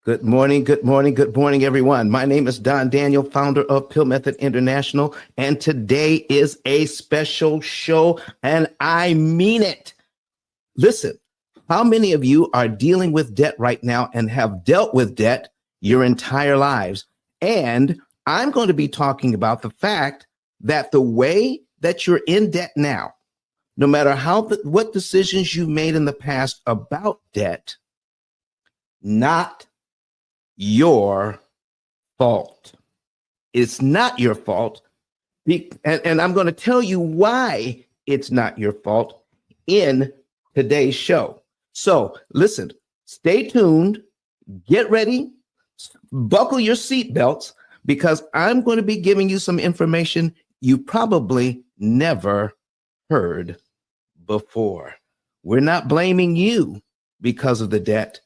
Good morning, good morning, good morning, everyone. My name is Don Daniel, founder of P.I.L.L Method International, and today is a special show, and I mean it. Listen, how many of you are dealing with debt right now and have dealt with debt your entire lives? And I'm going to be talking about the fact that the way that you're in debt now, no matter what decisions you made in the past about debt, not your fault. It's not your fault. And I'm going to tell you why it's not your fault in today's show. So listen, stay tuned, get ready, buckle your seatbelts, because I'm going to be giving you some information you probably never heard before. We're not blaming you because of the debt.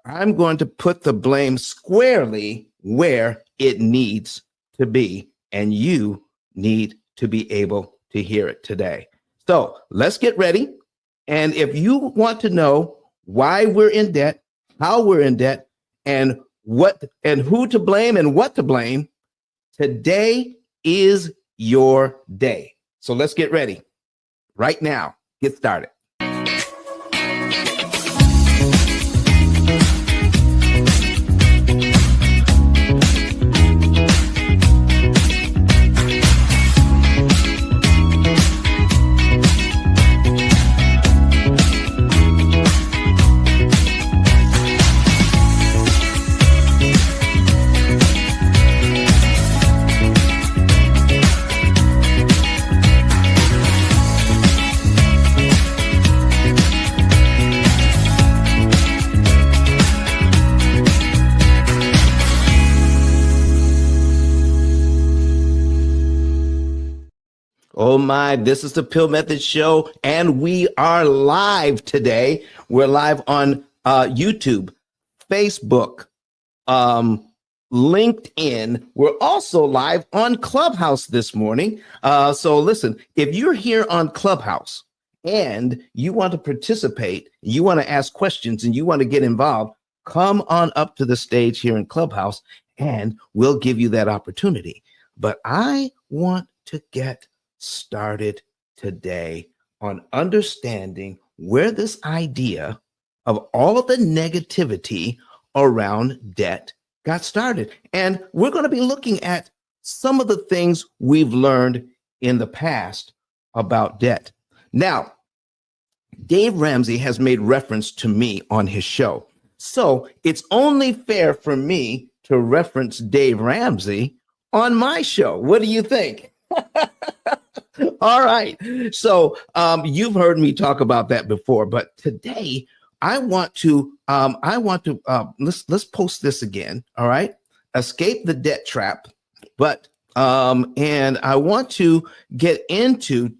I'm going to put the blame squarely where it needs to be, and you need to be able to hear it today. So let's get ready. And if you want to know why we're in debt, how we're in debt, and who to blame and what to blame, today is your day. So let's get ready right now. Get started. Oh my, this is the P.I.L.L Method Show, and we are live today. We're live on YouTube, Facebook, LinkedIn. We're also live on Clubhouse this morning. So listen, if you're here on Clubhouse and you want to participate, you want to ask questions, and you want to get involved, come on up to the stage here in Clubhouse, and we'll give you that opportunity. But I want to get started today on understanding where this idea of all of the negativity around debt got started. And we're going to be looking at some of the things we've learned in the past about debt. Now, Dave Ramsey has made reference to me on his show, so it's only fair for me to reference Dave Ramsey on my show. What do you think? All right. So you've heard me talk about that before, but today I want to let's post this again. All right. Escape the debt trap. But and I want to get into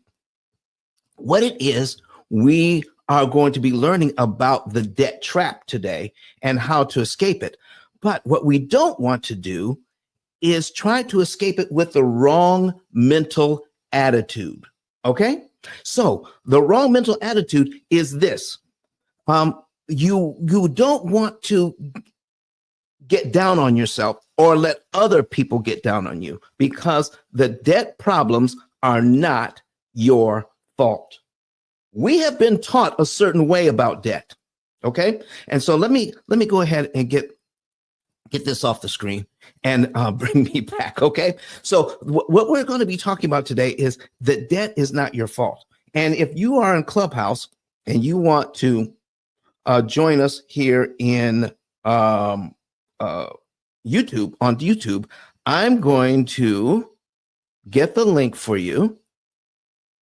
what it is we are going to be learning about the debt trap today and how to escape it. But what we don't want to do is try to escape it with the wrong mental attitude. Okay? So the wrong mental attitude is this. You don't want to get down on yourself or let other people get down on you, because the debt problems are not your fault. We have been taught a certain way about debt. Okay? And so let me go ahead and get this off the screen and bring me back. Okay. So what we're going to be talking about today is that debt is not your fault. And if you are in Clubhouse and you want to join us here in YouTube, on YouTube, I'm going to get the link for you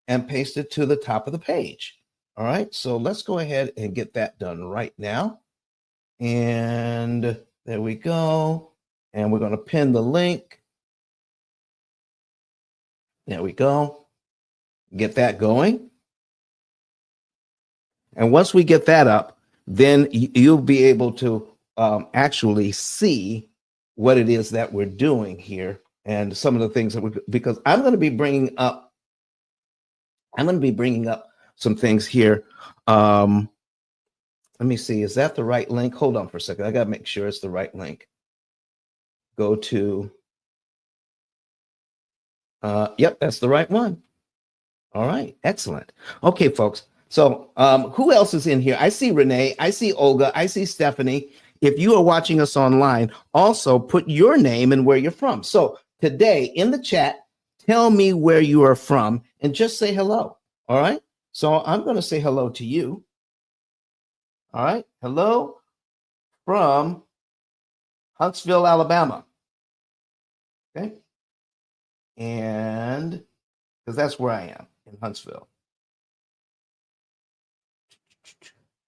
and paste it to the top of the page. All right. So let's go ahead and get that done right now. And there we go. And we're going to pin the link. There we go. Get that going. And once we get that up, then you'll be able to actually see what it is that we're doing here and some of the things that because I'm going to be bringing up some things here Let me see. Is that the right link? Hold on for a second. I got to make sure it's the right link. Go to, yep, that's the right one. All right, excellent. Okay, folks. So who else is in here? I see Renee, I see Olga, I see Stephanie. If you are watching us online, also put your name and where you're from. So today in the chat, tell me where you are from and just say hello. All right. So I'm going to say hello to you. All right. Hello from Huntsville, Alabama. Okay. And because that's where I am, in Huntsville.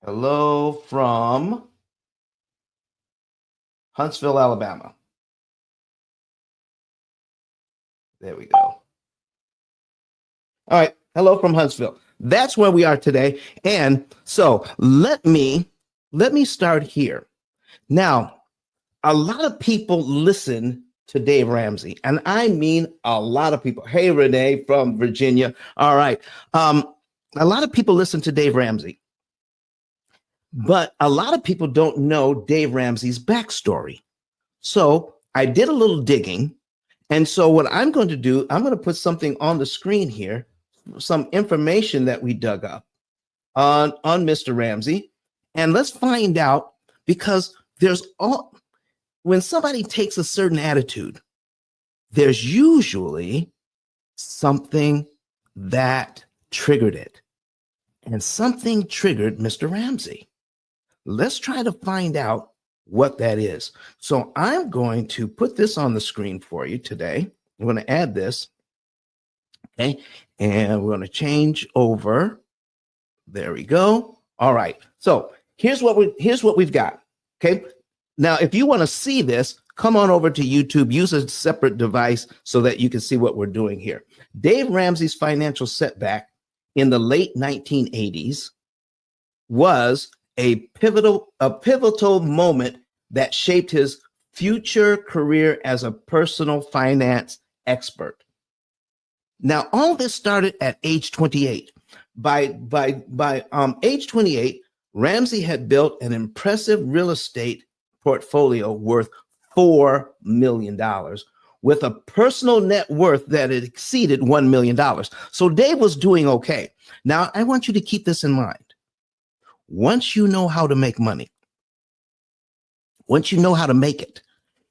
Hello from Huntsville, Alabama. There we go. All right. Hello from Huntsville. That's where we are today. And so let me start here. Now, a lot of people listen to Dave Ramsey, and I mean a lot of people. Hey, Renee from Virginia. All right. A lot of people listen to Dave Ramsey, but a lot of people don't know Dave Ramsey's backstory. So I did a little digging. And so what I'm going to do, I'm going to put something on the screen here, some information that we dug up on Mr. Ramsey. And let's find out, because when somebody takes a certain attitude, there's usually something that triggered it. And something triggered Mr. Ramsey. Let's try to find out what that is. So I'm going to put this on the screen for you today. I'm going to add this. Okay. And we're going to change over. There we go. All right. So here's what we've got. Okay. Now, if you want to see this, come on over to YouTube, use a separate device so that you can see what we're doing here. Dave Ramsey's financial setback in the late 1980s was a pivotal moment that shaped his future career as a personal finance expert. Now, all this started at age 28. By age 28, Ramsey had built an impressive real estate portfolio worth $4 million with a personal net worth that had exceeded $1 million. So Dave was doing okay. Now, I want you to keep this in mind. Once you know how to make money, once you know how to make it,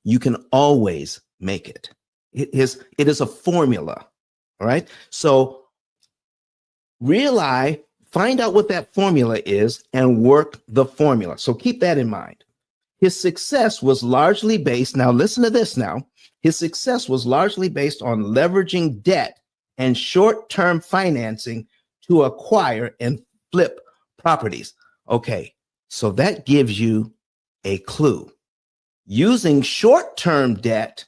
you can always make it. It is a formula. All right. So find out what that formula is and work the formula. So keep that in mind. His success was largely based, now listen to this now, his success was largely based on leveraging debt and short-term financing to acquire and flip properties. Okay, so that gives you a clue. Using short-term debt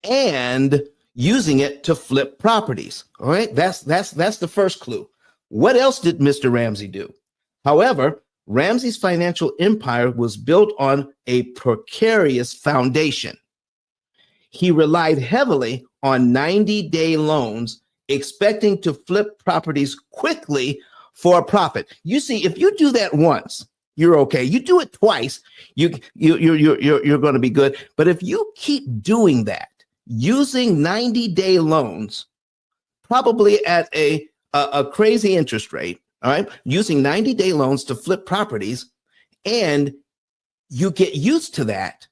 and using it to flip properties. All right, that's the first clue. What else did Mr. Ramsey do? However, Ramsey's financial empire was built on a precarious foundation. He relied heavily on 90-day loans, expecting to flip properties quickly for a profit. You see, if you do that once, you're okay. You do it twice, you're going to be good. But if you keep doing that, using 90-day loans, probably at a crazy interest rate, all right, using 90-day loans to flip properties, and you get used to that,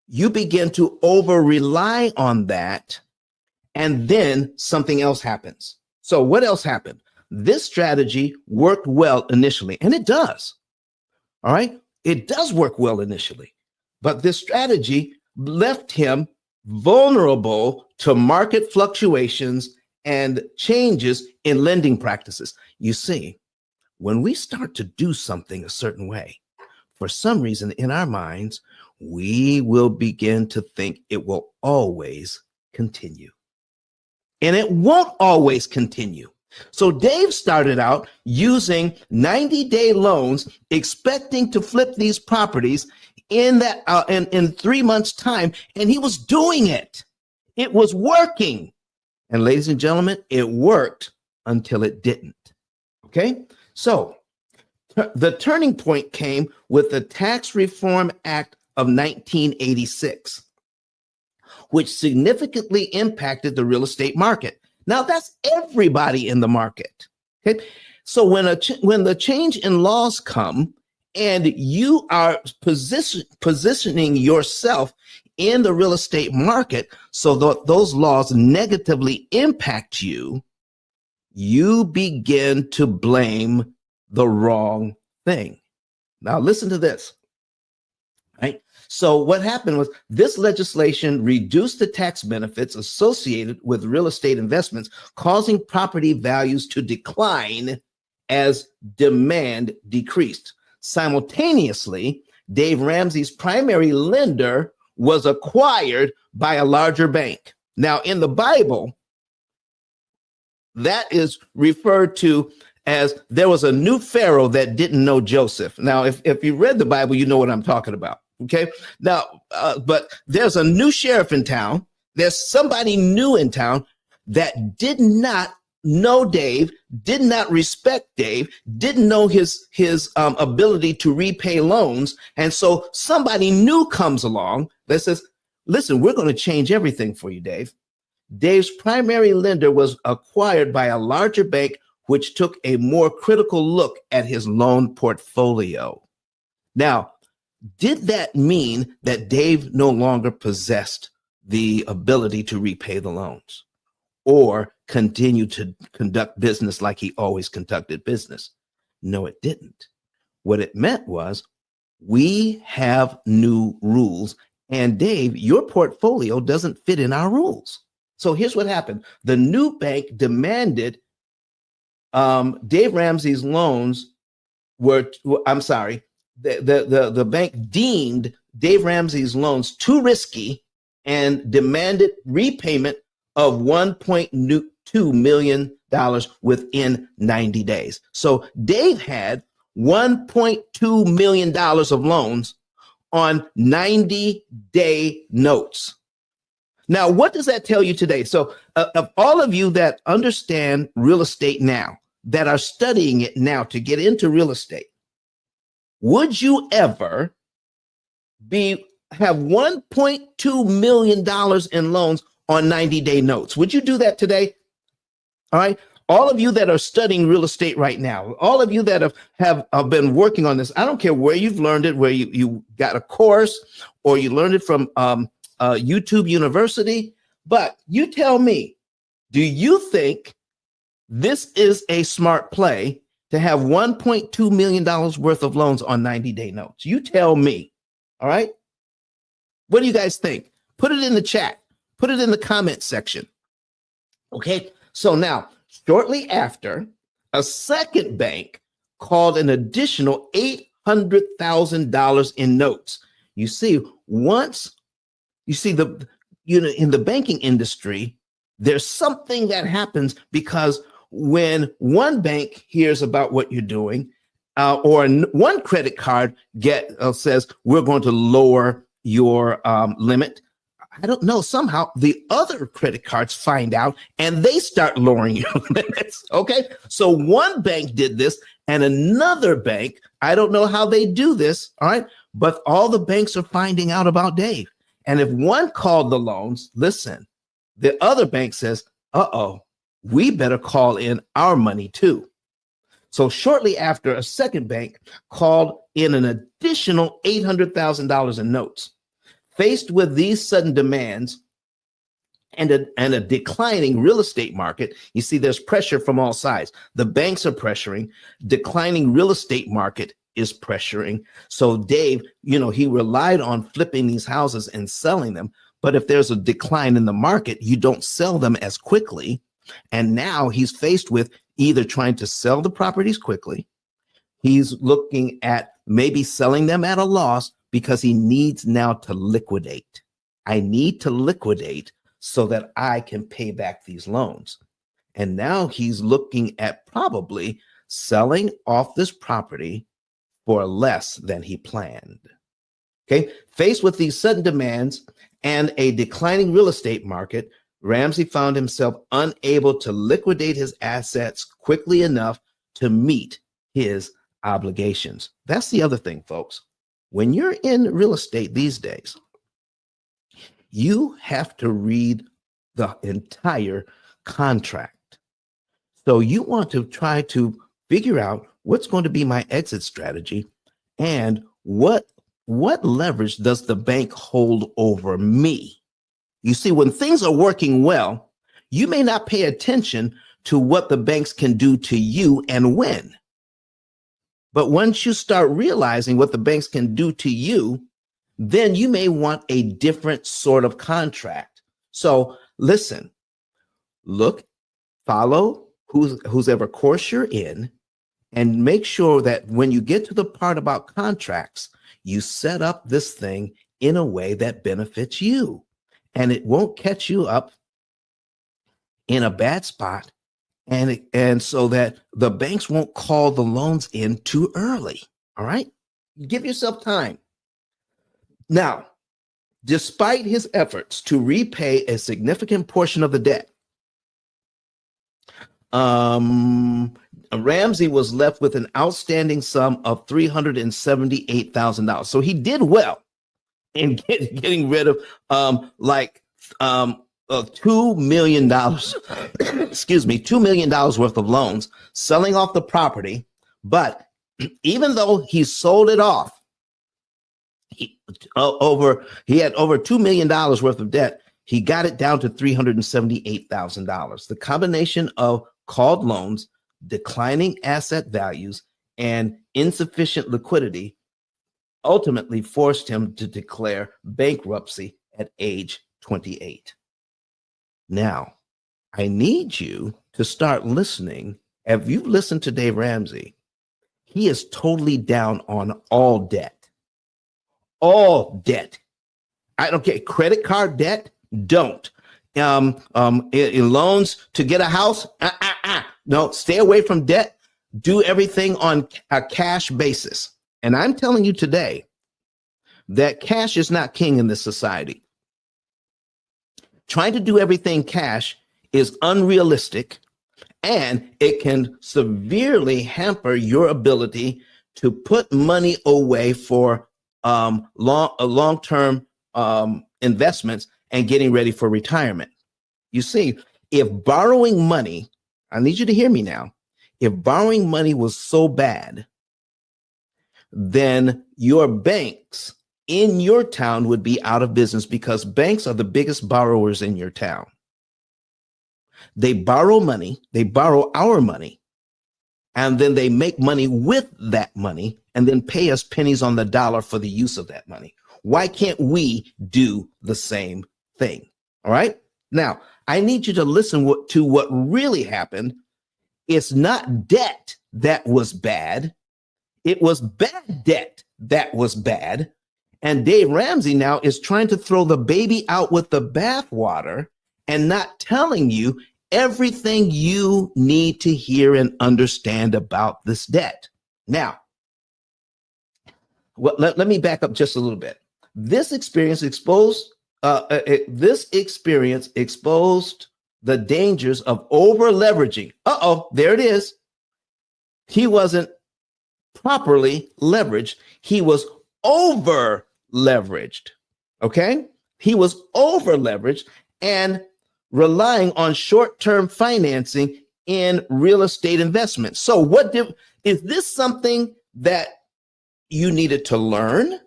you begin to over rely on that, and then something else happens. So what else happened? This strategy worked well initially, and it does. All right, it does work well initially, but this strategy left him vulnerable to market fluctuations and changes in lending practices. You see, when we start to do something a certain way, for some reason in our minds, we will begin to think it will always continue. And it won't always continue. So Dave started out using 90-day loans, expecting to flip these properties in 3 months' time, and he was doing it. It was working. And ladies and gentlemen, it worked until it didn't. Okay? So The turning point came with the Tax Reform Act of 1986, which significantly impacted the real estate market. Now, that's everybody in the market. Okay, so when the change in laws come, and you are positioning yourself in the real estate market so that those laws negatively impact you, you begin to blame the wrong thing. Now, listen to this. Right? So what happened was this legislation reduced the tax benefits associated with real estate investments, causing property values to decline as demand decreased. Simultaneously, Dave Ramsey's primary lender was acquired by a larger bank. Now, in the Bible, that is referred to as there was a new Pharaoh that didn't know Joseph. Now, if you read the Bible, you know what I'm talking about. Okay. Now, but there's a new sheriff in town. There's somebody new in town that did not know Dave, did not respect Dave, didn't know his ability to repay loans. And so somebody new comes along that says, listen, we're going to change everything for you, Dave. Dave's primary lender was acquired by a larger bank, which took a more critical look at his loan portfolio. Now, did that mean that Dave no longer possessed the ability to repay the loans or continue to conduct business like he always conducted business? No, it didn't. What it meant was we have new rules, and Dave, your portfolio doesn't fit in our rules. So here's what happened. The new bank demanded Dave Ramsey's loans were, I'm sorry, the bank deemed Dave Ramsey's loans too risky and demanded repayment of $1.2 million within 90 days. So Dave had $1.2 million of loans on 90-day notes. Now, what does that tell you today? So of all of you that understand real estate now, that are studying it now to get into real estate, would you ever have $1.2 million in loans on 90-day notes? Would you do that today? All right. All of you that are studying real estate right now, all of you that have been working on this, I don't care where you've learned it, where you got a course or you learned it from YouTube University, but you tell me, do you think this is a smart play to have $1.2 million worth of loans on 90-day notes? You tell me. All right. What do you guys think? Put it in the chat. Put it in the comment section. Okay. So now, shortly after, a second bank called an additional $800,000 in notes. You see, once you see in the banking industry, there's something that happens because when one bank hears about what you're doing, or one credit card says we're going to lower your limit, I don't know, somehow the other credit cards find out and they start lowering your limits. Okay. So one bank did this and another bank, I don't know how they do this. All right. But all the banks are finding out about Dave. And if one called the loans, listen, the other bank says, we better call in our money too. So shortly after, a second bank called in an additional $800,000 in notes. Faced with these sudden demands and a declining real estate market, you see there's pressure from all sides. The banks are pressuring, declining real estate market is pressuring. So Dave, he relied on flipping these houses and selling them. But if there's a decline in the market, you don't sell them as quickly. And now he's faced with either trying to sell the properties quickly. He's looking at maybe selling them at a loss because he needs now to liquidate. I need to liquidate so that I can pay back these loans. And now he's looking at probably selling off this property for less than he planned. Okay. Faced with these sudden demands and a declining real estate market, Ramsey found himself unable to liquidate his assets quickly enough to meet his obligations. That's the other thing, folks. When you're in real estate these days, you have to read the entire contract. So you want to try to figure out what's going to be my exit strategy and what leverage does the bank hold over me? You see, when things are working well, you may not pay attention to what the banks can do to you and when. But once you start realizing what the banks can do to you, then you may want a different sort of contract. So listen, look, follow whoever course you're in, and make sure that when you get to the part about contracts, you set up this thing in a way that benefits you, and it won't catch you up in a bad spot, and so that the banks won't call the loans in too early. All right, give yourself time. Now, despite his efforts to repay a significant portion of the debt, Ramsey was left with an outstanding sum of $378,000. So he did well in getting rid of $2 million, excuse me, $2 million worth of loans, selling off the property. But even though he sold it off, he had over $2 million worth of debt, he got it down to $378,000. The combination of called loans, declining asset values, and insufficient liquidity ultimately forced him to declare bankruptcy at age 28. Now, I need you to start listening. If you've listened to Dave Ramsey, he is totally down on all debt. All debt. I don't care. Credit card debt, don't. In loans to get a house, no, stay away from debt. Do everything on a cash basis. And I'm telling you today that cash is not king in this society. Trying to do everything cash is unrealistic, and it can severely hamper your ability to put money away for long-term investments and getting ready for retirement. You see, if borrowing money, I need you to hear me now, if borrowing money was so bad, then your banks in your town would be out of business, because banks are the biggest borrowers in your town. They borrow money, they borrow our money, and then they make money with that money and then pay us pennies on the dollar for the use of that money. Why can't we do the same thing? All right. Now, I need you to listen to what really happened. It's not debt that was bad. It was bad debt that was bad. And Dave Ramsey now is trying to throw the baby out with the bathwater and not telling you everything you need to hear and understand about this debt. Now, let me back up just a little bit. This experience exposed the dangers of over leveraging. There it is. He wasn't properly leveraged. He was over leveraged. Okay. He was over leveraged and relying on short-term financing in real estate investments. So is this something that you needed to learn?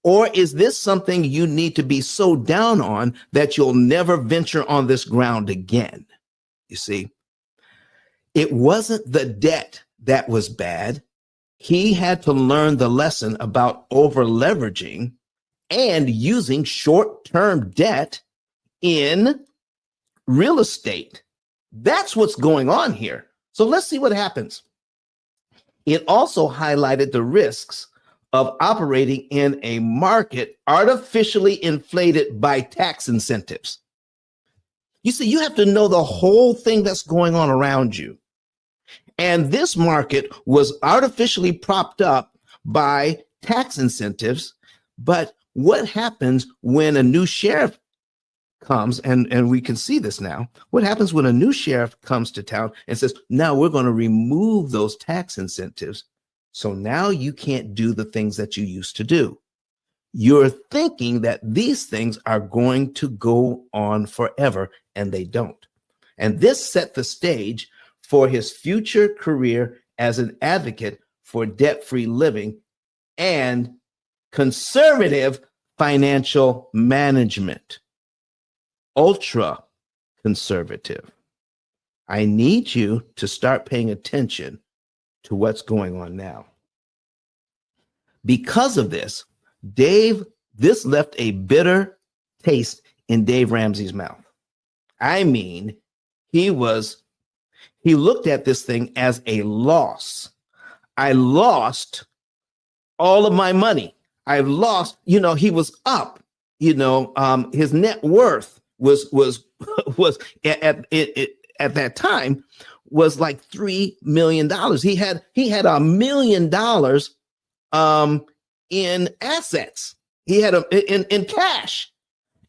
Or is this something you need to be so down on that you'll never venture on this ground again? You see, it wasn't the debt that was bad. He had to learn the lesson about over leveraging and using short-term debt in real estate. That's what's going on here. So let's see what happens. It also highlighted the risks of operating in a market artificially inflated by tax incentives. You see, you have to know the whole thing that's going on around you. And this market was artificially propped up by tax incentives. But what happens when a new sheriff comes, and we can see this now, what happens when a new sheriff comes to town and says, now we're going to remove those tax incentives So now you can't do the things that you used to do. You're thinking that these things are going to go on forever, and they don't. And this set the stage for his future career as an advocate for debt-free living and conservative financial management. Ultra conservative. I need you to start paying attention to what's going on now. Because of this, this left a bitter taste in Dave Ramsey's mouth. I mean, he looked at this thing as a loss. I lost all of my money. I've lost, he was up, his net worth was at that time was like $3 million. He had $1 million in assets. He had in cash,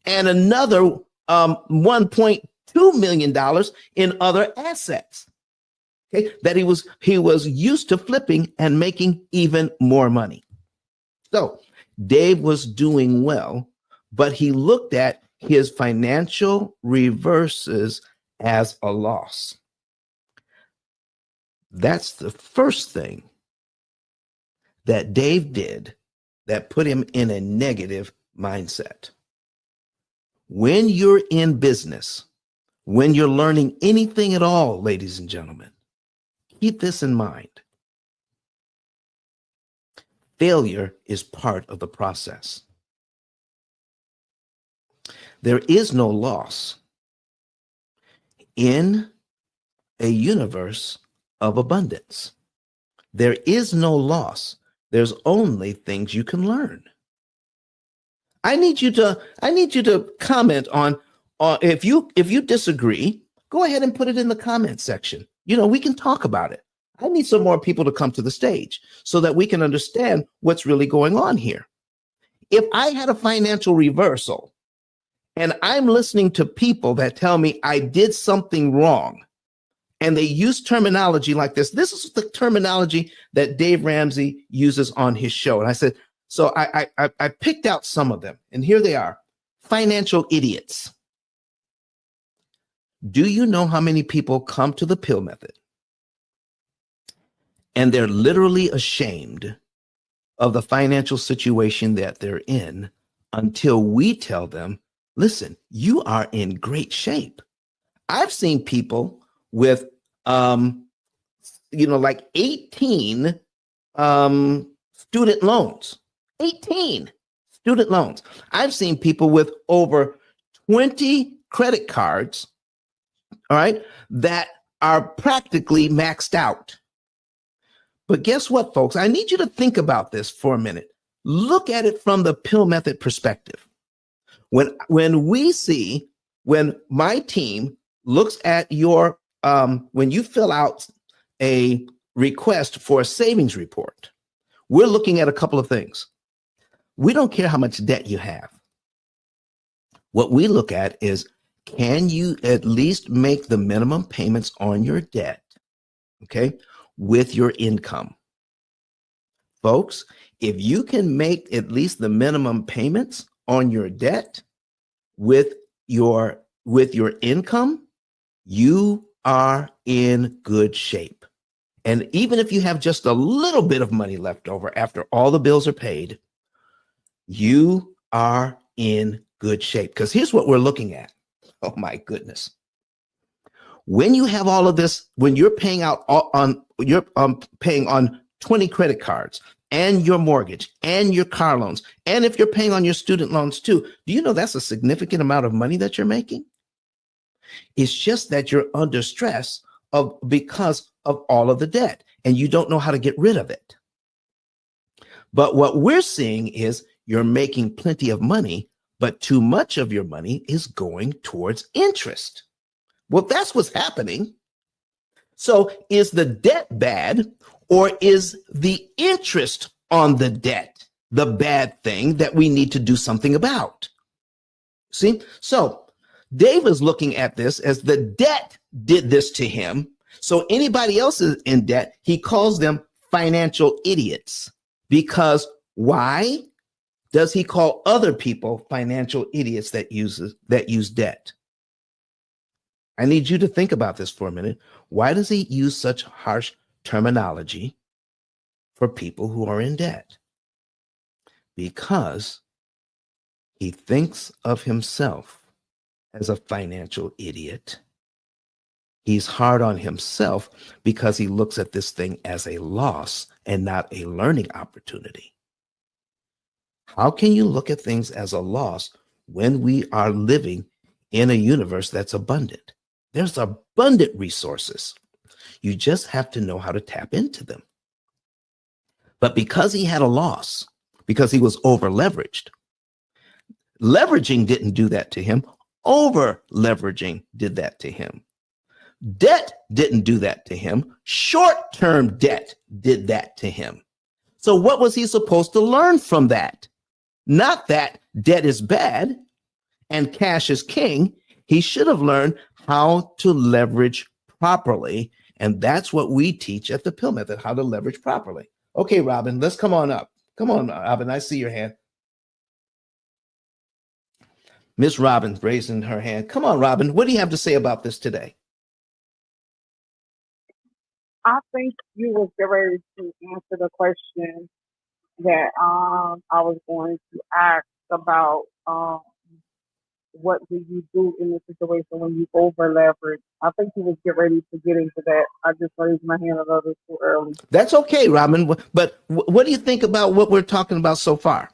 and another $1.2 million in other assets. Okay, that he was used to flipping and making even more money. So Dave was doing well, but he looked at his financial reverses as a loss. That's the first thing that Dave did that put him in a negative mindset. When you're in business, when you're learning anything at all, ladies and gentlemen, keep this in mind. Failure is part of the process. There is no loss in a universe of abundance. There is no loss. There's only things you can learn. I need you to comment on if you disagree, go ahead and put it in the comment section. We can talk about it. I need some more people to come to the stage so that we can understand what's really going on here. If I had a financial reversal and I'm listening to people that tell me I did something wrong, and they use terminology like this is the terminology that Dave Ramsey uses on his show. And I said, so I picked out some of them, and here they are. Financial idiots. Do you know how many people come to the P.I.L.L method and they're literally ashamed of the financial situation that they're in until we tell them, listen, you are in great shape. I've seen people with, like 18 student loans, 18 student loans. I've seen people with over 20 credit cards, all right, that are practically maxed out. But guess what, folks? I need you to think about this for a minute. Look at it from the P.I.L.L method perspective. When my team looks at your, when you fill out a request for a savings report, we're looking at a couple of things. We don't care how much debt you have. What we look at is, can you at least make the minimum payments on your debt, okay, with your income? Folks, if you can make at least the minimum payments on your debt with your income, you are in good shape. And even if you have just a little bit of money left over after all the bills are paid, you are in good shape. Because here's what we're looking at. Oh my goodness. When you have all of this, when you're paying out you're paying on 20 credit cards and your mortgage and your car loans, and if you're paying on your student loans too, do you know that's a significant amount of money that you're making? It's just that you're under stress because of all of the debt, and you don't know how to get rid of it. But what we're seeing is you're making plenty of money, but too much of your money is going towards interest. Well, that's what's happening. So is the debt bad, or is the interest on the debt the bad thing that we need to do something about? See, so Dave is looking at this as the debt did this to him. So anybody else is in debt, he calls them financial idiots. Because why does he call other people financial idiots that use debt? I need you to think about this for a minute. Why does he use such harsh terminology for people who are in debt? Because he thinks of himself as a financial idiot. He's hard on himself because he looks at this thing as a loss and not a learning opportunity. How can you look at things as a loss when we are living in a universe that's abundant? There's abundant resources. You just have to know how to tap into them. But because he had a loss, because he was over leveraged, leveraging didn't do that to him. Over leveraging did that to him. Debt didn't do that to him. Short-term debt did that to him. So what was he supposed to learn from that? Not that debt is bad and cash is king. He should have learned how to leverage properly. And that's what we teach at the P.I.L.L method, how to leverage properly. Okay, Robin, let's come on up. Come on, Robin, I see your hand. Miss Robin's raising her hand. Come on, Robin, what do you have to say about this today? I think you was getting ready to answer the question that I was going to ask about what do you do in a situation when you over leverage. I think you was getting ready to get into that. I just raised my hand a little bit too early. That's okay, Robin. But what do you think about what we're talking about so far?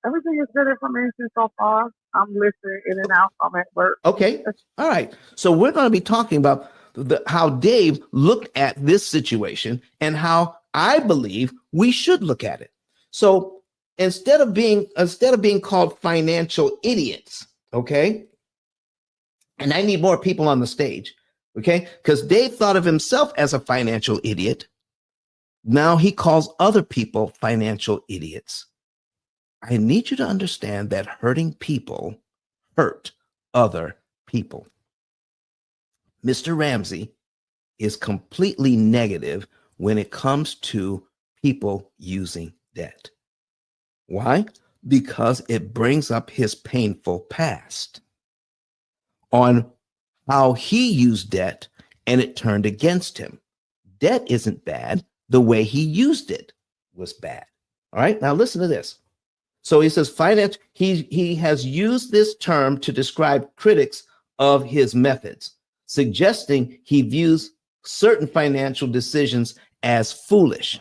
Everything is good information so far. I'm listening in and out. I'm at work. Okay. All right. So we're going to be talking about how Dave looked at this situation and how I believe we should look at it. So instead of being called financial idiots, okay? And I need more people on the stage, okay? Because Dave thought of himself as a financial idiot. Now he calls other people financial idiots. I need you to understand that hurting people hurt other people. Mr. Ramsey is completely negative when it comes to people using debt. Why? Because it brings up his painful past on how he used debt and it turned against him. Debt isn't bad. The way he used it was bad. All right, now listen to this. So he says finance, he has used this term to describe critics of his methods, suggesting he views certain financial decisions as foolish.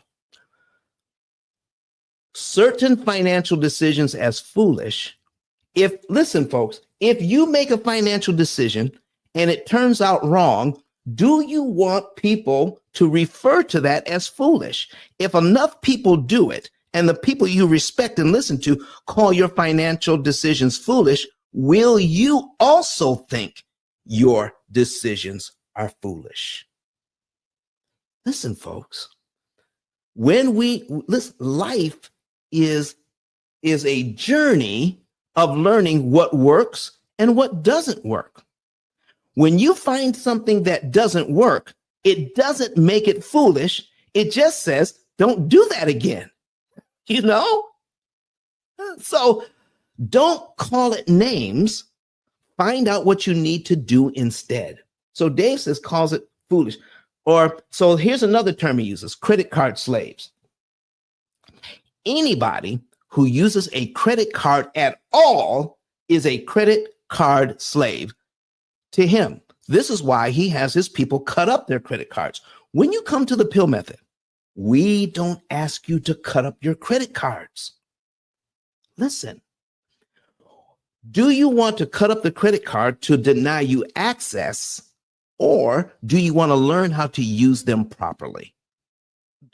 Certain financial decisions as foolish. Listen, folks, if you make a financial decision and it turns out wrong, do you want people to refer to that as foolish? If enough people do it, and the people you respect and listen to call your financial decisions foolish, will you also think your decisions are foolish? Listen, folks, life is a journey of learning what works and what doesn't work. When you find something that doesn't work, it doesn't make it foolish. It just says, don't do that again. You know? So don't call it names. Find out what you need to do instead. So Dave says calls it foolish. So here's another term he uses, credit card slaves. Anybody who uses a credit card at all is a credit card slave to him. This is why he has his people cut up their credit cards. When you come to the P.I.L.L method, we don't ask you to cut up your credit cards. Listen, do you want to cut up the credit card to deny you access, or do you want to learn how to use them properly?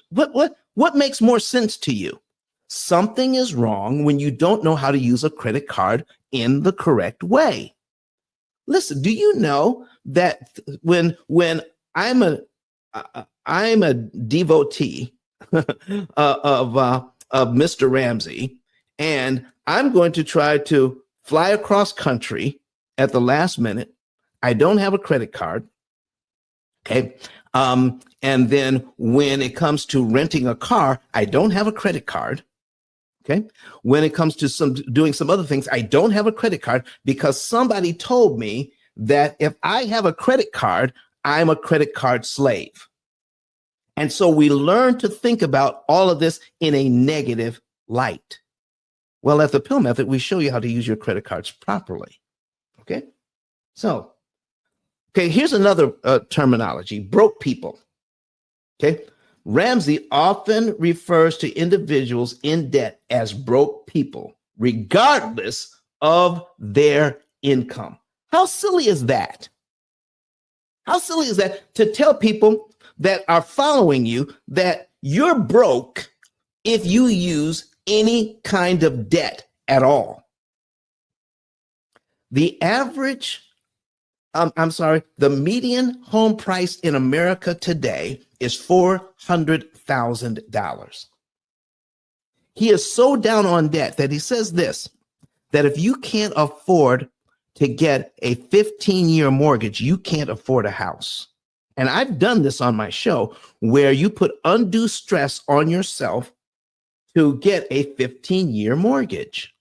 What makes more sense to you? Something is wrong when you don't know how to use a credit card in the correct way. Listen, do you know that when I'm a devotee of Mr. Ramsey, and I'm going to try to fly across country at the last minute. I don't have a credit card, Okay. And then when it comes to renting a car, I don't have a credit card. Okay. When it comes to doing some other things, I don't have a credit card because somebody told me that if I have a credit card, I'm a credit card slave. And so we learn to think about all of this in a negative light. Well, at the P.I.L.L method, we show you how to use your credit cards properly. Okay. So, okay, here's another terminology, broke people. Okay. Ramsey often refers to individuals in debt as broke people, regardless of their income. How silly is that? How silly is that to tell people that are following you that you're broke if you use any kind of debt at all? The average, the median home price in America today is $400,000. He is so down on debt that he says this, that if you can't afford to get a 15-year mortgage, you can't afford a house. And I've done this on my show where you put undue stress on yourself to get a 15-year mortgage.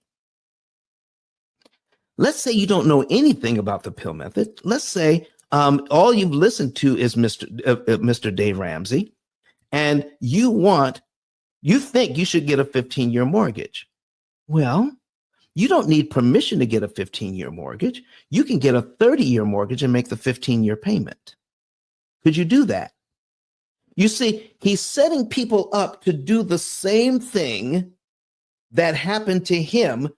Let's say you don't know anything about the P.I.L.L method. Let's say all you've listened to is Mr. Dave Ramsey, and you think you should get a 15-year mortgage. Well, you don't need permission to get a 15-year mortgage. You can get a 30-year mortgage and make the 15-year payment. Could you do that? You see, he's setting people up to do the same thing that happened to him.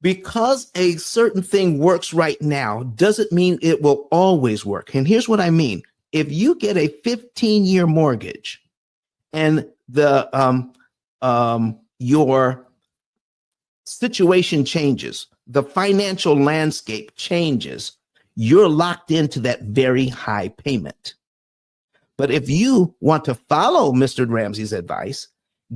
Because a certain thing works right now doesn't mean it will always work. And here's what I mean. If you get a 15-year mortgage and your situation changes, the financial landscape changes, you're locked into that very high payment. But if you want to follow Mr. Ramsey's advice,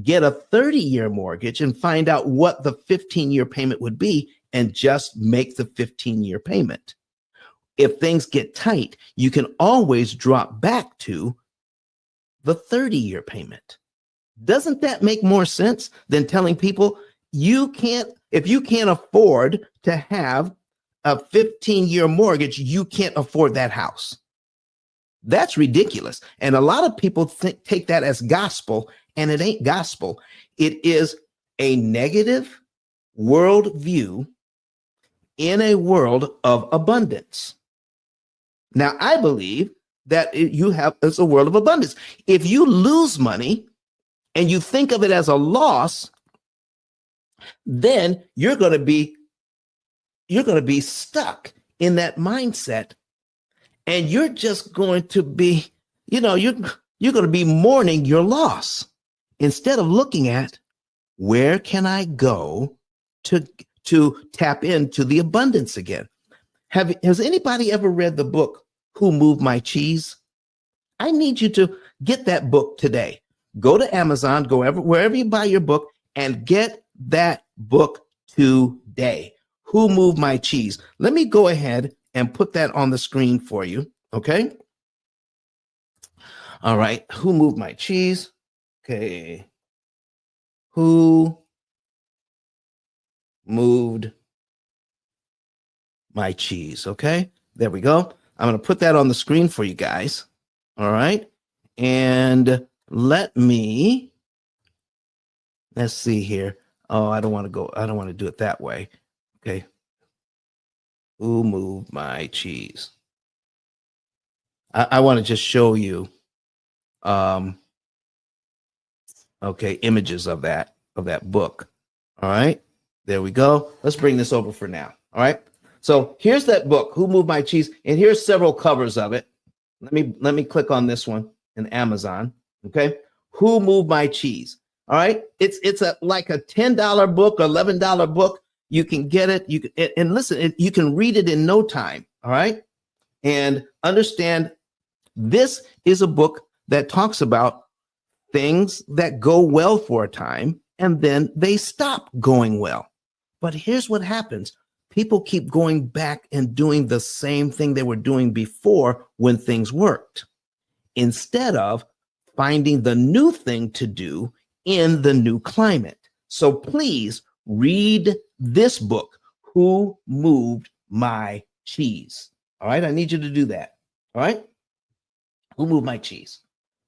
get a 30-year mortgage and find out what the 15-year payment would be and just make the 15-year payment. If things get tight, you can always drop back to the 30-year payment. Doesn't that make more sense than telling people if you can't afford to have a 15-year mortgage, you can't afford that house? That's ridiculous. And a lot of people take that as gospel, and it ain't gospel. It is a negative worldview in a world of abundance. Now, I believe that it's a world of abundance. If you lose money and you think of it as a loss, then you're going to be stuck in that mindset. And you're just going to be, you're going to be mourning your loss instead of looking at where can I go to tap into the abundance again. Has anybody ever read the book, Who Moved My Cheese? I need you to get that book today. Go to Amazon, wherever you buy your book, and get that book today. Who Moved My Cheese? Let me go ahead and put that on the screen for you, okay? All right, Who Moved My Cheese? Okay. Who moved my cheese? Okay, there we go. I'm going to put that on the screen for you guys. All right, and let's see here. Oh, I don't want to do it that way. Okay. Who moved my cheese? I want to just show you images of that book. All right, there we go. Let's bring this over for now. All right, so here's that book, Who Moved My Cheese, and here's several covers of it. Let me click on this one in Amazon. Okay, Who Moved My Cheese? All right, it's like a $10 book, $11 book. You can get it. And listen, you can read it in no time. All right, and understand this is a book that talks about things that go well for a time and then they stop going well. But here's what happens. People keep going back and doing the same thing they were doing before when things worked. instead of finding the new thing to do in the new climate. So please read this book, Who Moved My Cheese? All right, I need you to do that. All right, Who Moved My Cheese?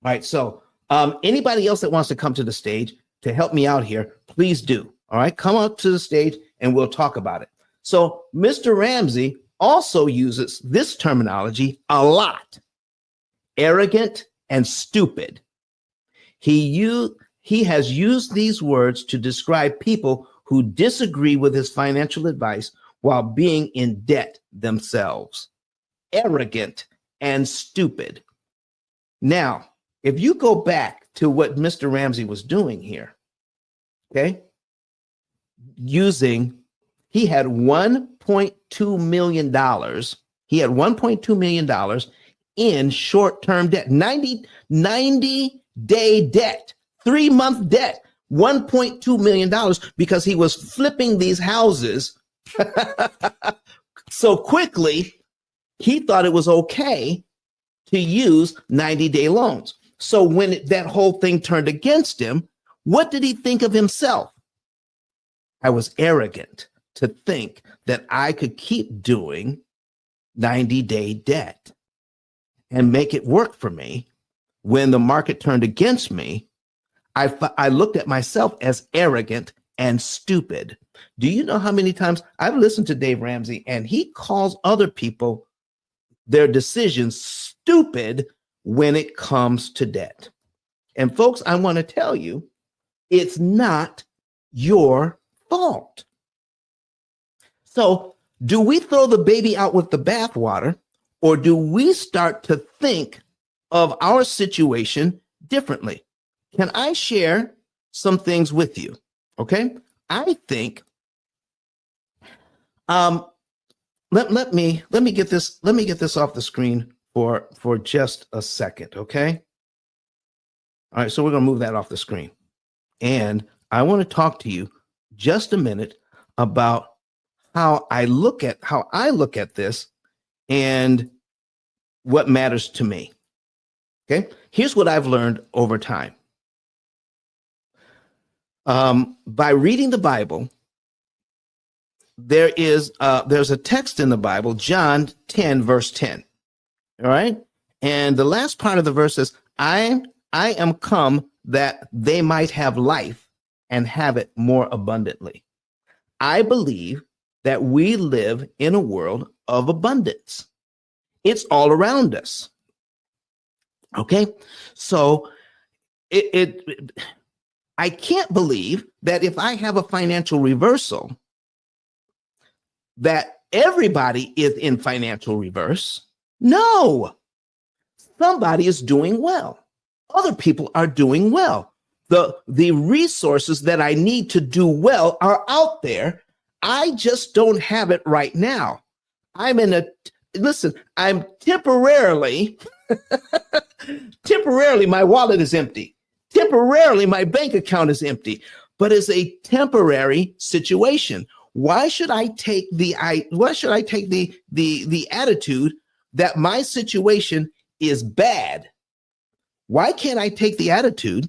All right, so anybody else that wants to come to the stage to help me out here, please do. All right, come up to the stage and we'll talk about it. So Mr. Ramsey also uses this terminology a lot: arrogant and stupid. He has used these words to describe people who disagree with his financial advice while being in debt themselves. Arrogant and stupid. Now, if you go back to what Mr. Ramsey was doing here, okay, he had $1.2 million. He had $1.2 million in short-term debt, 90-day debt, 3-month debt, $1.2 million, because he was flipping these houses so quickly, he thought it was okay to use 90-day loans. So when that whole thing turned against him, what did he think of himself? I was arrogant to think that I could keep doing 90-day debt and make it work for me. When the market turned against me, I looked at myself as arrogant and stupid. Do you know how many times I've listened to Dave Ramsey and he calls other people, their decisions, stupid when it comes to debt? And folks, I want to tell you, it's not your fault. So, do we throw the baby out with the bathwater, or do we start to think of our situation differently? Can I share some things with you? Okay, I think let me get this off the screen for just a second. Okay. All right, so we're gonna move that off the screen, and I want to talk to you just a minute about how I look at this and what matters to me. Okay, here's what I've learned over time. By reading the Bible, there's a text in the Bible, John 10, verse 10. All right, and the last part of the verse says, I am come that they might have life and have it more abundantly. I believe that we live in a world of abundance. It's all around us. Okay, so I can't believe that if I have a financial reversal, that everybody is in financial reverse. No, somebody is doing well. Other people are doing well. The resources that I need to do well are out there. I just don't have it right now. I'm temporarily, my wallet is empty. Temporarily, my bank account is empty, but it's a temporary situation. Why should I take the attitude that my situation is bad? Why can't I take the attitude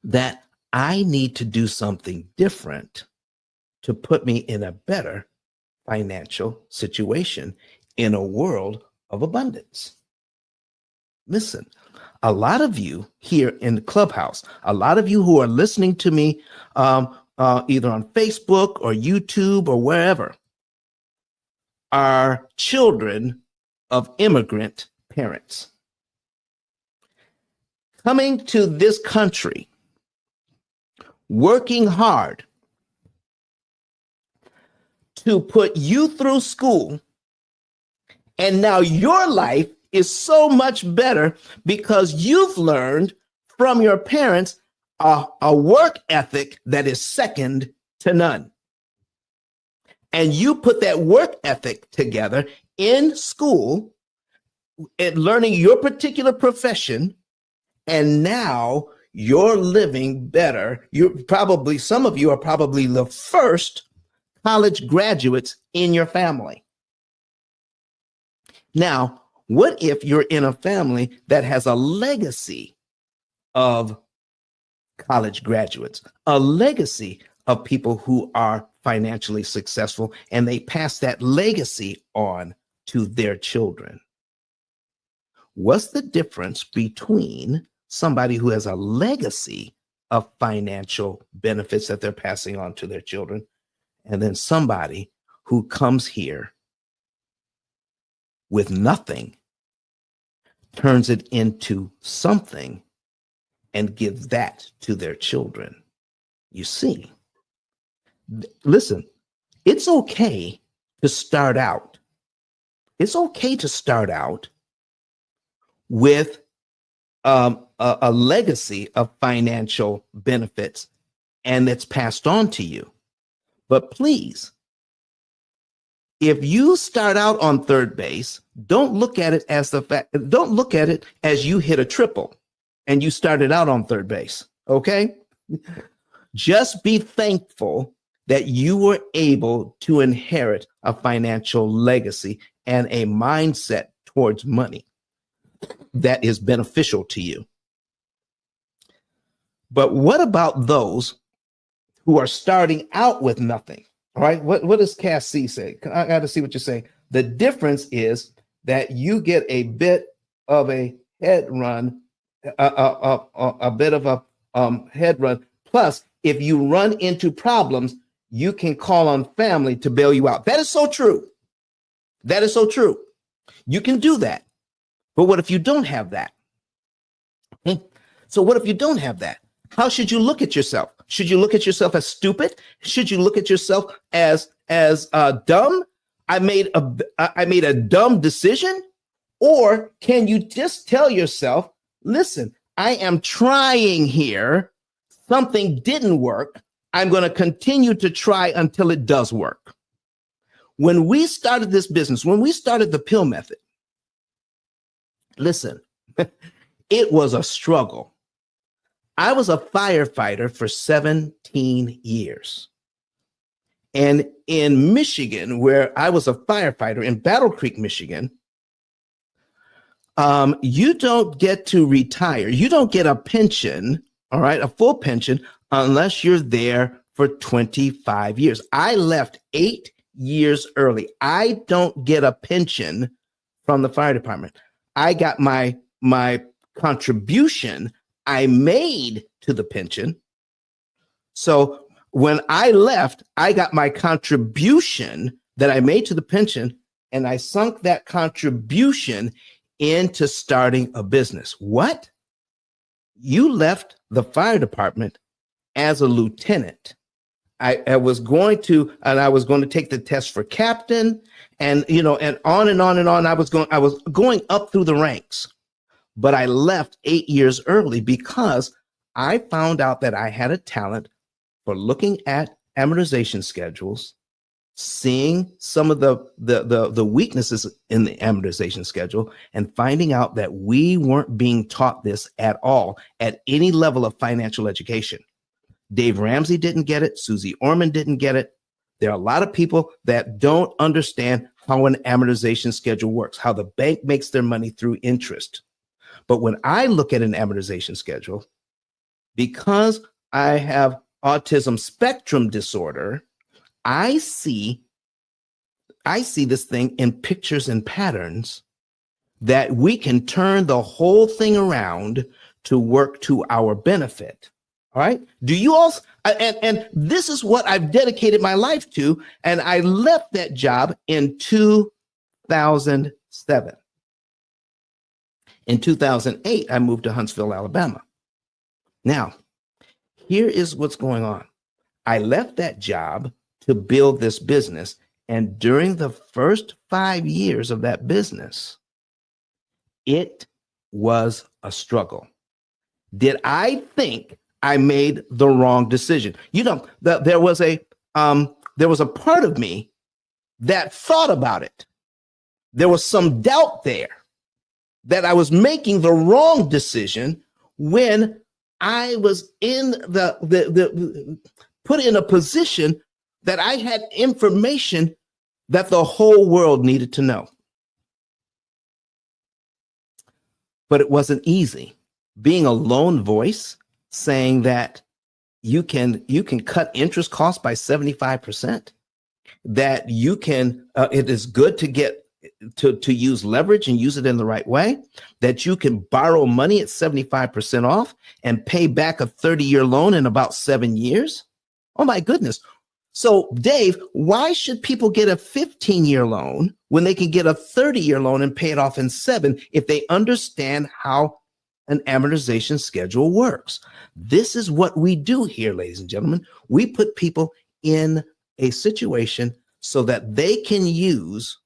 that I need to do something different to put me in a better financial situation in a world of abundance? Listen, a lot of you here in the Clubhouse, a lot of you who are listening to me either on Facebook or YouTube or wherever, are children of immigrant parents. Coming to this country, working hard to put you through school, and now your life is so much better because you've learned from your parents a work ethic that is second to none. And you put that work ethic together in school and learning your particular profession, and now you're living better. Some of you are probably the first college graduates in your family. Now, What if you're in a family that has a legacy of college graduates, a legacy of people who are financially successful, and they pass that legacy on to their children? What's the difference between somebody who has a legacy of financial benefits that they're passing on to their children and then somebody who comes here with nothing, turns it into something, and gives that to their children? You see, listen, it's okay to start out. It's okay to start out with a legacy of financial benefits and it's passed on to you. But please, if you start out on third base, don't look at it as don't look at it as you hit a triple and you started out on third base. Okay. Just be thankful that you were able to inherit a financial legacy and a mindset towards money that is beneficial to you. But what about those who are starting out with nothing? All right. What does Cass C say? I got to see what you're saying. The difference is that you get a bit of a head run, a bit of a head run. Plus, if you run into problems, you can call on family to bail you out. That is so true. That is so true. You can do that. But what if you don't have that? So what if you don't have that? How should you look at yourself? Should you look at yourself as stupid? Should you look at yourself as dumb? I made a dumb decision? Or can you just tell yourself, listen, I am trying here. Something didn't work. I'm going to continue to try until it does work. When we started this business, when we started the P.I.L.L method, listen, it was a struggle. I was a firefighter for 17 years. And in Michigan, where I was a firefighter in Battle Creek, Michigan, you don't get to retire. You don't get a pension, all right, a full pension, unless you're there for 25 years. I left 8 years early. I don't get a pension from the fire department. I got my contribution I made to the pension. So when I left, I got my contribution that I made to the pension, and I sunk that contribution into starting a business. What? You left the fire department as a lieutenant. I was going to take the test for captain, and and on and on and on. I was going up through the ranks. But I left 8 years early because I found out that I had a talent for looking at amortization schedules, seeing some of the weaknesses in the amortization schedule, and finding out that we weren't being taught this at all at any level of financial education. Dave Ramsey didn't get it. Susie Orman didn't get it. There are a lot of people that don't understand how an amortization schedule works, how the bank makes their money through interest. But when I look at an amortization schedule, because I have autism spectrum disorder, I see this thing in pictures and patterns that we can turn the whole thing around to work to our benefit. All right. Do you all? And this is what I've dedicated my life to. And I left that job in 2007. In 2008, I moved to Huntsville, Alabama. Now, here is what's going on. I left that job to build this business. And during the first 5 years of that business, it was a struggle. Did I think I made the wrong decision? There was a part of me that thought about it. There was some doubt there that I was making the wrong decision when I was in put in a position that I had information that the whole world needed to know. but it wasn't easy. Being a lone voice saying that you can cut interest costs by 75%, that you can it is good to get to use leverage and use it in the right way, that you can borrow money at 75% off and pay back a 30-year loan in about 7 years. Oh my goodness. So Dave, why should people get a 15-year loan when they can get a 30-year loan and pay it off in 7 if they understand how an amortization schedule works? This is what we do here, ladies and gentlemen. We put people in a situation so that they can use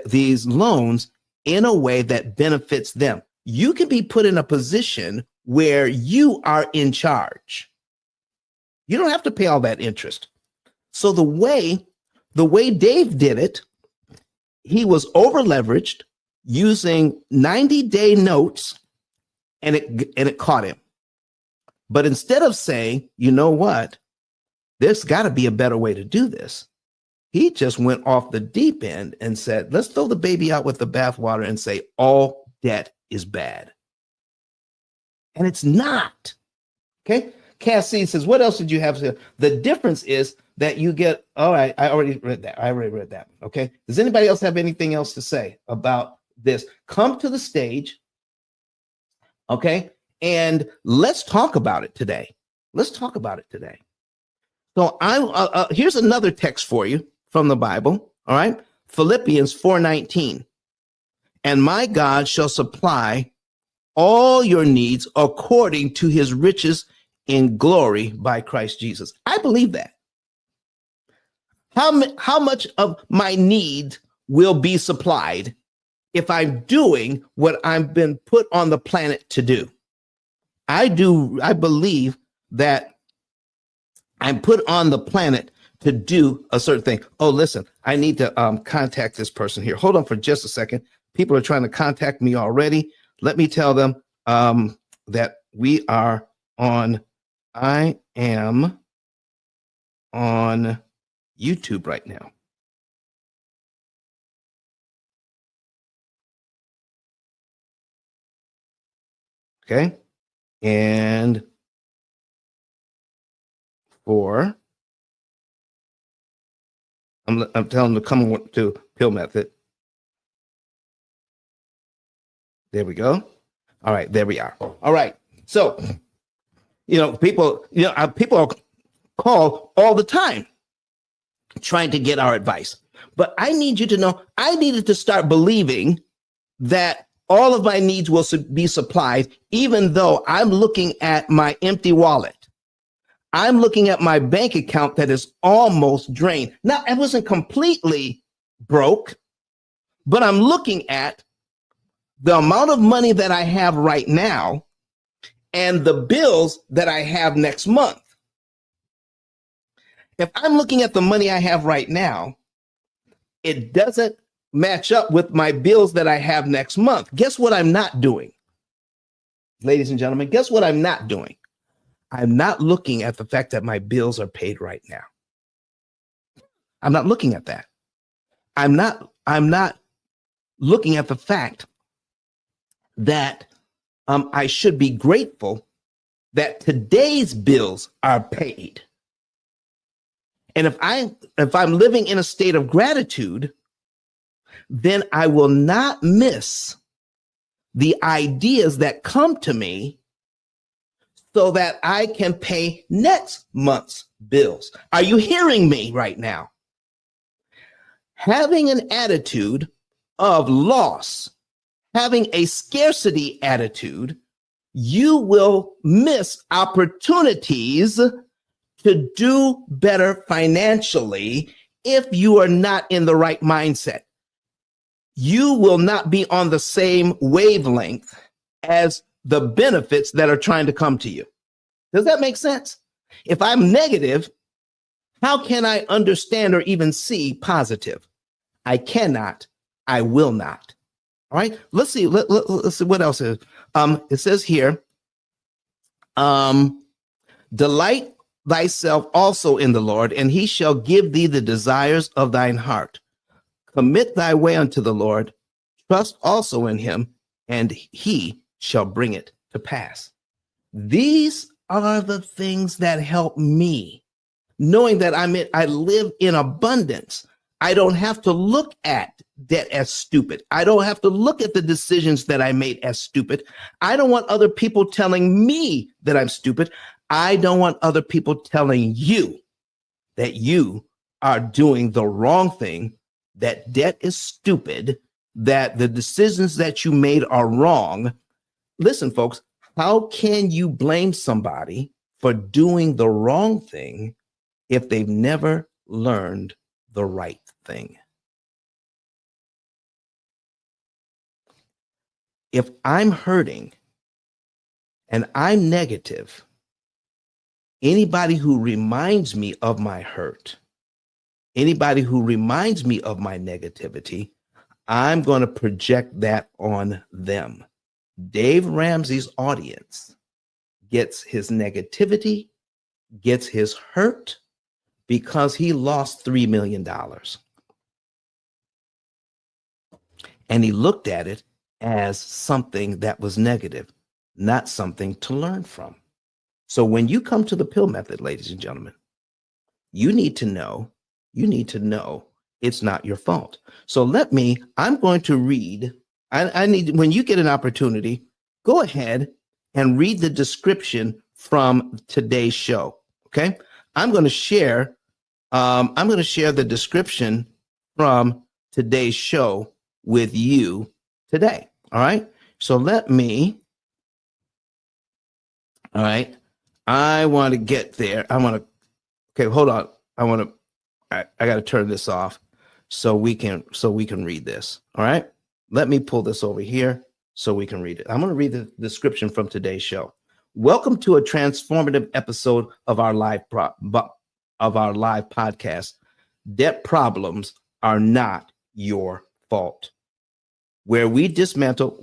these loans in a way that benefits them. You can be put in a position where you are in charge. You don't have to pay all that interest. So the way Dave did it, he was over leveraged using 90-day notes, and it caught him. But instead of saying, you know what, there's got to be a better way to do this, he just went off the deep end and said, let's throw the baby out with the bathwater and say all debt is bad. And it's not. Okay. Cassie says, what else did you have to say? The difference is that you get, all right, I already read that. Okay. Does anybody else have anything else to say about this? Come to the stage. Okay. And let's talk about it today. So here's another text for you from the Bible. All right. Philippians 4:19. And my God shall supply all your needs according to his riches in glory by Christ Jesus. I believe that. How much of my need will be supplied if I'm doing what I've been put on the planet to do? I believe that I'm put on the planet to do a certain thing. Oh, listen, I need to contact this person here. Hold on for just a second. People are trying to contact me already. Let me tell them that we are on, I am on YouTube right now. Okay. And I'm telling them to come to P.I.L.L method. There we go. All right, there we are. All right. So, people call all the time trying to get our advice. But I need you to know, I needed to start believing that all of my needs will be supplied, even though I'm looking at my empty wallet. I'm looking at my bank account that is almost drained. Now, I wasn't completely broke, but I'm looking at the amount of money that I have right now and the bills that I have next month. If I'm looking at the money I have right now, it doesn't match up with my bills that I have next month. Guess what I'm not doing? Ladies and gentlemen, guess what I'm not doing? I'm not looking at the fact that my bills are paid right now. I'm not looking at that. I'm not looking at the fact that I should be grateful that today's bills are paid. And if I'm living in a state of gratitude, then I will not miss the ideas that come to me so that I can pay next month's bills. Are you hearing me right now? Having an attitude of loss, having a scarcity attitude, you will miss opportunities to do better financially if you are not in the right mindset. You will not be on the same wavelength as the benefits that are trying to come to you. Does that make sense? If I'm negative, how can I understand or even see positive? I cannot. I will not. All right. Let's see. Let's see what else is. It says here, delight thyself also in the Lord, and he shall give thee the desires of thine heart. Commit thy way unto the Lord. Trust also in him, and he shall bring it to pass. These are the things that help me, knowing that I live in abundance. I don't have to look at debt as stupid. I don't have to look at the decisions that I made as stupid. I don't want other people telling me that I'm stupid. I don't want other people telling you that you are doing the wrong thing, that debt is stupid, that the decisions that you made are wrong. Listen, folks, how can you blame somebody for doing the wrong thing if they've never learned the right thing? If I'm hurting and I'm negative, anybody who reminds me of my hurt, anybody who reminds me of my negativity, I'm going to project that on them. Dave Ramsey's audience gets his negativity, gets his hurt because he lost $3 million. And he looked at it as something that was negative, not something to learn from. So when you come to the P.I.L.L method, ladies and gentlemen, you need to know it's not your fault. So I'm going to read, I need, when you get an opportunity, go ahead and read the description from today's show. Okay. I'm going to share the description from today's show with you today. All right. So all right. I want to get there. Okay, hold on. I got to turn this off so we can read this. All right. Let me pull this over here so we can read it. I'm going to read the description from today's show. Welcome to a transformative episode of our live podcast. Debt problems are not your fault. Where we dismantle,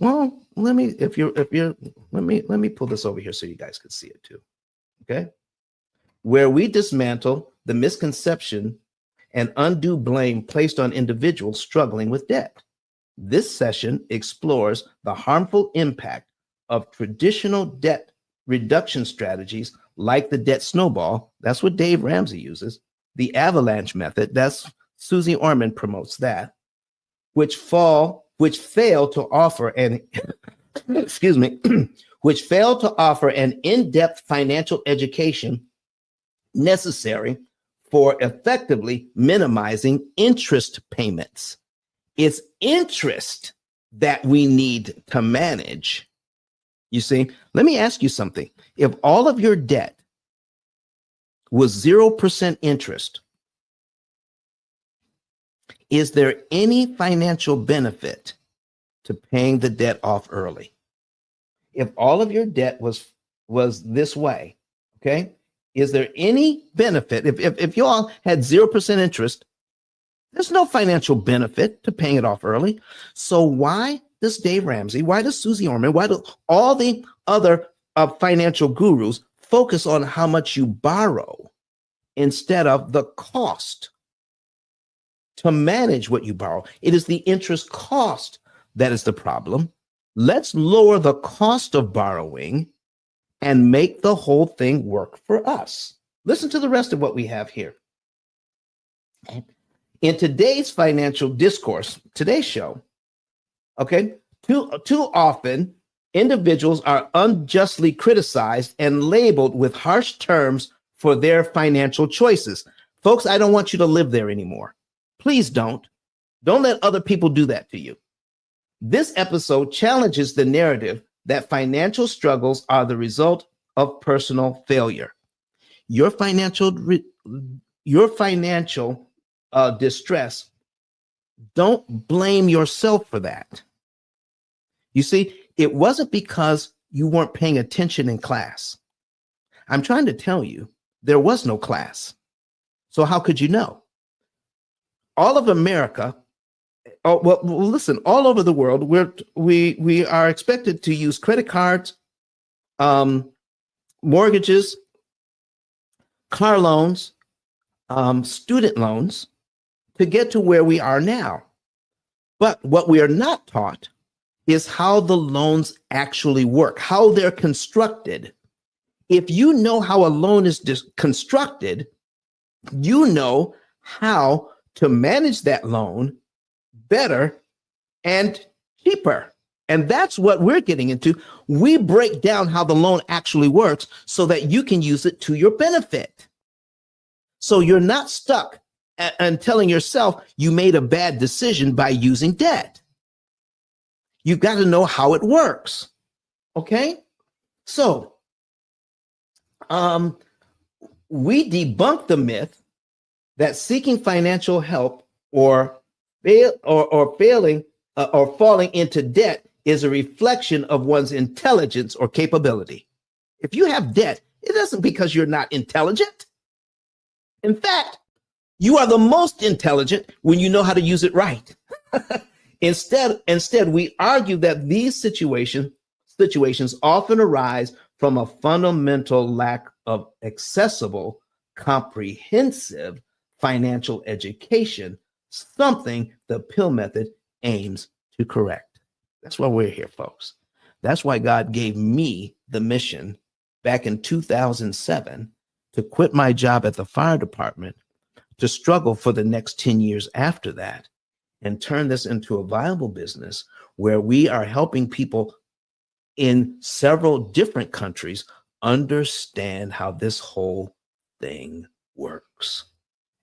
let me pull this over here so you guys can see it too. Okay. Where we dismantle the misconception and undue blame placed on individuals struggling with debt. This session explores the harmful impact of traditional debt reduction strategies like the debt snowball. That's what Dave Ramsey uses. The avalanche method. That's Susie Orman promotes that, which fail to offer an which fail to offer an in-depth financial education necessary for effectively minimizing interest payments. It's interest that we need to manage. You see, let me ask you something. If all of your debt was 0% interest, is there any financial benefit to paying the debt off early? If all of your debt was this way, okay, is there any benefit? If you all had 0% interest, there's no financial benefit to paying it off early. So why does Dave Ramsey, why does Susie Orman, why do all the other financial gurus focus on how much you borrow instead of the cost to manage what you borrow? It is the interest cost that is the problem. Let's lower the cost of borrowing and make the whole thing work for us. Listen to the rest of what we have here. In today's financial discourse, today's show, okay, too often individuals are unjustly criticized and labeled with harsh terms for their financial choices. Folks, I don't want you to live there anymore. Please don't. Don't let other people do that to you. This episode challenges the narrative that financial struggles are the result of personal failure. Your financial distress, don't blame yourself for that. You see, it wasn't because you weren't paying attention in class. I'm trying to tell you, there was no class. So how could you know? All of America, listen, all over the world, we are expected to use credit cards, mortgages, car loans, student loans to get to where we are now. But what we are not taught is how the loans actually work, how they're constructed. If you know how a loan is constructed, you know how to manage that loan better and cheaper. And that's what we're getting into. We break down how the loan actually works so that you can use it to your benefit. So you're not stuck and telling yourself you made a bad decision by using debt. You've got to know how it works. Okay? So we debunk the myth that seeking financial help or failing or falling into debt is a reflection of one's intelligence or capability. If you have debt, it isn't because you're not intelligent. In fact, you are the most intelligent when you know how to use it right. Instead, we argue that these situations often arise from a fundamental lack of accessible, comprehensive financial education, something the P.I.L.L method aims to correct. That's why we're here, folks. That's why God gave me the mission back in 2007 to quit my job at the fire department, to struggle for the next 10 years after that, and turn this into a viable business where we are helping people in several different countries understand how this whole thing works.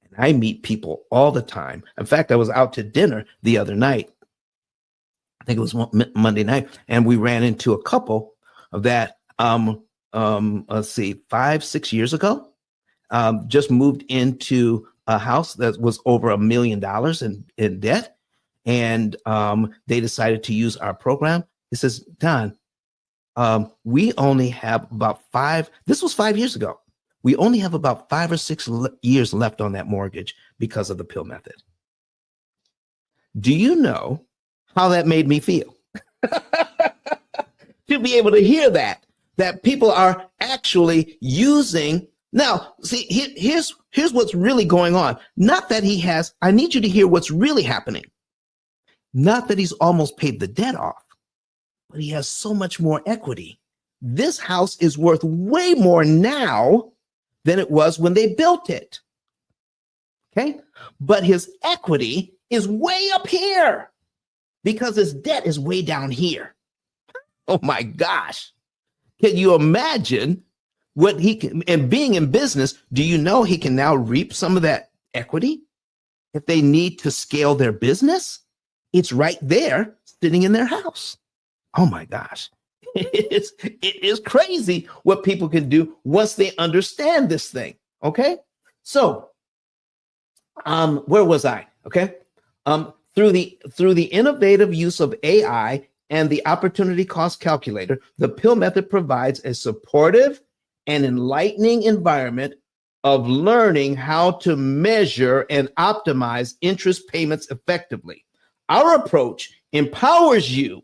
And I meet people all the time. In fact, I was out to dinner the other night. I think it was Monday night, and we ran into a couple that let's see, 5-6 years ago, just moved into a house that was over $1 million in debt. And they decided to use our program. It says, Don, we only have about this was 5 years ago. We only have about 5 or 6 years left on that mortgage because of the P.I.L.L method. Do you know how that made me feel? To be able to hear that people are actually using. Now, see, here's what's really going on. Not that I need you to hear what's really happening. Not that he's almost paid the debt off, but he has so much more equity. This house is worth way more now than it was when they built it. Okay? But his equity is way up here because his debt is way down here. Oh my gosh. Can you imagine what he can, and being in business, do you know he can now reap some of that equity if they need to scale their business? It's right there sitting in their house. Oh my gosh. It is crazy what people can do once they understand this thing. Okay. So, where was I? Okay. Through the innovative use of AI and the opportunity cost calculator, the P.I.L.L method provides a supportive and enlightening environment of learning how to measure and optimize interest payments effectively. Our approach empowers you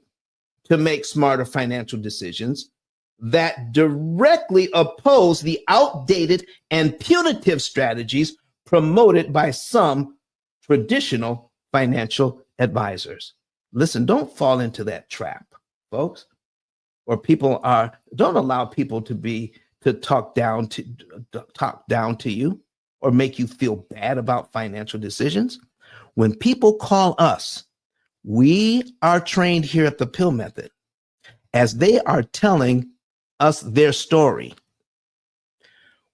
to make smarter financial decisions that directly oppose the outdated and punitive strategies promoted by some traditional financial advisors. Listen, don't fall into that trap, folks. Or don't allow people to talk down to you or make you feel bad about financial decisions. When people call us, we are trained here at the P.I.L.L method as they are telling us their story.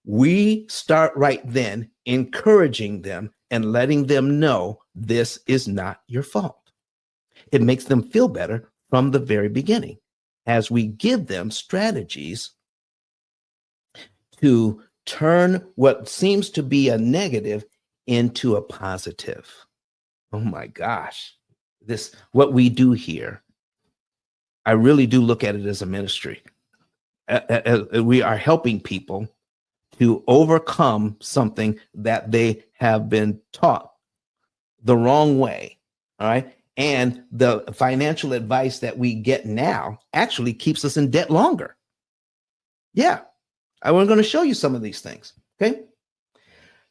We start right then encouraging them and letting them know this is not your fault. It makes them feel better from the very beginning as we give them strategies to turn what seems to be a negative into a positive. Oh my gosh. What we do here, I really do look at it as a ministry. We are helping people to overcome something that they have been taught the wrong way. All right. And the financial advice that we get now actually keeps us in debt longer. Yeah. I'm going to show you some of these things. Okay.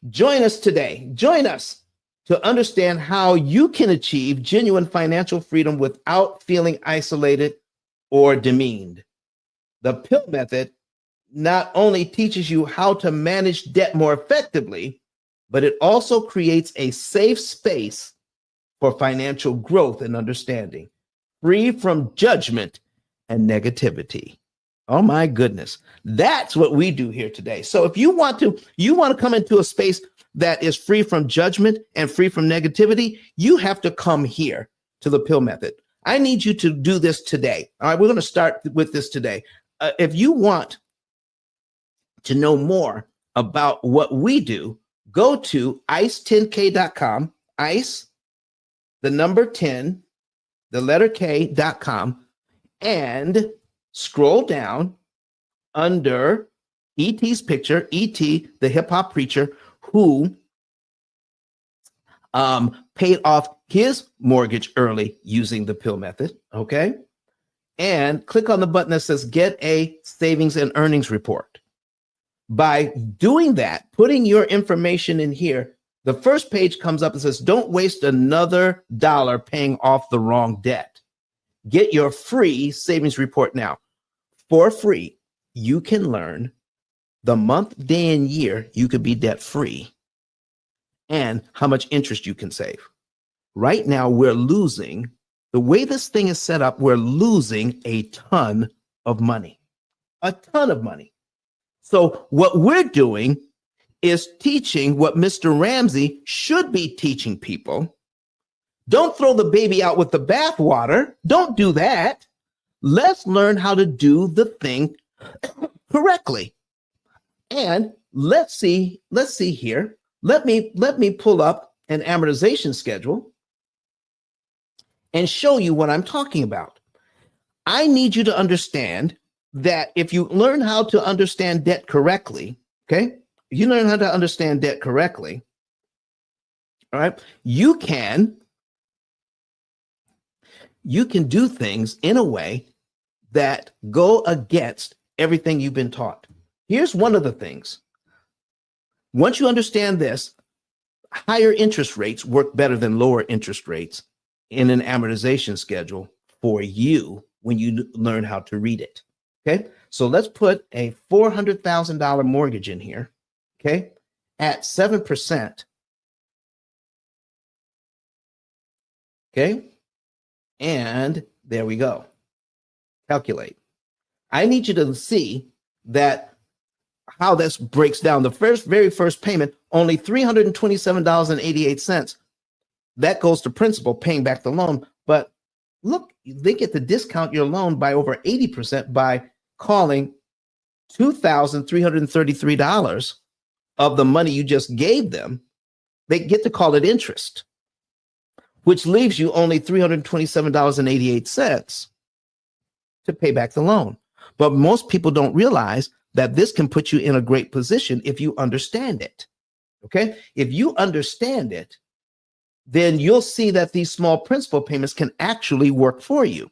Join us today. Join us to understand how you can achieve genuine financial freedom without feeling isolated or demeaned. The P.I.L.L method not only teaches you how to manage debt more effectively, but it also creates a safe space for financial growth and understanding, free from judgment and negativity. Oh my goodness. That's what we do here today. So if you want to come into a space that is free from judgment and free from negativity, you have to come here to the P.I.L.L method. I need you to do this today. All right, we're going to start with this today. If you want to know more about what we do, go to ice10k.com, ice, the number 10, the letter K.com, and scroll down under E.T.'s picture, E.T., the hip hop preacher who paid off his mortgage early using the P.I.L.L method, okay? And click on the button that says Get a Savings and Earnings Report. By doing that, putting your information in here, the first page comes up and says, don't waste another dollar paying off the wrong debt. Get your free savings report now. For free, you can learn the month, day, and year you could be debt free and how much interest you can save. Right now, we're losing, the way this thing is set up, we're losing a ton of money, a ton of money. So what we're doing is teaching what Mr. Ramsey should be teaching people. Don't throw the baby out with the bathwater. Don't do that. Let's learn how to do the thing correctly. And let's see here. Let me pull up an amortization schedule and show you what I'm talking about. I need you to understand that if you learn how to understand debt correctly, okay? You learn how to understand debt correctly, all right? You can do things in a way that go against everything you've been taught. Here's one of the things. Once you understand this, higher interest rates work better than lower interest rates in an amortization schedule for you when you learn how to read it. Okay, so let's put a $400,000 mortgage in here, okay, at 7%. Okay, and there we go. Calculate. I need you to see that how this breaks down. The very first payment, only $327.88. That goes to principal, paying back the loan. But look, they get to discount your loan by over 80% by calling $2,333 of the money you just gave them. They get to call it interest, which leaves you only $327.88 to pay back the loan. But most people don't realize that this can put you in a great position if you understand it. Okay? If you understand it, then you'll see that these small principal payments can actually work for you.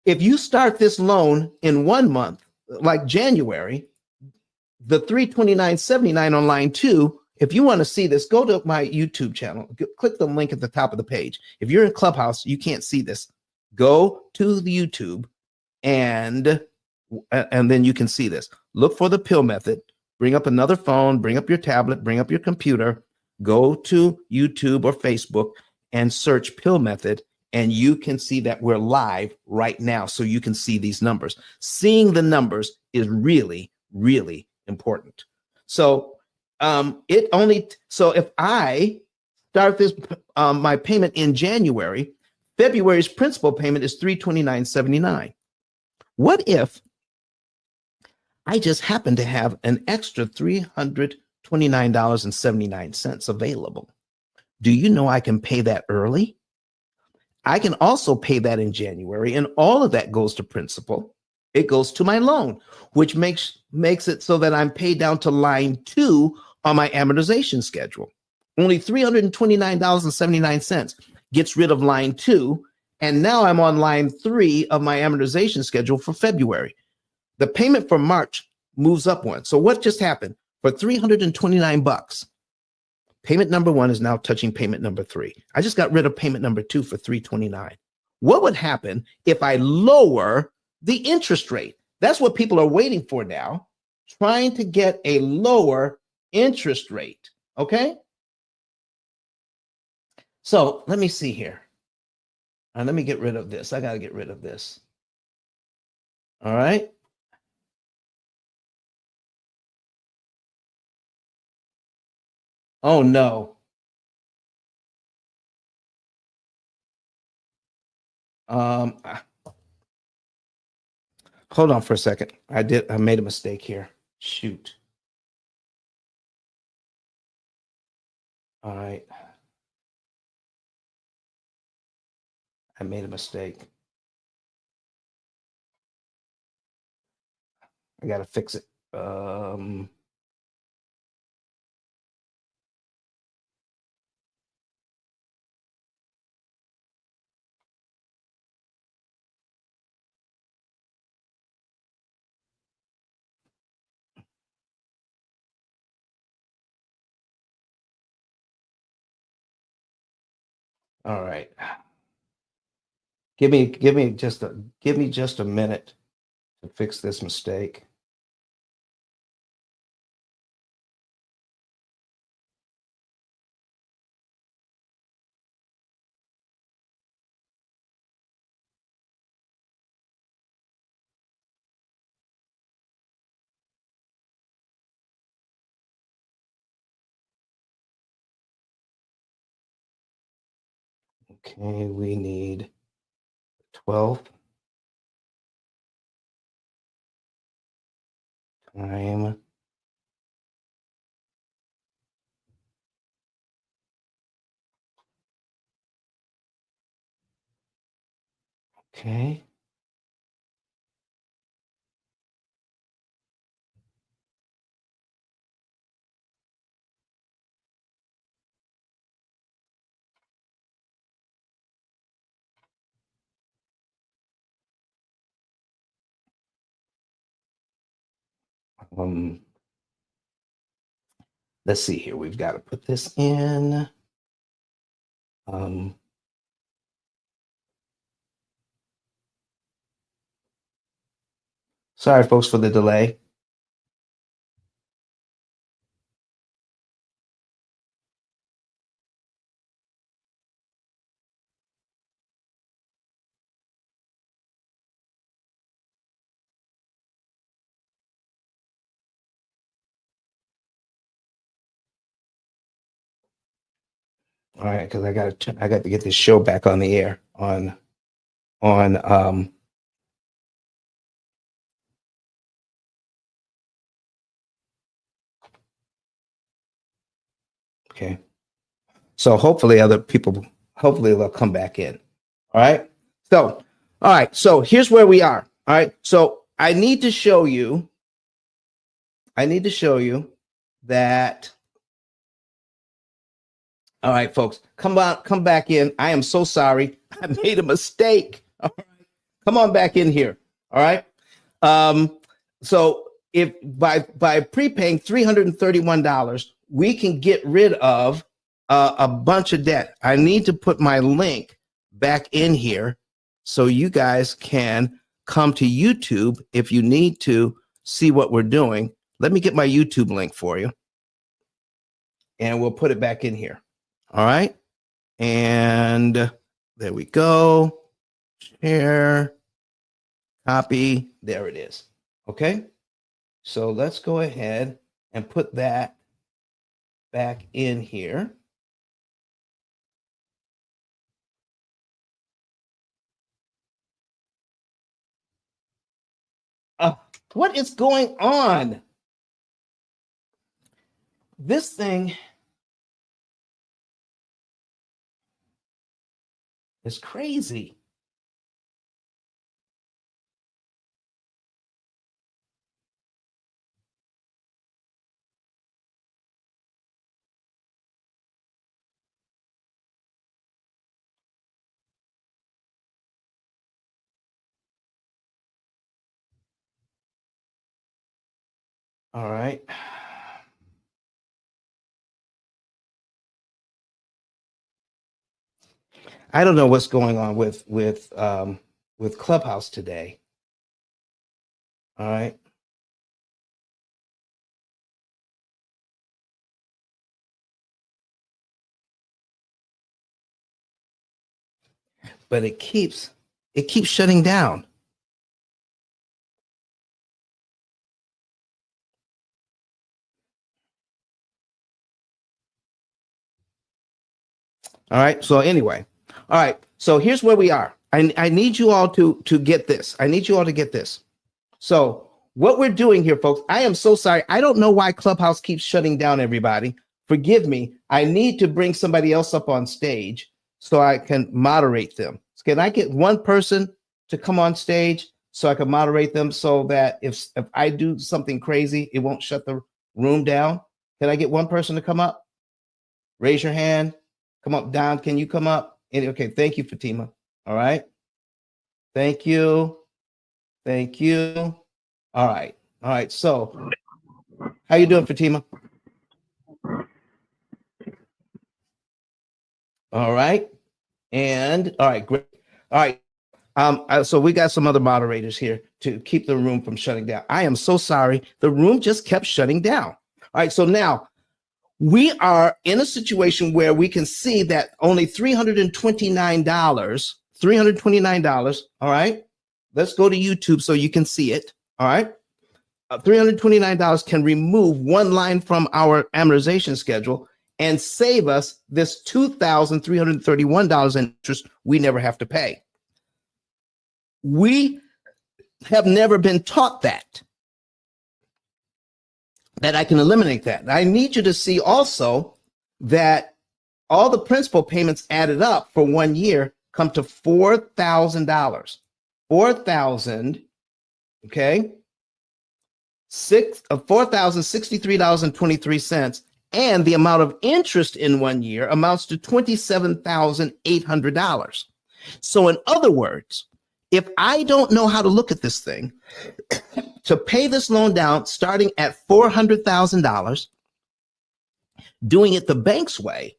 If you start this loan in 1 month, like January, the $329.79 on line 2, if you want to see this, go to my YouTube channel, click the link at the top of the page. If you're in Clubhouse, you can't see this. Go to the YouTube and then you can see this. Look for the P.I.L.L method, bring up another phone, bring up your tablet, bring up your computer, go to YouTube or Facebook and search P.I.L.L method, and you can see that we're live right now. So you can see these numbers. Seeing the numbers is really, really important. So if I start this, my payment in January, February's principal payment is $329.79. What if I just happen to have an extra $329.79 available? Do you know I can pay that early? I can also pay that in January, and all of that goes to principal. It goes to my loan, which makes it so that I'm paid down to line 2 on my amortization schedule. Only $329.79 gets rid of line 2, and now I'm on line 3 of my amortization schedule for February. The payment for March moves up one. So what just happened? For $329, Payment number 1 is now touching payment number 3. I just got rid of payment number 2 for $329. What would happen if I lower the interest rate? That's what people are waiting for now, trying to get a lower interest rate. Okay. So let me see here. Let me get rid of this. I got to get rid of this. All right. Oh, no. Um, Hold on for a second. I made a mistake here. Shoot. All right. I made a mistake. I got to fix it. All right. Give me just a minute to fix this mistake. Okay, we need 12 time. Okay. Um, let's see here. We've got to put this in. Um, Sorry, folks, for the delay. All right, because I got to get this show back on the air on okay. So hopefully they'll come back in. All right. So, all right. So here's where we are. All right. So I need to show you that. All right, folks, come back in. I am so sorry. I made a mistake. All right. Come on back in here. All right. Um, so if by prepaying $331, we can get rid of a bunch of debt. I need to put my link back in here so you guys can come to YouTube if you need to see what we're doing. Let me get my YouTube link for you, and we'll put it back in here. All right. And there we go. Share, copy. There it is. Okay. So let's go ahead and put that back in here. What is going on? This thing is crazy. All right. I don't know what's going on with Clubhouse today. All right. But it keeps shutting down. All right. So anyway, all right. So here's where we are. I need you all to get this. I need you all to get this. So what we're doing here, folks, I am so sorry. I don't know why Clubhouse keeps shutting down everybody. Forgive me. I need to bring somebody else up on stage so I can moderate them. Can I get one person to come on stage so I can moderate them so that if I do something crazy, it won't shut the room down? Can I get one person to come up? Raise your hand. Come up. Don, can you come up? Okay, thank you, Fatima. All right. Thank you. Thank you. All right. All right. So how you doing, Fatima? All right. And all right, great. All right. So we got some other moderators here to keep the room from shutting down. I am so sorry. The room just kept shutting down. All right. So now we are in a situation where we can see that only $329. All right. Let's go to YouTube so you can see it. All right. $329 can remove one line from our amortization schedule and save us this $2,331 in interest we never have to pay. We have never been taught that I can eliminate that. I need you to see also that all the principal payments added up for 1 year come to $4,000. 4,000, okay? $4,063.23, and the amount of interest in 1 year amounts to $27,800. So in other words, if I don't know how to look at this thing, to pay this loan down starting at $400,000, doing it the bank's way,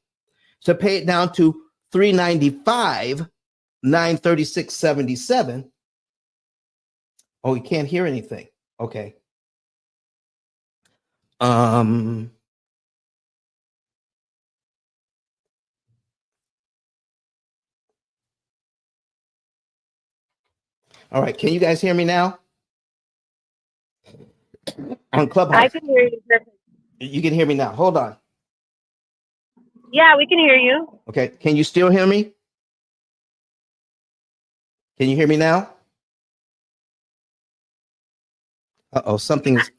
to pay it down to $395, $936.77. Oh, you can't hear anything. Okay. All right, can you guys hear me now? On Clubhouse. I can hear you perfect. You can hear me now. Hold on. Yeah, we can hear you. Okay, can you still hear me? Can you hear me now? Uh-oh, something is...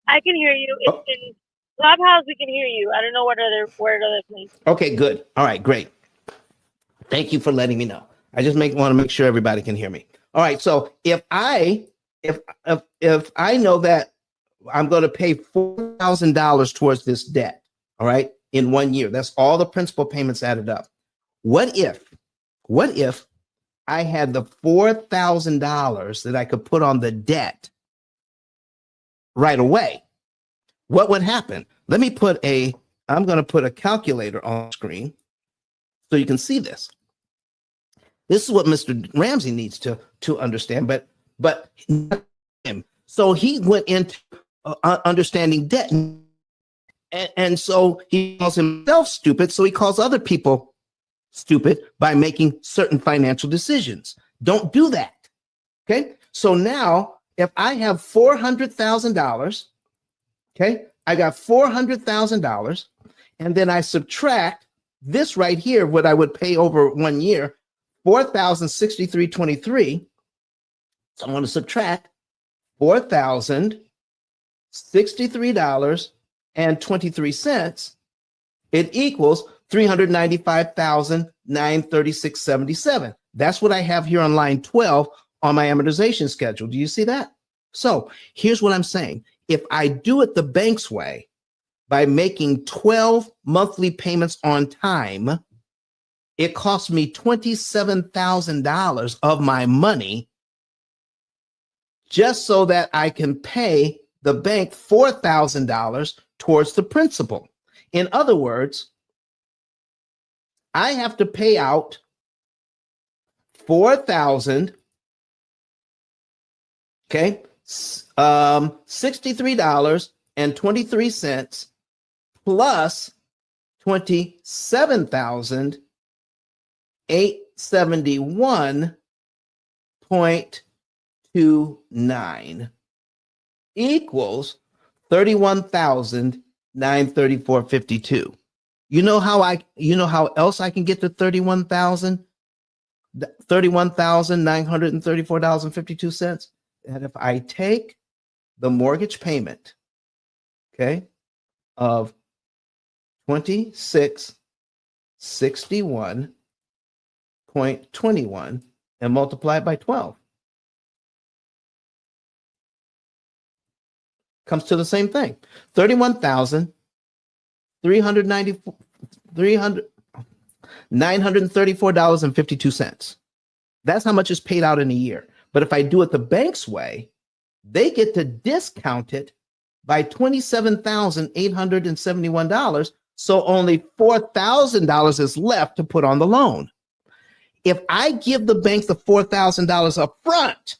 I can hear you. It's in Clubhouse, we can hear you. I don't know what other place. Okay, good. All right, great. Thank you for letting me know. I just want to make sure everybody can hear me. All right, so if I know that I'm going to pay $4,000 towards this debt, all right, in 1 year, that's all the principal payments added up. What if I had the $4,000 that I could put on the debt right away? What would happen? I'm going to put a calculator on screen so you can see this. This is what Mr. Ramsey needs to understand, but so he went into understanding debt, and so he calls himself stupid, so he calls other people stupid by making certain financial decisions. Don't do that. Okay? So now if I have $400,000, okay, I got $400,000, and then I subtract this right here, what I would pay over 1 year, $4,063.23. So I'm going to subtract $4,063.23. It equals $395,936.77. That's what I have here on line 12 on my amortization schedule. Do you see that? So here's what I'm saying. If I do it the bank's way by making 12 monthly payments on time, it costs me $27,000 of my money just so that I can pay the bank $4,000 towards the principal. In other words, I have to pay out $4,000, okay, $63.23 plus $27,871.29 equals $31,934.52. You know how else I can get to $31,934.52? And if I take the mortgage payment, okay, of 2661.21 and multiply it by 12, comes to the same thing. $934.52. That's how much is paid out in a year. But if I do it the bank's way, they get to discount it by $27,871. So only $4,000 is left to put on the loan. If I give the bank the $4,000 up front,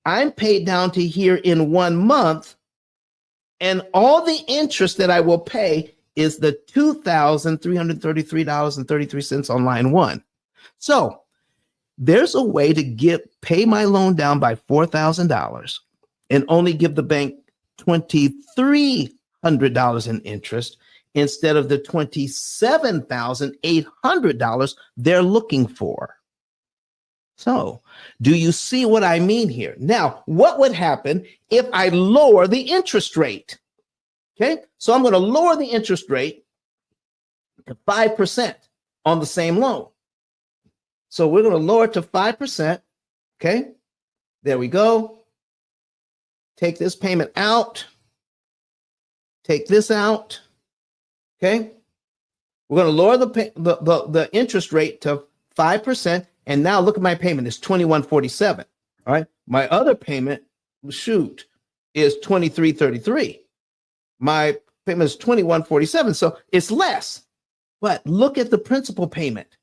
I'm paid down to here in 1 month, and all the interest that I will pay is the $2,333.33 on line 1. So there's a way to pay my loan down by $4,000 and only give the bank $2,300 in interest instead of the $27,800 they're looking for. So, do you see what I mean here? Now, what would happen if I lower the interest rate? Okay, so I'm going to lower the interest rate to 5% on the same loan. So we're going to lower it to 5%. Okay, there we go. Take this payment out. Take this out. Okay, we're going to lower the interest rate to 5%. And now look at my payment. It's $21.47. All right. My other payment, is $23.33. My payment is $21.47. So it's less. But look at the principal payment.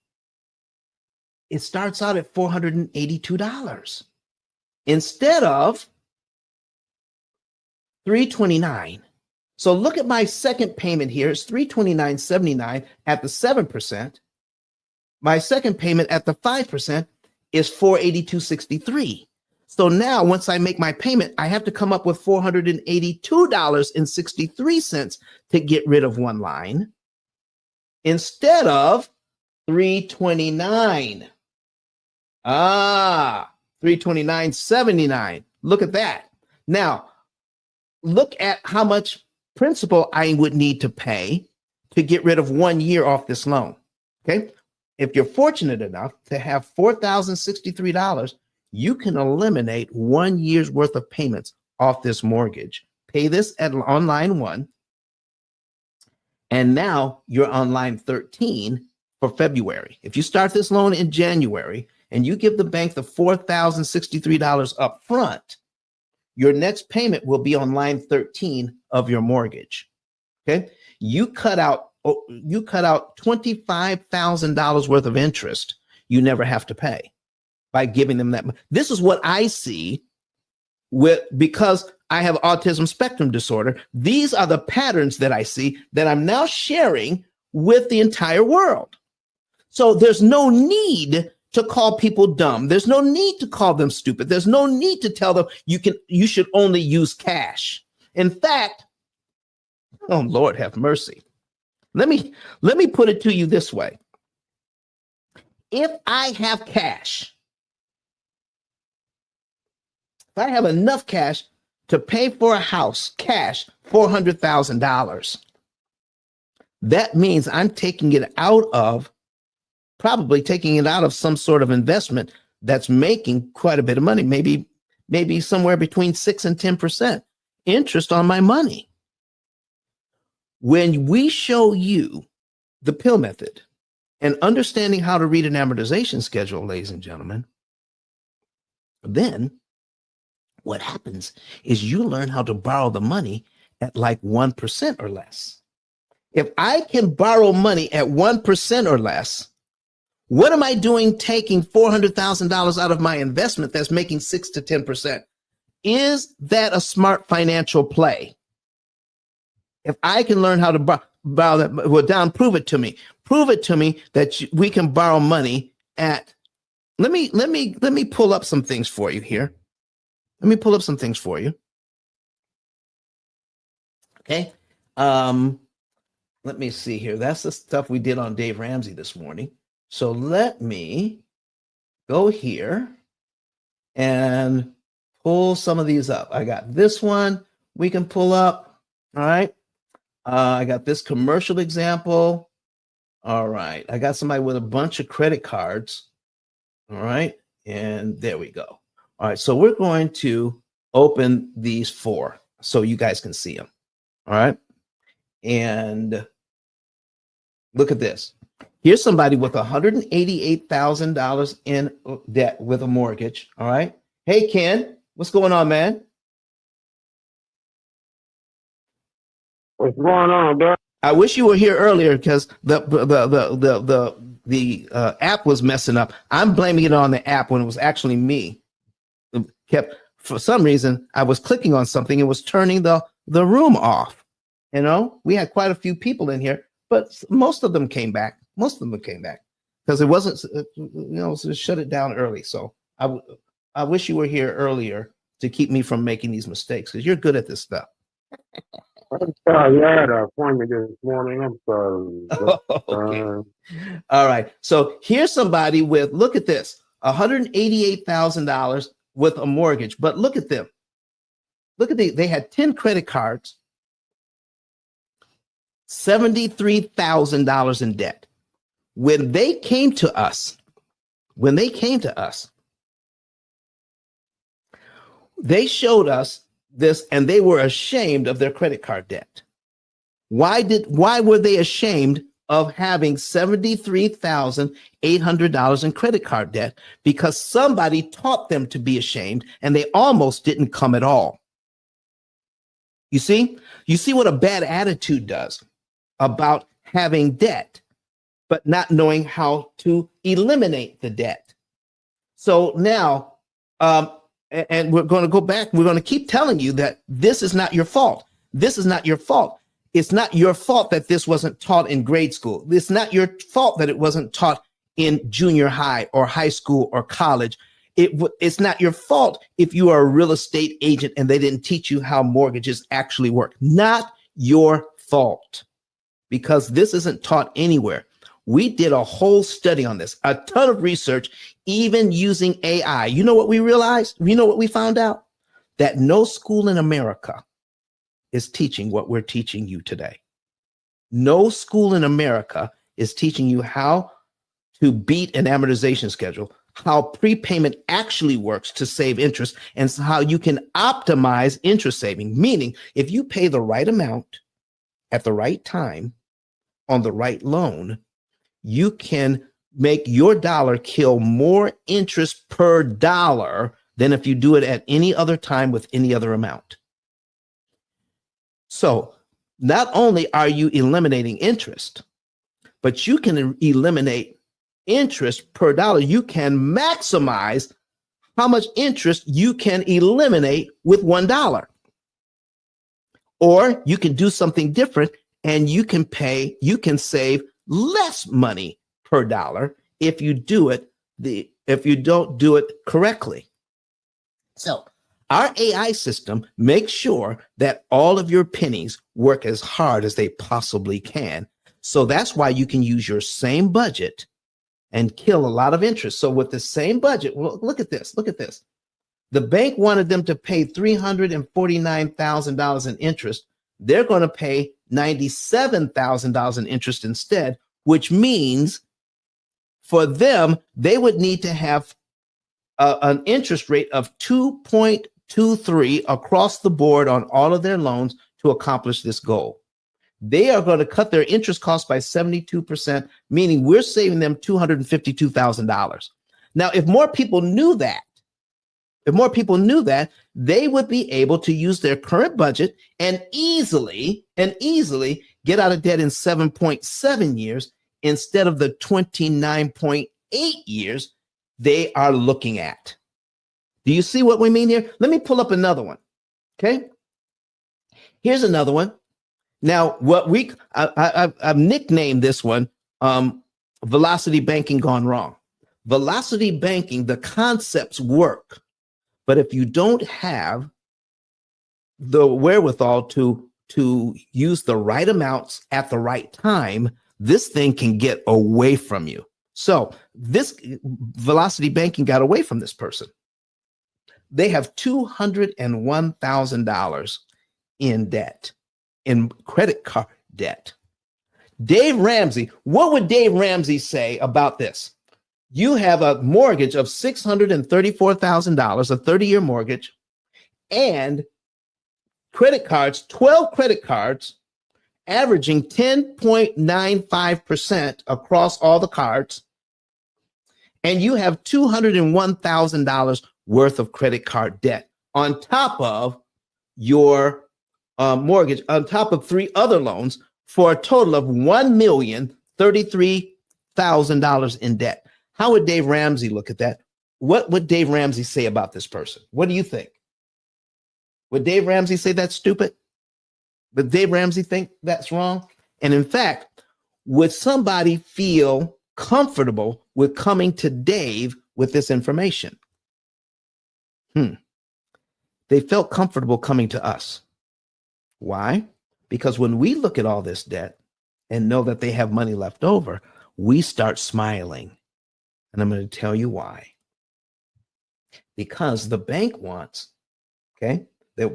It starts out at $482 instead of $329. So look at my second payment here. It's $329.79 at the 7%. My second payment at the 5% is $482.63. So now once I make my payment, I have to come up with $482.63 to get rid of one line instead of $329. $329.79. Look at that. Now, look at how much principal I would need to pay to get rid of 1 year off this loan. Okay. If you're fortunate enough to have $4,063, you can eliminate 1 year's worth of payments off this mortgage. Pay this on line 1. And now you're on line 13 for February. If you start this loan in January and you give the bank the $4,063 up front, your next payment will be on line 13 of your mortgage. Okay. You cut out $25,000 worth of interest you never have to pay by giving them that. This is what I see because I have autism spectrum disorder. These are the patterns that I see that I'm now sharing with the entire world. So there's no need to call people dumb. There's no need to call them stupid. There's no need to tell them you should only use cash. In fact, oh Lord have mercy. Let me put it to you this way. If I have cash, if I have enough cash to pay for a house, cash, $400,000, that means I'm probably taking it out of some sort of investment that's making quite a bit of money, maybe somewhere between 6 and 10% interest on my money. When we show you the P.I.L.L method and understanding how to read an amortization schedule, ladies and gentlemen, then what happens is you learn how to borrow the money at like 1% or less. If I can borrow money at 1% or less, What am I doing taking $400,000 out of my investment that's making 6 to 10%? Is that a smart financial play? If I can learn how to borrow that, well, Don, prove it to me. Prove it to me that we can borrow money at. Let me pull up some things for you here. Let me pull up some things for you. Okay. Let me see here. That's the stuff we did on Dave Ramsey this morning. So let me go here and pull some of these up. I got this one we can pull up. All right. I got this commercial example. All right. I got somebody with a bunch of credit cards. All right. And there we go. All right. So we're going to open these 4 so you guys can see them. All right. And look at this. Here's somebody with $188,000 in debt with a mortgage. All right. Hey, Ken, what's going on, man? What's going on, Doc? I wish you were here earlier because the app was messing up. I'm blaming it on the app when it was actually me. For some reason, I was clicking on something. It was turning the room off. You know, we had quite a few people in here, but most of them came back. Most of them came back because it wasn't, so shut it down early. So I wish you were here earlier to keep me from making these mistakes because you're good at this stuff. I'm sorry, I had an appointment this morning. I'm sorry. Okay. All right. So here's somebody with, look at this, $188,000 with a mortgage. But look at them. Look at they had 10 credit cards, $73,000 in debt. When they came to us, they showed us this and they were ashamed of their credit card debt. Why were they ashamed of having $73,800 in credit card debt? Because somebody taught them to be ashamed and they almost didn't come at all. You see what a bad attitude does about having debt, but not knowing how to eliminate the debt. So now, and we're going to go back. We're going to keep telling you that this is not your fault. This is not your fault. It's not your fault that this wasn't taught in grade school. It's not your fault that it wasn't taught in junior high or high school or college. It's not your fault if you are a real estate agent and they didn't teach you how mortgages actually work. Not your fault, because this isn't taught anywhere. We did a whole study on this, a ton of research, even using AI. You know what we realized? You know what we found out? That no school in America is teaching what we're teaching you today. No school in America is teaching you how to beat an amortization schedule, how prepayment actually works to save interest, and how you can optimize interest saving. Meaning, if you pay the right amount at the right time on the right loan, you can make your dollar kill more interest per dollar than if you do it at any other time with any other amount. So not only are you eliminating interest, but you can eliminate interest per dollar. You can maximize how much interest you can eliminate with $1. Or you can do something different and you can save less money per dollar if you don't do it correctly. So our AI system makes sure that all of your pennies work as hard as they possibly can. So that's why you can use your same budget and kill a lot of interest. So with the same budget, well, look at this. The bank wanted them to pay $349,000 in interest. They're going to pay $97,000 in interest instead, which means for them, they would need to have an interest rate of 2.23 across the board on all of their loans to accomplish this goal. They are going to cut their interest costs by 72%, meaning we're saving them $252,000. Now, if more people knew that, they would be able to use their current budget and easily get out of debt in 7.7 years instead of the 29.8 8 years they are looking at. Do you see what we mean here? Let me pull up another one. Okay. Here's another one. Now, what I've nicknamed this one velocity banking gone wrong. Velocity banking, the concepts work, but if you don't have the wherewithal to use the right amounts at the right time, this thing can get away from you. So this velocity banking got away from this person. They have $201,000 in debt, in credit card debt. Dave Ramsey, what would Dave Ramsey say about this? You have a mortgage of $634,000, a 30-year mortgage, and credit cards, 12 credit cards, averaging 10.95% across all the cards, and you have $201,000 worth of credit card debt on top of your mortgage, on top of 3 other loans, for a total of $1,033,000 in debt. How would Dave Ramsey look at that? What would Dave Ramsey say about this person? What do you think? Would Dave Ramsey say that's stupid? Would Dave Ramsey think that's wrong? And in fact, would somebody feel comfortable with coming to Dave with this information? They felt comfortable coming to us. Why? Because when we look at all this debt and know that they have money left over, we start smiling. And I'm going to tell you why. Because the bank wants, the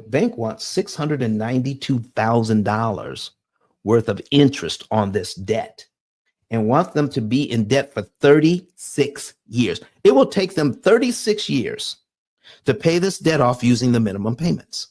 bank wants $692,000 worth of interest on this debt and wants them to be in debt for 36 years. It will take them 36 years to pay this debt off using the minimum payments.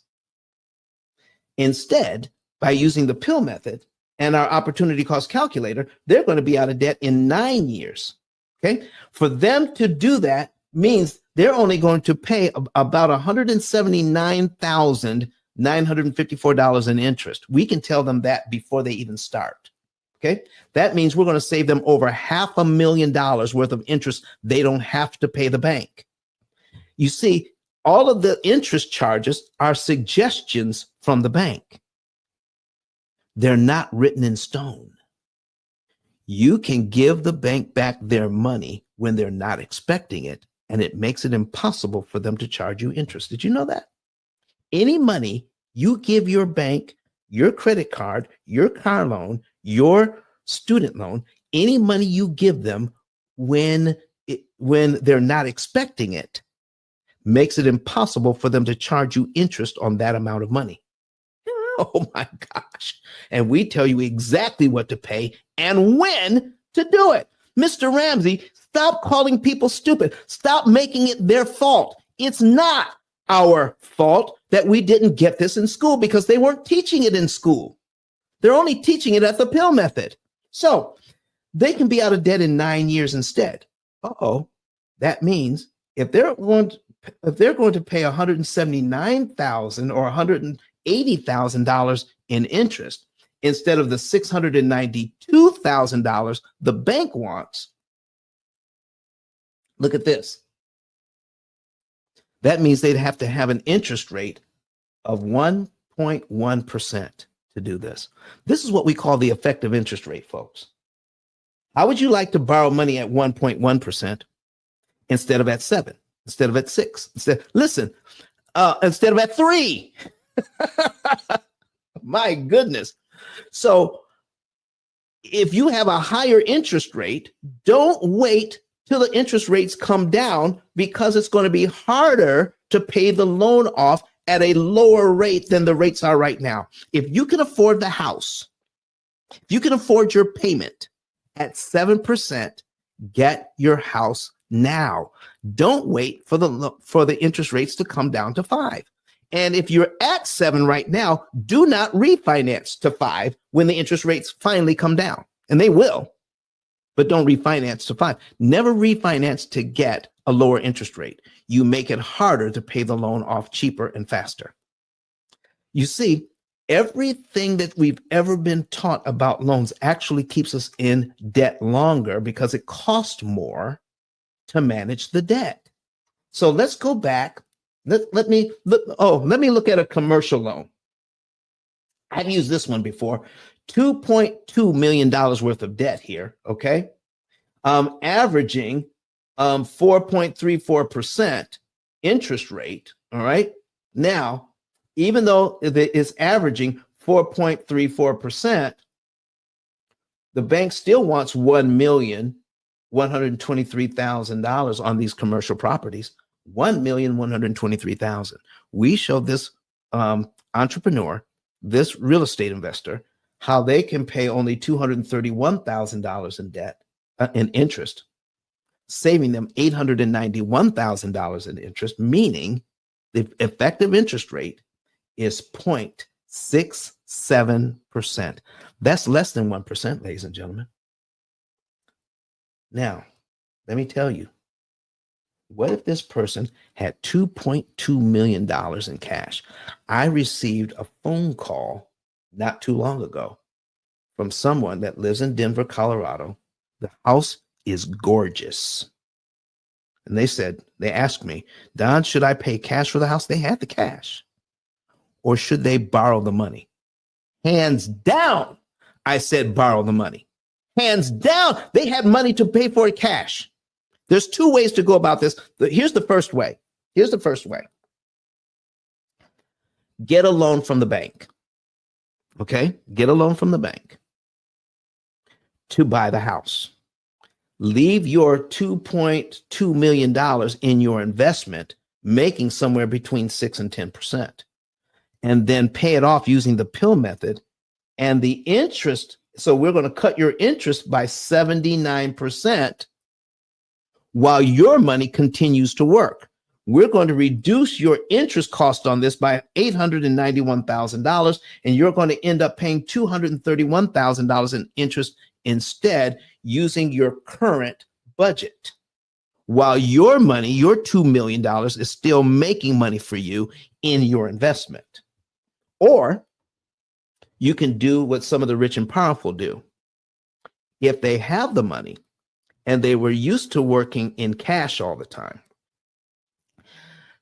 Instead, by using the P.I.L.L method and our opportunity cost calculator, they're going to be out of debt in 9 years. Okay. For them to do that means they're only going to pay about $179,954 in interest. We can tell them that before they even start. Okay. That means we're going to save them over $500,000 worth of interest they don't have to pay the bank. You see, all of the interest charges are suggestions from the bank. They're not written in stone. You can give the bank back their money when they're not expecting it, and it makes it impossible for them to charge you interest. Did you know that? Any money you give your bank, your credit card, your car loan, your student loan, any money you give them when they're not expecting it, makes it impossible for them to charge you interest on that amount of money. Oh my gosh. And we tell you exactly what to pay and when to do it. Mr. Ramsey, stop calling people stupid. Stop making it their fault. It's not our fault that we didn't get this in school because they weren't teaching it in school. They're only teaching it at the P.I.L.L method. So they can be out of debt in 9 years instead. That means if they're going to pay $179,000 or $180,000 in interest instead of the $692,000 the bank wants. Look at this. That means they'd have to have an interest rate of 1.1% to do this. This is what we call the effective interest rate, folks. How would you like to borrow money at 1.1% instead of at 7, instead of at 6, instead of at 3? My goodness. So if you have a higher interest rate, don't wait till the interest rates come down, because it's going to be harder to pay the loan off at a lower rate than the rates are right now. If you can afford the house, if you can afford your payment at 7%, get your house now. Don't wait for the interest rates to come down to 5. And if you're at 7 right now, do not refinance to 5 when the interest rates finally come down. And they will, but don't refinance to 5. Never refinance to get a lower interest rate. You make it harder to pay the loan off cheaper and faster. You see, everything that we've ever been taught about loans actually keeps us in debt longer because it costs more to manage the debt. So let's go back. Let me look at a commercial loan. I've used this one before. $2.2 million worth of debt here. Okay. Averaging 4.34% interest rate. All right. Now, even though it's averaging 4.34%, the bank still wants $1,123,000 on these commercial properties. $1,123,000. We show this entrepreneur, this real estate investor, how they can pay only $231,000 in debt, in interest, saving them $891,000 in interest, meaning the effective interest rate is 0.67%. That's less than 1%, ladies and gentlemen. Now, let me tell you, what if this person had $2.2 million in cash? I received a phone call not too long ago from someone that lives in Denver, Colorado. The house is gorgeous. And they asked me, Don, should I pay cash for the house? They had the cash. Or should they borrow the money? Hands down, I said borrow the money. Hands down, they had money to pay for it cash. There's two ways to go about this. Here's the first way. Get a loan from the bank. Okay? Get a loan from the bank to buy the house. Leave your $2.2 million in your investment, making somewhere between 6 and 10%, and then pay it off using the P.I.L.L method. And the interest, so we're going to cut your interest by 79% while your money continues to work. We're going to reduce your interest cost on this by $891,000, and you're going to end up paying $231,000 in interest instead, using your current budget, while your money, your $2 million, is still making money for you in your investment. Or you can do what some of the rich and powerful do. If they have the money and they were used to working in cash all the time,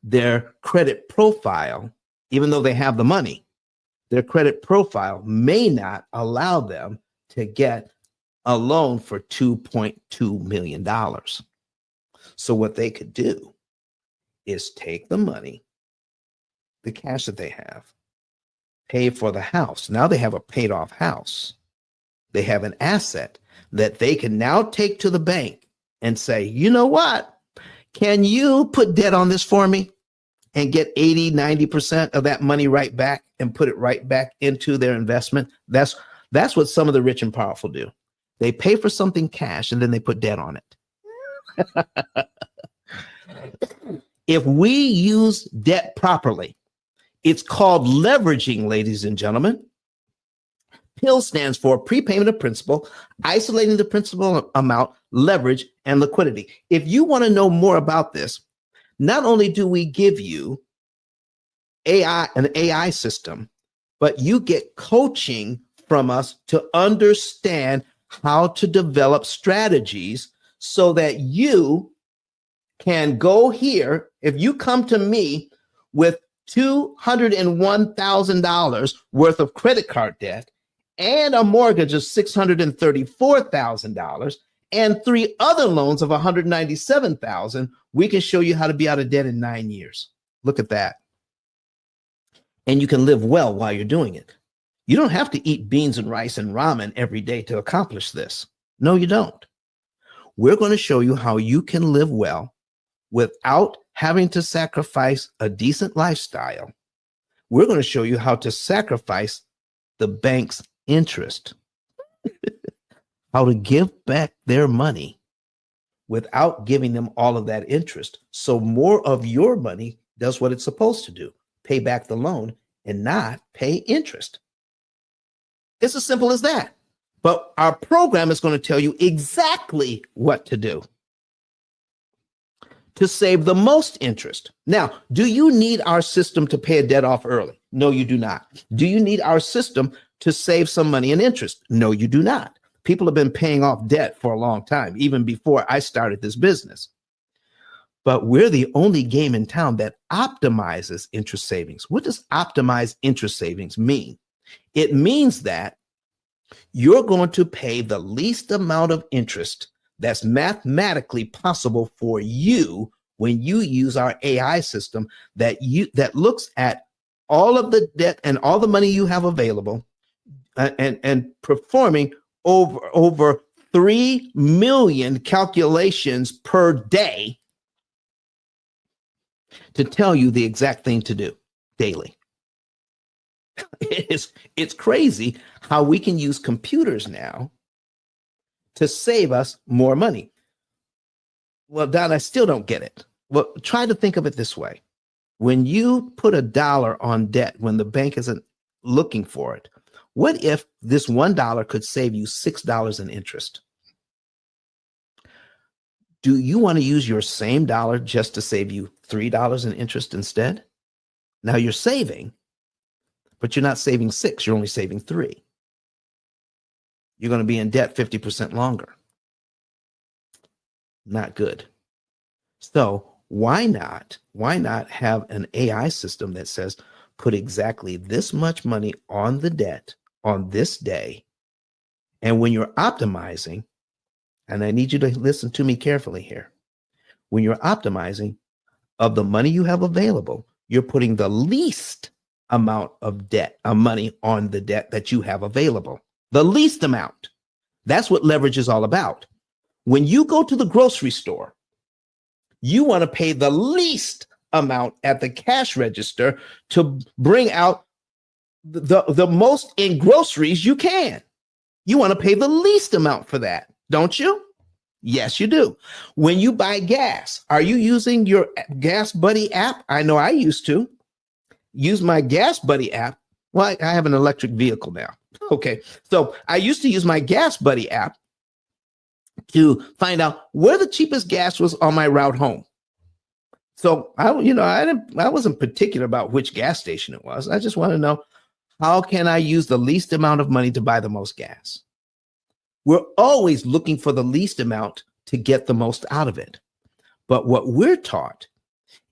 their credit profile, even though they have the money, their credit profile may not allow them to get a loan for $2.2 million. So what they could do is take the money, the cash that they have, pay for the house. Now they have a paid off house. They have an asset that they can now take to the bank and say, you know what? Can you put debt on this for me and get 80, 90% of that money right back and put it right back into their investment? That's what some of the rich and powerful do. They pay for something cash and then they put debt on it. If we use debt properly, it's called leveraging, ladies and gentlemen. P.I.L.L stands for prepayment of principal, isolating the principal amount, leverage, and liquidity. If you want to know more about this, not only do we give you an AI system, but you get coaching from us to understand how to develop strategies so that you can go here. If you come to me with $201,000 worth of credit card debt and a mortgage of $634,000 and 3 other loans of $197,000, we can show you how to be out of debt in 9 years. Look at that. And you can live well while you're doing it. You don't have to eat beans and rice and ramen every day to accomplish this. No, you don't. We're going to show you how you can live well without having to sacrifice a decent lifestyle. We're going to show you how to sacrifice the bank's interest, how to give back their money without giving them all of that interest. So more of your money does what it's supposed to do, pay back the loan and not pay interest. It's as simple as that. But our program is going to tell you exactly what to do to save the most interest. Now, do you need our system to pay a debt off early? No, you do not. Do you need our system to save some money in interest? No, you do not. People have been paying off debt for a long time, even before I started this business. but we're the only game in town that optimizes interest savings. What does optimize interest savings mean? It means that you're going to pay the least amount of interest that's mathematically possible for you when you use our AI system that looks at all of the debt and all the money you have available and performing over 3 million calculations per day to tell you the exact thing to do daily. It's crazy how we can use computers now to save us more money. Well, Don, I still don't get it. Well, try to think of it this way. When you put $1 on debt when the bank isn't looking for it, what if this $1 could save you $6 in interest? Do you want to use your same dollar just to save you $3 in interest instead? Now you're saving, but you're not saving 6, you're only saving 3. You're going to be in debt 50% longer. Not good. So why not have an AI system that says, put exactly this much money on the debt on this day. And when you're optimizing, and I need you to listen to me carefully here. When you're optimizing of the money you have available, you're putting the least amount of money on the debt that you have available. The least amount. That's what leverage is all about. When you go to the grocery store, you want to pay the least amount at the cash register to bring out the most in groceries you can. You want to pay the least amount for that, don't you? Yes, you do. When you buy gas, are you using your Gas Buddy app? I know I used to use my Gas Buddy app. Well, I have an electric vehicle now. Okay, so I used to use my Gas Buddy app to find out where the cheapest gas was on my route home. So I wasn't particular about which gas station it was. I just want to know, how can I use the least amount of money to buy the most gas? We're always looking for the least amount to get the most out of it. But what we're taught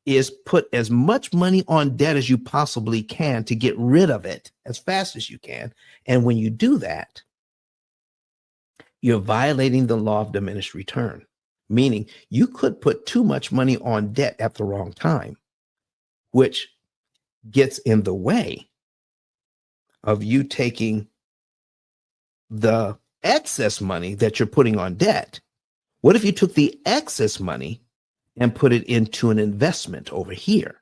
is put as much money on debt as you possibly can to get rid of it as fast as you can. And when you do that, you're violating the law of diminished return, meaning you could put too much money on debt at the wrong time, which gets in the way of you taking the excess money that you're putting on debt. What if you took the excess money and put it into an investment over here?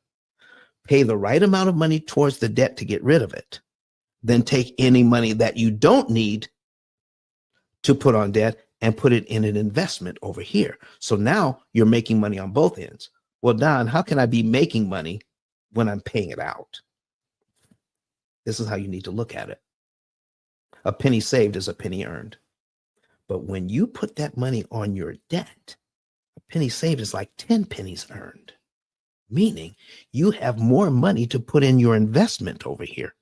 Pay the right amount of money towards the debt to get rid of it. Then take any money that you don't need to put on debt and put it in an investment over here. So now you're making money on both ends. Well, Don, how can I be making money when I'm paying it out? This is how you need to look at it. A penny saved is a penny earned. But when you put that money on your debt, a penny saved is like 10 pennies earned, meaning you have more money to put in your investment over here.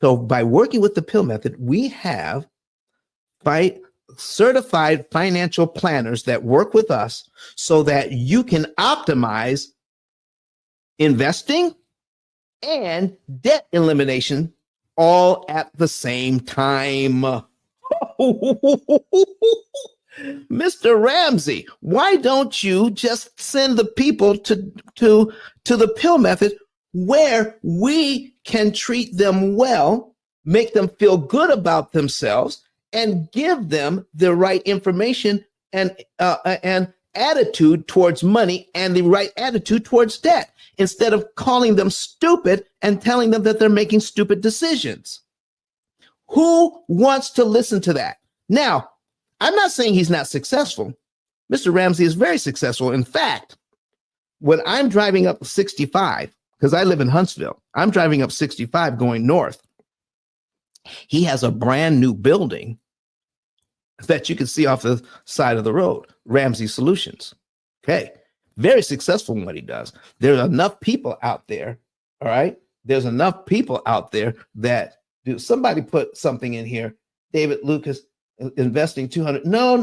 So by working with the P.I.L.L method, we have certified financial planners that work with us so that you can optimize investing and debt elimination all at the same time. Mr. Ramsey, why don't you just send the people to the P.I.L.L method where we can treat them well, make them feel good about themselves, and give them the right information and attitude towards money and the right attitude towards debt, instead of calling them stupid and telling them that they're making stupid decisions. Who wants to listen to that? Now, I'm not saying he's not successful. Mr. Ramsey is very successful. In fact, when I'm driving up 65, because I live in Huntsville, I'm driving up 65 going north. He has a brand new building that you can see off the side of the road, Ramsey Solutions. Okay, very successful in what he does. There's enough people out there, all right? There's enough people out there that do. Somebody put something in here, David Lucas, investing 200. No.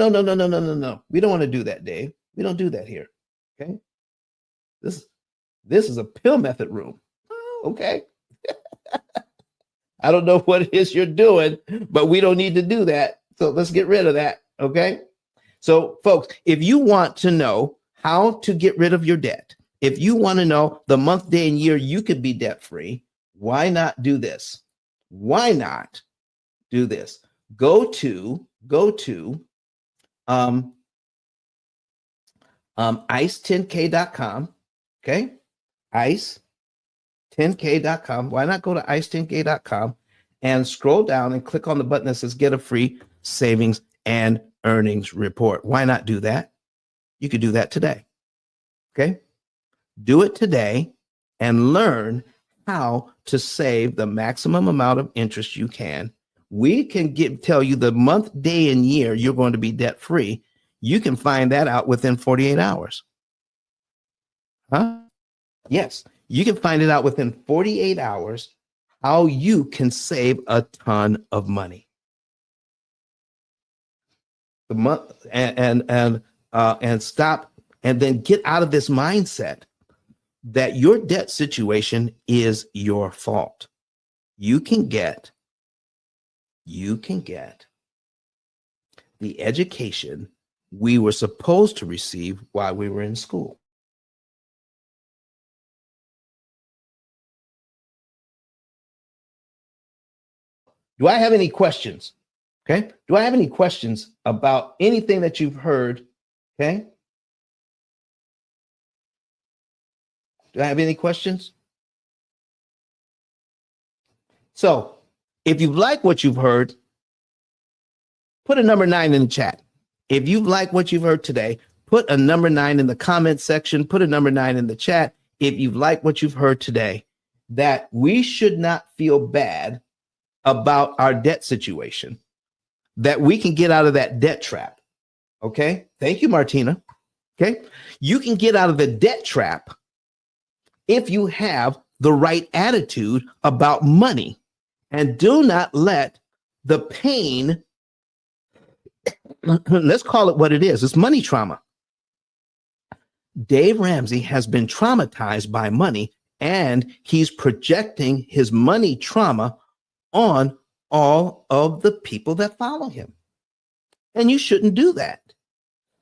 We don't want to do that, Dave. We don't do that here, okay? This is a pill method room. Oh, okay. I don't know what it is you're doing, but we don't need to do that. So let's get rid of that. Okay. So, folks, if you want to know how to get rid of your debt, if you want to know the month, day, and year you could be debt free, why not do this? Why not do this? Go to ice10k.com. Okay. ice10k.com. Why not go to ice10k.com and scroll down and click on the button that says get a free savings and earnings report? Why not do that? You could do that today. Okay. Do it today and learn how to save the maximum amount of interest you can. We can tell you the month, day, and year you're going to be debt free. You can find that out within 48 hours. Huh? Yes, you can find it out within 48 hours how you can save a ton of money. The month and stop and then get out of this mindset that your debt situation is your fault. You can get the education we were supposed to receive while we were in school. Do I have any questions? Okay. Do I have any questions about anything that you've heard? Okay. Do I have any questions? So if you like what you've heard, put a number 9 in the chat. If you like what you've heard today, put a number 9 in the comment section, put a number 9 in the chat. If you like what you've heard today, that we should not feel bad about our debt situation, that we can get out of that debt trap. Okay. Thank you, Martina. Okay. You can get out of the debt trap if you have the right attitude about money and do not let the pain, let's call it what it is. It's money trauma. Dave Ramsey has been traumatized by money, and he's projecting his money trauma on all of the people that follow him. And you shouldn't do that.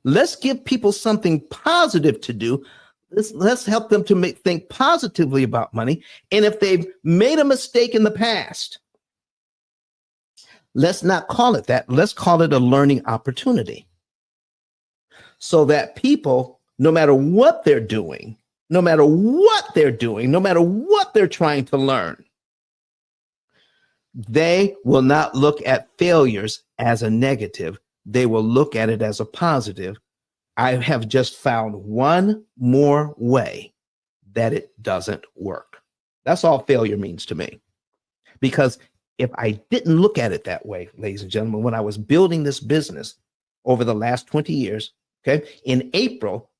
Let's give people something positive to do. Let's help them to think positively about money. And if they've made a mistake in the past, let's not call it that. Let's call it a learning opportunity. So that people, no matter what they're doing, no matter what they're trying to learn, they will not look at failures as a negative. They will look at it as a positive. I have just found one more way that it doesn't work. That's all failure means to me. Because if I didn't look at it that way, ladies and gentlemen, when I was building this business over the last 20 years, okay, in April,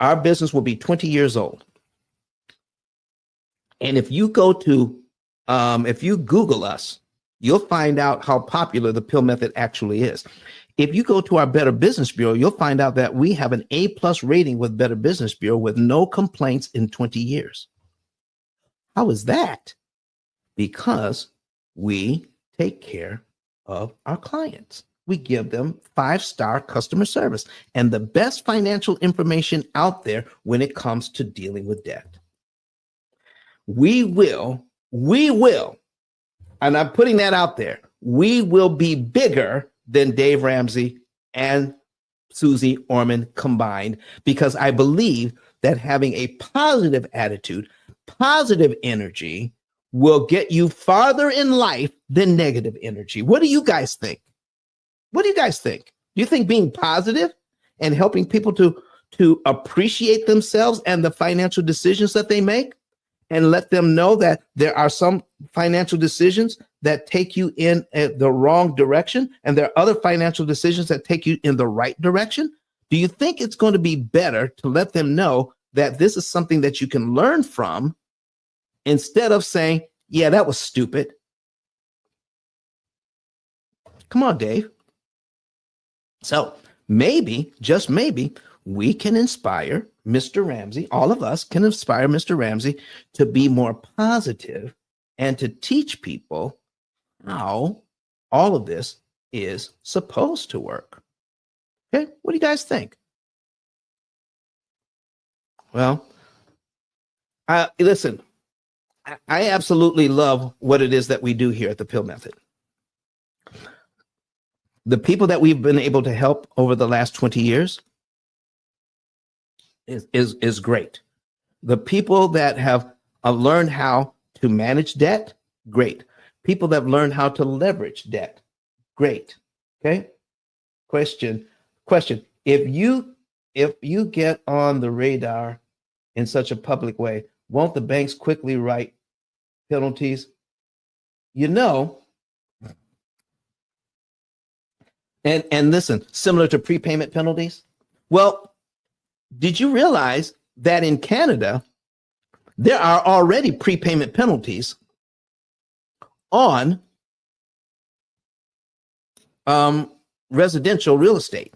our business will be 20 years old. And if you go to, if you Google us, you'll find out how popular the P.I.L.L method actually is. If you go to our Better Business Bureau, you'll find out that we have an A+ rating with Better Business Bureau with no complaints in 20 years. How is that? Because we take care of our clients. We give them 5-star customer service and the best financial information out there when it comes to dealing with debt. We will, and I'm putting that out there, we will be bigger than Dave Ramsey and Susie Orman combined, because I believe that having a positive attitude, positive energy will get you farther in life than negative energy. What do you guys think? What do you guys think? Do you think being positive and helping people to appreciate themselves and the financial decisions that they make, and let them know that there are some financial decisions that take you in the wrong direction, and there are other financial decisions that take you in the right direction? Do you think it's going to be better to let them know that this is something that you can learn from, instead of saying, yeah, that was stupid? Come on, Dave. So maybe, just maybe, we can inspire Mr. Ramsey, all of us can inspire Mr. Ramsey to be more positive and to teach people how all of this is supposed to work. Okay, what do you guys think? Well, listen, I absolutely love what it is that we do here at the P.I.L.L Method. The people that we've been able to help over the last 20 years is great. The people that have learned how to manage debt, great. People that have learned how to leverage debt, great. Okay. Question. If you get on the radar in such a public way, won't the banks quickly write penalties? You know, and listen, similar to prepayment penalties. Well, did you realize that in Canada, there are already prepayment penalties on residential real estate?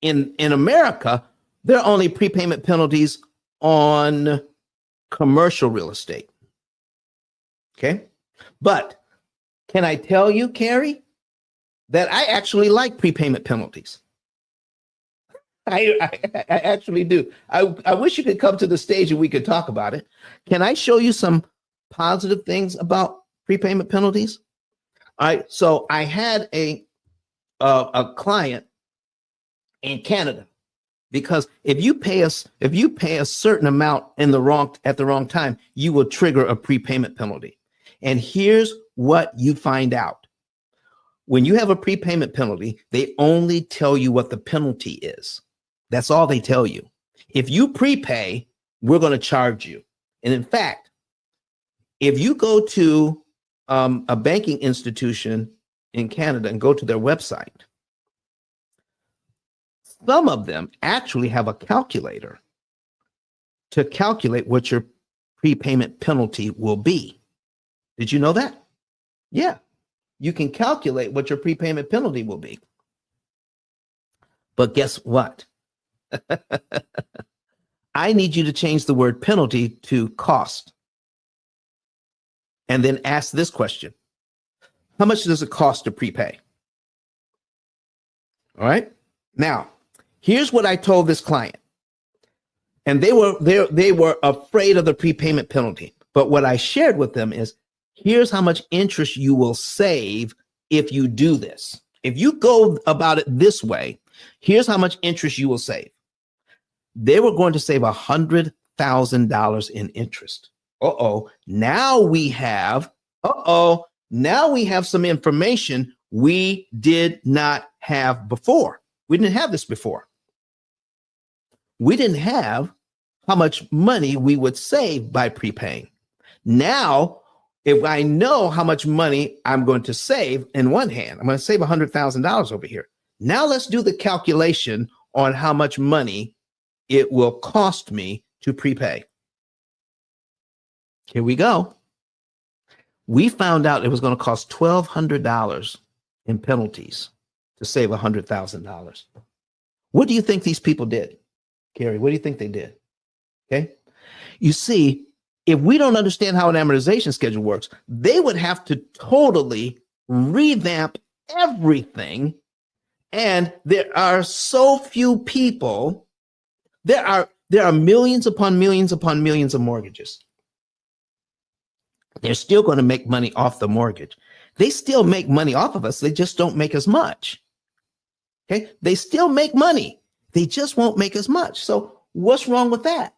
In America, there are only prepayment penalties on commercial real estate. Okay. But can I tell you, Carrie, that I actually like prepayment penalties? I actually do. I wish you could come to the stage and we could talk about it. Can I show you some positive things about prepayment penalties? All right. So I had a client in Canada, because if you pay a certain amount at the wrong time, you will trigger a prepayment penalty. And here's what you find out. When you have a prepayment penalty, they only tell you what the penalty is. That's all they tell you. If you prepay, we're going to charge you. And in fact, if you go to a banking institution in Canada and go to their website, some of them actually have a calculator to calculate what your prepayment penalty will be. Did you know that? Yeah, you can calculate what your prepayment penalty will be. But guess what? I need you to change the word penalty to cost. And then ask this question: how much does it cost to prepay? All right. Now, here's what I told this client. And they were afraid of the prepayment penalty. But what I shared with them is, here's how much interest you will save if you do this. If you go about it this way, here's how much interest you will save. They were going to save $100,000 in interest. Now we have some information we did not have before. We didn't have this before. We didn't have how much money we would save by prepaying. Now, if I know how much money I'm going to save in one hand, I'm going to save $100,000 over here. Now let's do the calculation on how much money it will cost me to prepay. Here we go. We found out it was going to cost $1,200 in penalties to save $100,000. What do you think these people did? Carrie, what do you think they did? Okay. You see, if we don't understand how an amortization schedule works, they would have to totally revamp everything. And there are so few people. There are millions upon millions upon millions of mortgages. They're still going to make money off the mortgage. They still make money off of us. They just don't make as much. Okay. They still make money. They just won't make as much. So what's wrong with that?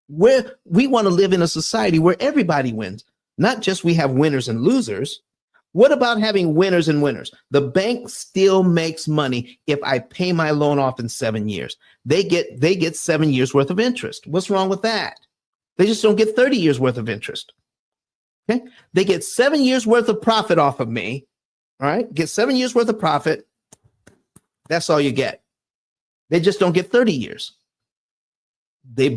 We want to live in a society where everybody wins, not just we have winners and losers. What about having winners and winners? The bank still makes money if I pay my loan off in 7 years. They get 7 years worth of interest. What's wrong with that? They just don't get 30 years worth of interest. Okay. They get 7 years worth of profit off of me. All right. Get 7 years worth of profit. That's all you get. They just don't get 30 years. They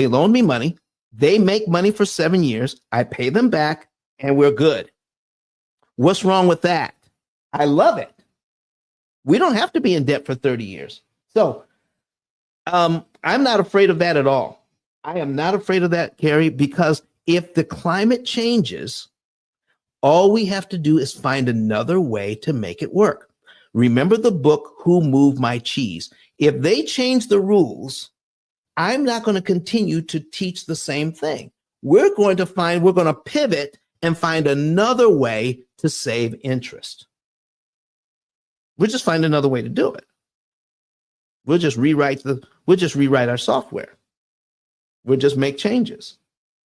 loan me money. They make money for 7 years. I pay them back and we're good. What's wrong with that? I love it. We don't have to be in debt for 30 years. So I'm not afraid of that at all. I am not afraid of that, Carrie, because if the climate changes, all we have to do is find another way to make it work. Remember the book, Who Moved My Cheese? If they change the rules, I'm not going to continue to teach the same thing. We're going to pivot and find another way to save interest. We'll just find another way to do it. We'll just rewrite our software. We'll just make changes.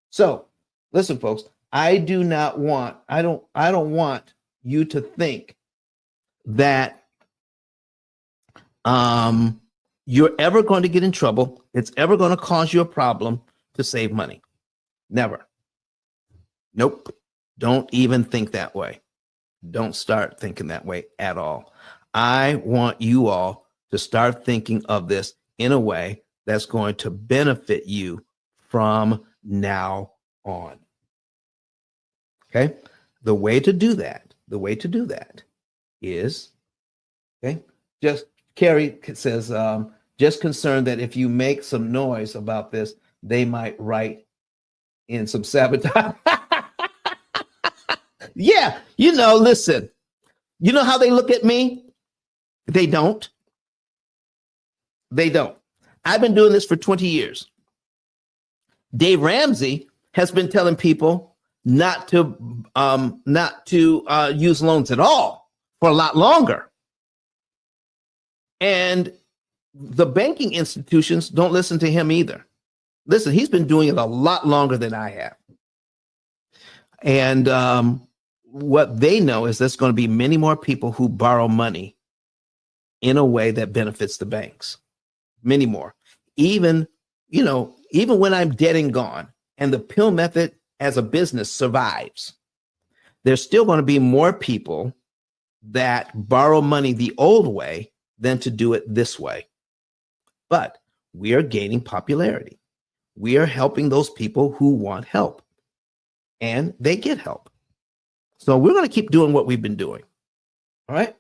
So listen, folks, I don't want you to think that you're ever going to get in trouble. It's ever going to cause you a problem to save money. Never. Nope. Don't even think that way. Don't start thinking that way at all. I want you all to start thinking of this in a way that's going to benefit you from now on. Okay? The way to do that is, okay, just Carrie says, just concerned that if you make some noise about this, they might write in some sabotage. Yeah, listen, you know how they look at me? They don't. I've been doing this for 20 years. Dave Ramsey has been telling people not to use loans at all for a lot longer. And the banking institutions don't listen to him either. Listen, he's been doing it a lot longer than I have. And what they know is there's going to be many more people who borrow money in a way that benefits the banks. Many more. Even when I'm dead and gone and the P.I.L.L method as a business survives, there's still going to be more people that borrow money the old way than to do it this way. But we are gaining popularity. We are helping those people who want help, and they get help. So we're going to keep doing what we've been doing. All right?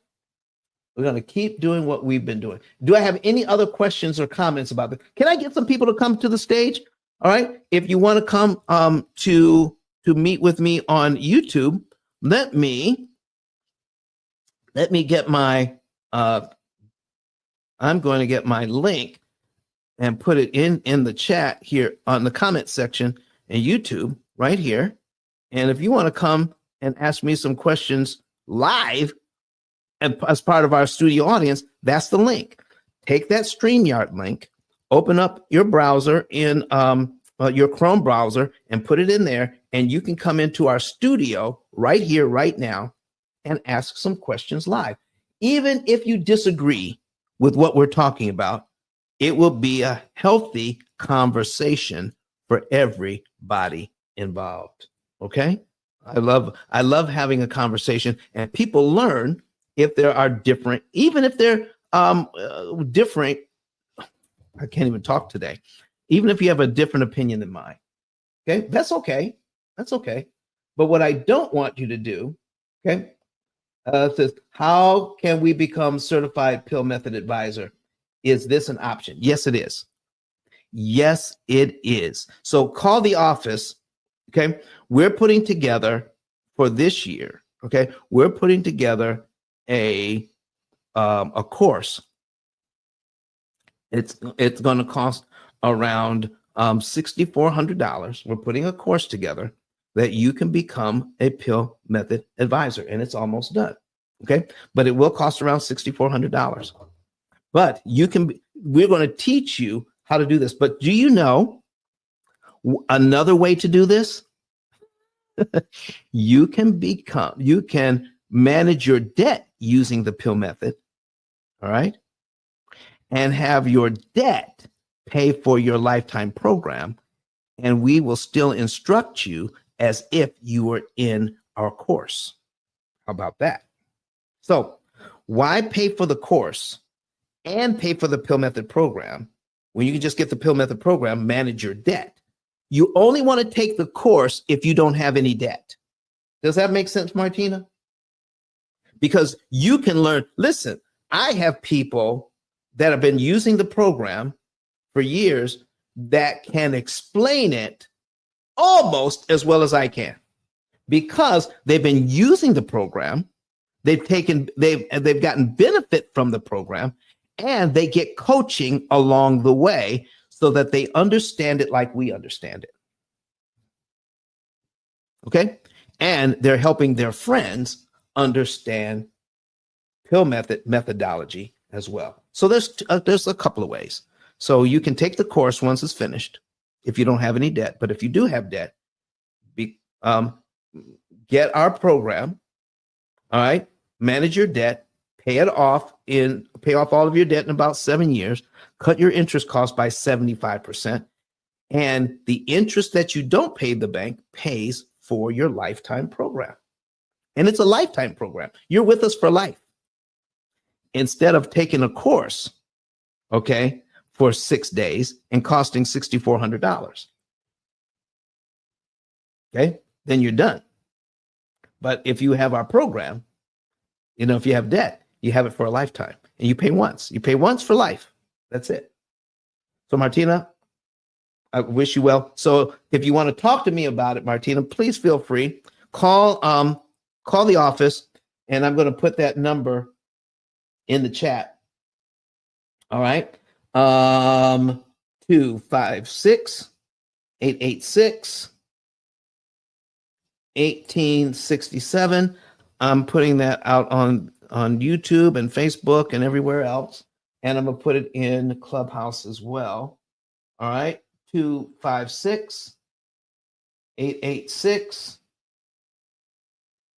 We're going to keep doing what we've been doing. Do I have any other questions or comments about this? Can I get some people to come to the stage? All right. If you want to come to meet with me on YouTube, let me get my I'm going to get my link and put it in the chat here on the comment section in YouTube right here. And if you want to come and ask me some questions live and as part of our studio audience, that's the link. Take that StreamYard link, open up your browser in your Chrome browser and put it in there, and you can come into our studio right here, right now, and ask some questions live. Even if you disagree with what we're talking about, it will be a healthy conversation for everybody involved. Okay? I love having a conversation, and people learn if there are different, even if they're different. I can't even talk today. Even if you have a different opinion than mine. Okay? That's okay. That's okay. But what I don't want you to do, okay, says, how can we become certified P.I.L.L method advisor? Is this an option? Yes, it is. Yes, it is. So call the office. Okay. We're putting together for this year. Okay. We're putting together a course. It's going to cost around $6,400. We're putting a course together that you can become a P.I.L.L method advisor, and it's almost done. Okay. But it will cost around $6,400. But we're going to teach you how to do this. But do you know another way to do this? You can manage your debt using the P.I.L.L method. All right. And have your debt pay for your lifetime program. And we will still instruct you as if you were in our course. How about that? So why pay for the course and pay for the P.I.L.L method program when you can just get the P.I.L.L method program, manage your debt? You only want to take the course if you don't have any debt. Does that make sense, Martina? Because you can learn. Listen, I have people that have been using the program for years that can explain it almost as well as I can, because they've been using the program. They've gotten benefit from the program, and they get coaching along the way so that they understand it like we understand it. Okay? And they're helping their friends understand P.I.L.L methodology as well. So there's a couple of ways. So you can take the course once it's finished if you don't have any debt. But if you do have debt, get our program. All right, manage your debt, pay off all of your debt in about 7 years, cut your interest cost by 75%, and the interest that you don't pay the bank pays for your lifetime program. And it's a lifetime program. You're with us for life. Instead of taking a course, okay, for 6 days and costing $6,400. Okay, then you're done. But if you have our program, if you have debt, you have it for a lifetime, and you pay once. You pay once for life. That's it. So Martina, I wish you well. So if you want to talk to me about it, Martina, please feel free. Call the office, and I'm going to put that number in the chat. All right. 256-886-1867. I'm putting that out on YouTube and Facebook and everywhere else. And I'm going to put it in Clubhouse as well. All right. 256-886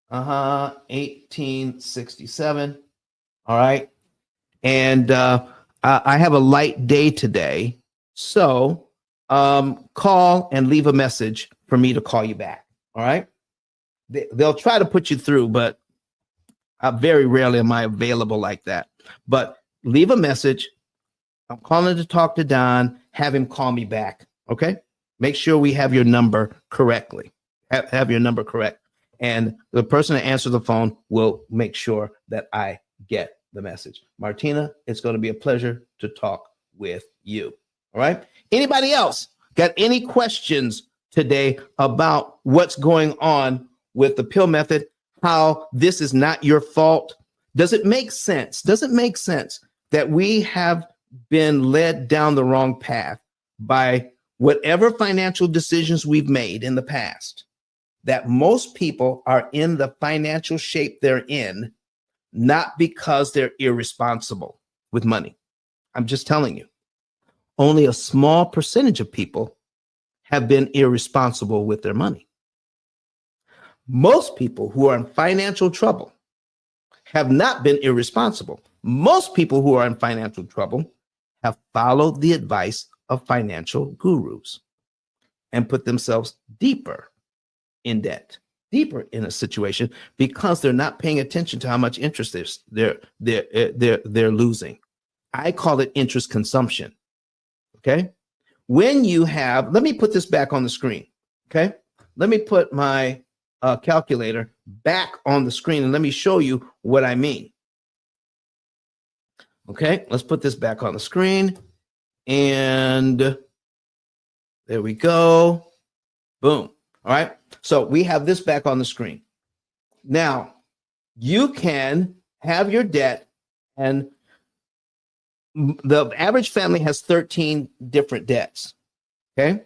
1867. All right. And I have a light day today. So call and leave a message for me to call you back. All right. They'll try to put you through, but very rarely am I available like that. But leave a message. I'm calling to talk to Don. Have him call me back. Okay. Make sure we have your number correctly. Have your number correct. And the person that answers the phone will make sure that I get the message. Martina, it's going to be a pleasure to talk with you. All right. Anybody else got any questions today about what's going on with the P.I.L.L method? How this is not your fault? Does it make sense? Does it make sense that we have been led down the wrong path by whatever financial decisions we've made in the past? That most people are in the financial shape they're in, not because they're irresponsible with money. I'm just telling you, only a small percentage of people have been irresponsible with their money. Most people who are in financial trouble have not been irresponsible. Most people who are in financial trouble have followed the advice of financial gurus and put themselves deeper in debt, deeper in a situation, because they're not paying attention to how much interest they're losing. I call it interest consumption. Okay. When you have, let me put this back on the screen. Okay. Let me put my calculator back on the screen and let me show you what I mean. Okay. Let's put this back on the screen, and there we go. Boom. All right. So we have this back on the screen. Now, you can have your debt, and the average family has 13 different debts. Okay.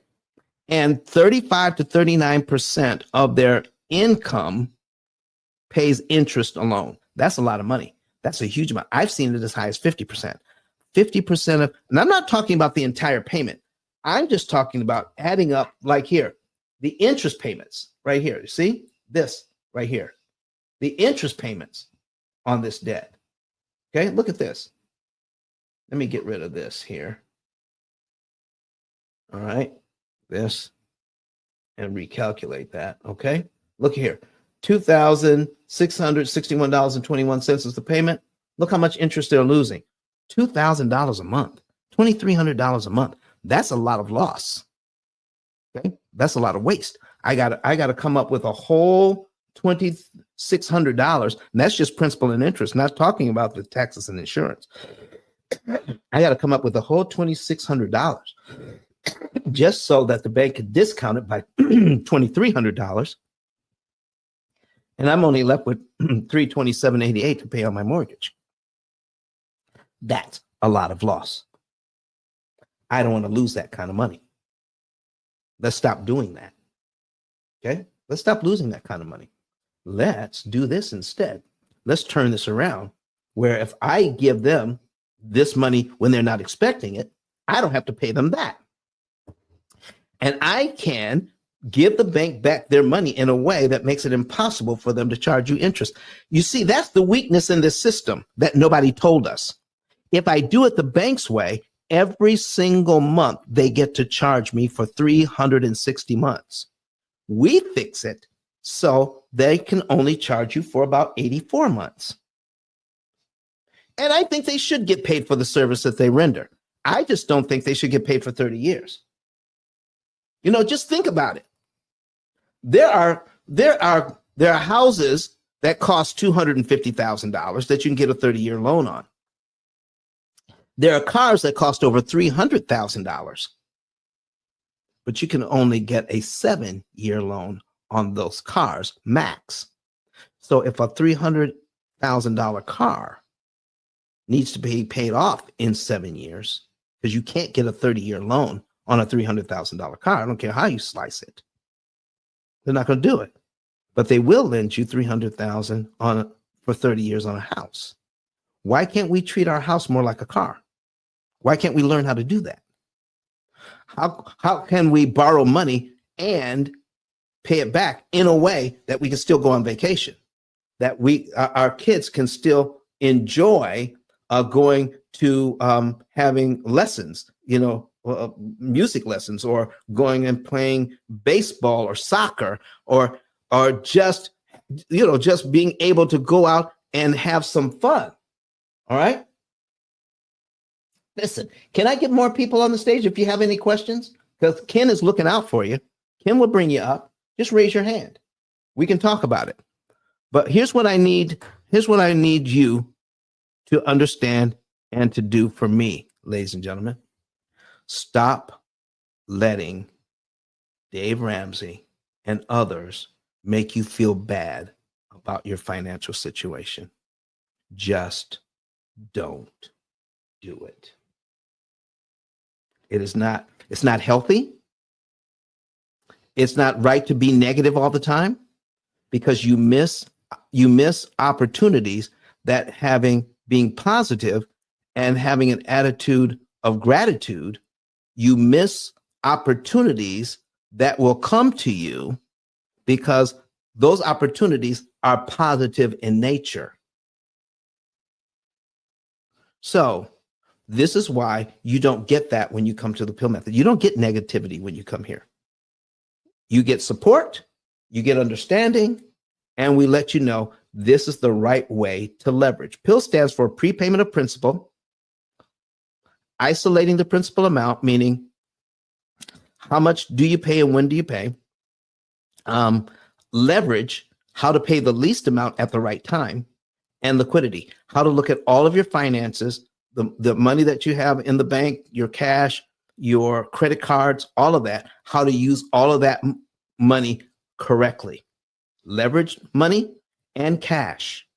And 35 to 39% of their income pays interest alone. That's a lot of money. That's a huge amount. I've seen it as high as 50%. 50% of, and I'm not talking about the entire payment. I'm just talking about adding up, like here, the interest payments right here. You see this right here, the interest payments on this debt. Okay, look at this. Let me get rid of this here. All right, this, and recalculate that. Okay, look here, $2,661.21 is the payment. Look how much interest they're losing. $2,000 a month, $2,300 a month. That's a lot of loss. Okay, that's a lot of waste. I gotta come up with a whole $2,600, and that's just principal and interest, not talking about the taxes and insurance. I got to come up with a whole $2,600 just so that the bank could discount it by $2,300. And I'm only left with $327.88 to pay on my mortgage. That's a lot of loss. I don't want to lose that kind of money. Let's stop doing that. Okay? Let's stop losing that kind of money. Let's do this instead. Let's turn this around where if I give them this money when they're not expecting it, I don't have to pay them that. And I can give the bank back their money in a way that makes it impossible for them to charge you interest. You see, that's the weakness in this system that nobody told us. If I do it the bank's way, every single month they get to charge me for 360 months. We fix it so they can only charge you for about 84 months. And I think they should get paid for the service that they render. I just don't think they should get paid for 30 years. You know, just think about it. There are houses that cost $250,000 that you can get a 30-year loan on. There are cars that cost over $300,000, but you can only get a 7-year loan on those cars max. So if a $300,000 car needs to be paid off in 7 years, because you can't get a 30-year loan on a $300,000 car, I don't care how you slice it. They're not going to do it, but they will lend you $300,000 for 30 years on a house. Why can't we treat our house more like a car? Why can't we learn how to do that? How can we borrow money and pay it back in a way that we can still go on vacation, that our kids can still enjoy going to having lessons, music lessons, or going and playing baseball or soccer, or just being able to go out and have some fun. All right. Listen, can I get more people on the stage if you have any questions? Because Ken is looking out for you. Ken will bring you up. Just raise your hand. We can talk about it. But here's what I need. Here's what I need you to understand and to do for me, ladies and gentlemen. Stop letting Dave Ramsey and others make you feel bad about your financial situation. Just don't do it. It's not healthy. It's not right to be negative all the time, because you miss opportunities that being positive and having an attitude of gratitude, you miss opportunities that will come to you because those opportunities are positive in nature. So this is why you don't get that when you come to the P.I.L.L method. You don't get negativity when you come here. You get support, you get understanding, and we let you know this is the right way to leverage. P.I.L.L stands for prepayment of principal, isolating the principal amount, meaning how much do you pay and when do you pay? Leverage, how to pay the least amount at the right time, and liquidity, how to look at all of your finances, the money that you have in the bank, your cash, your credit cards, all of that, how to use all of that money correctly. Leverage money and cash.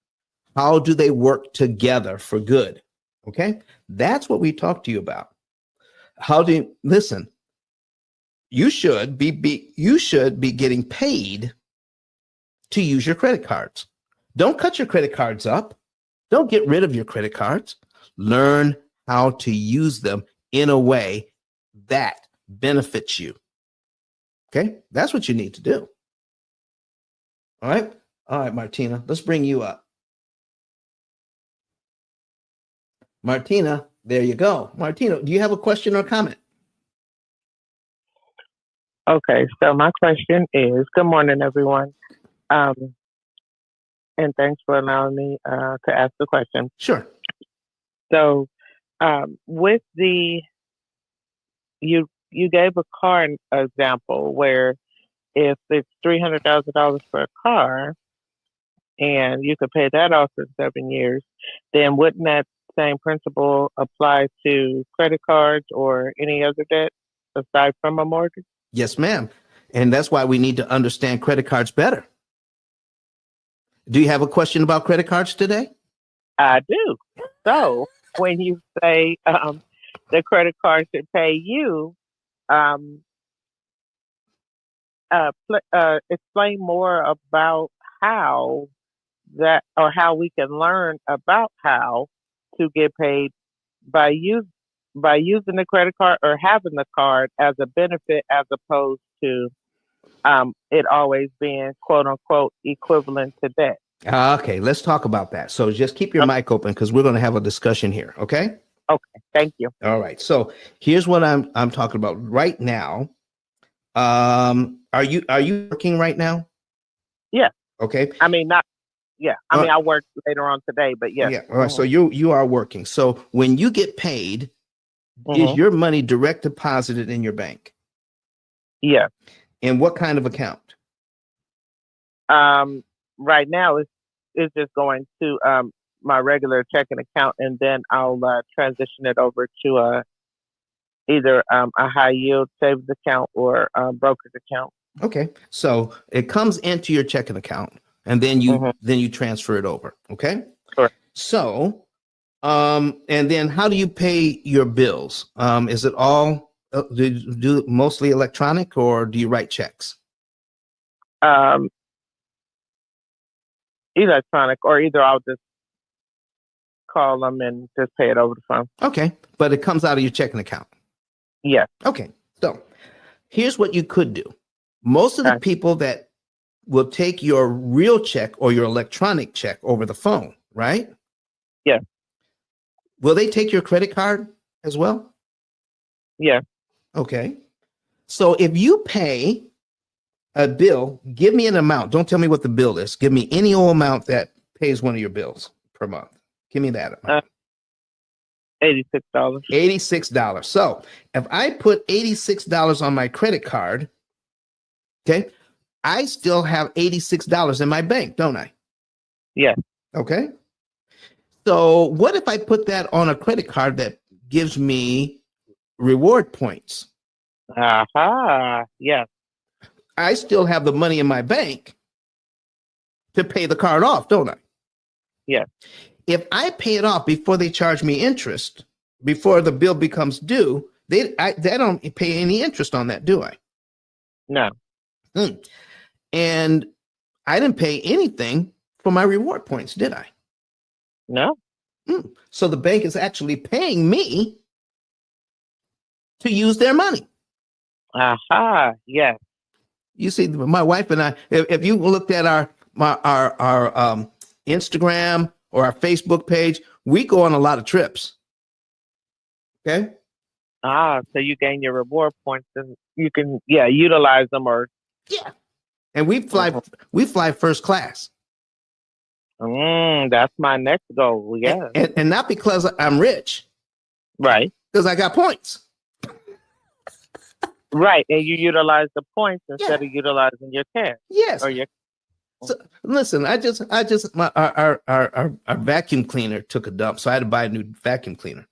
How do they work together for good? Okay, that's what we talked to you about. Listen, you should be getting paid to use your credit cards. Don't cut your credit cards up. Don't get rid of your credit cards. Learn how to use them in a way that benefits you. Okay, that's what you need to do. All right, Martina, let's bring you up. Martina, there you go. Martina, do you have a question or comment? Okay, so my question is, good morning, everyone. And thanks for allowing me to ask the question. Sure. So with you gave a car example where if it's $300,000 for a car and you could pay that off in 7 years, then wouldn't that same principle apply to credit cards or any other debt aside from a mortgage? Yes, ma'am. And that's why we need to understand credit cards better. Do you have a question about credit cards today? I do. So when you say the credit card should pay you, um, explain more about how that, or how we can learn about how to get paid by using the credit card or having the card as a benefit, as opposed to it always being quote unquote equivalent to debt. Okay, let's talk about that. So just keep your mic open because we're going to have a discussion here. Okay. Okay. Thank you. All right. So here's what I'm talking about right now. Are you working right now? Yeah. Okay. I mean, not. Yeah. I mean, I work later on today, but yeah. Yeah. All right. So you are working. So when you get paid, is Mhm. your money direct deposited in your bank? Yeah. In what kind of account? Right now it's just going to my regular checking account, and then I'll transition it over to either a high yield savings account or a brokerage account. Okay. So it comes into your checking account and then you transfer it over. Okay. Sure. So, and then how do you pay your bills? Is it all do you do mostly electronic or do you write checks? Electronic, or either I'll just call them and just pay it over the phone. Okay. But it comes out of your checking account. Yeah. Okay. So here's what you could do. Most of the people that will take your real check or your electronic check over the phone, right? Yeah. Will they take your credit card as well? Yeah. Okay. So if you pay a bill, give me an amount. Don't tell me what the bill is. Give me any old amount that pays one of your bills per month. Give me that amount. $86. $86. So if I put $86 on my credit card, okay, I still have $86 in my bank, don't I? Yeah. Okay. So what if I put that on a credit card that gives me reward points? Aha. Yeah. I still have the money in my bank to pay the card off, don't I? Yeah. If I pay it off before they charge me interest, before the bill becomes due, they don't pay any interest on that, do I? No. And I didn't pay anything for my reward points, did I? No. So the bank is actually paying me to use their money. Aha. Yes. You see, my wife and I, if you looked at our Instagram or our Facebook page, we go on a lot of trips. Okay. So you gain your reward points and you can, utilize them, or and we fly first class. That's my next goal. Yeah. And not because I'm rich, Right. because I got points. Right. And you utilize the points instead of utilizing your cash. Yes. Or your. So, listen, our vacuum cleaner took a dump, so I had to buy a new vacuum cleaner.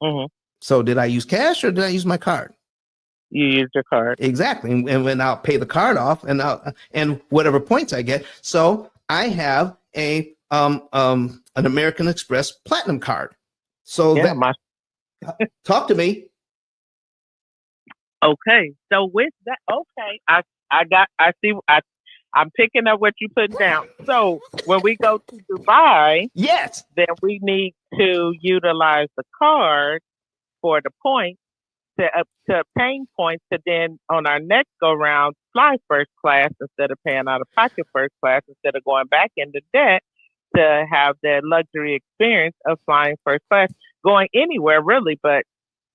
Mm-hmm. So did I use cash or did I use my card? You use your card. Exactly. And when I'll pay the card off and whatever points I get. So I have an American Express Platinum card. So talk to me. Okay. So with that, I'm picking up what you put down. So when we go to Dubai, yes, then we need to utilize the card for the points to obtain points to then on our next go round fly first class instead of paying out of pocket first class, instead of going back into debt, to have that luxury experience of flying first class, going anywhere really, but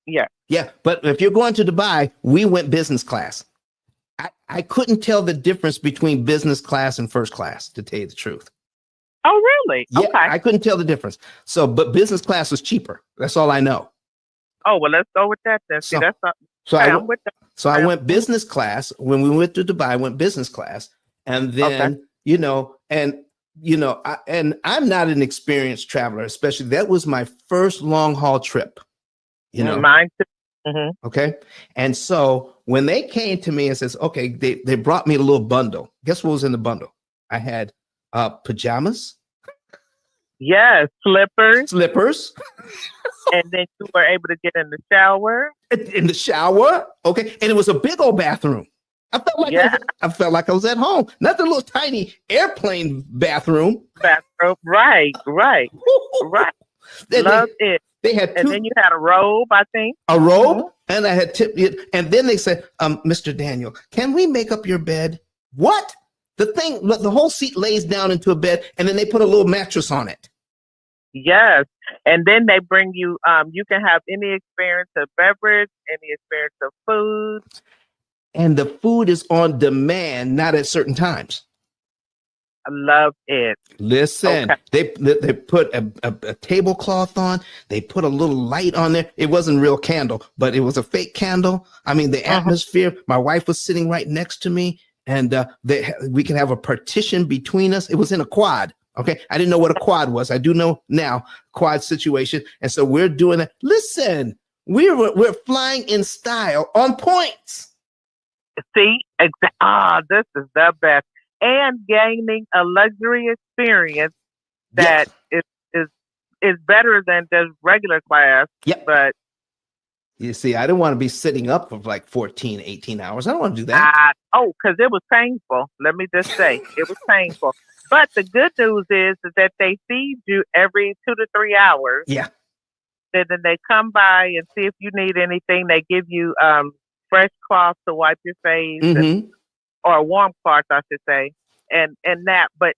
yeah. Yeah, but if you're going to Dubai, we went business class. I couldn't tell the difference between business class and first class, to tell you the truth. Oh, really? Yeah, okay. I couldn't tell the difference. So, but business class was cheaper. That's all I know. Oh, well, let's go with that then. See, that's not. I went business class when we went to Dubai. I went business class, and then and and I'm not an experienced traveler, especially that was my first long haul trip, Mine too. Hmm. okay. And so when they came to me and says, okay, they brought me a little bundle. Guess what was in the bundle? I had pajamas, Yes, slippers, slippers, and then you were able to get in the shower. in the shower, okay, and it was a big old bathroom. I felt like I was at home, not the little tiny airplane bathroom. Bathroom. Right. They, Loved it. they had And then you had a robe, I think. a robe, and I had and then they said, Mr. Daniel, can we make up your bed? What? The whole seat lays down into a bed, and then they put a little mattress on it. Yes. And then they bring you, you can have any experience of beverage, any experience of food. And the food is on demand, not at certain times. I love it. Listen, Okay. they put a tablecloth on. They put a little light on there. It wasn't real candle, but it was a fake candle. I mean, the atmosphere. My wife was sitting right next to me, and we can have a partition between us. It was in a quad. Okay, I didn't know what a quad was. I do know now, quad situation, and so we're doing it. Listen, we're flying in style on points. See, this is the best. And gaining a luxury experience that is better than just regular class. Yep. But you see, I didn't want to be sitting up for like 14, 18 hours. I don't want to do that. Because it was painful. Let me just say, it was painful. But the good news is that they feed you every 2 to 3 hours. Yeah. And then they come by and see if you need anything. They give you fresh cloth to wipe your face, or warm cloth, I should say, and that. But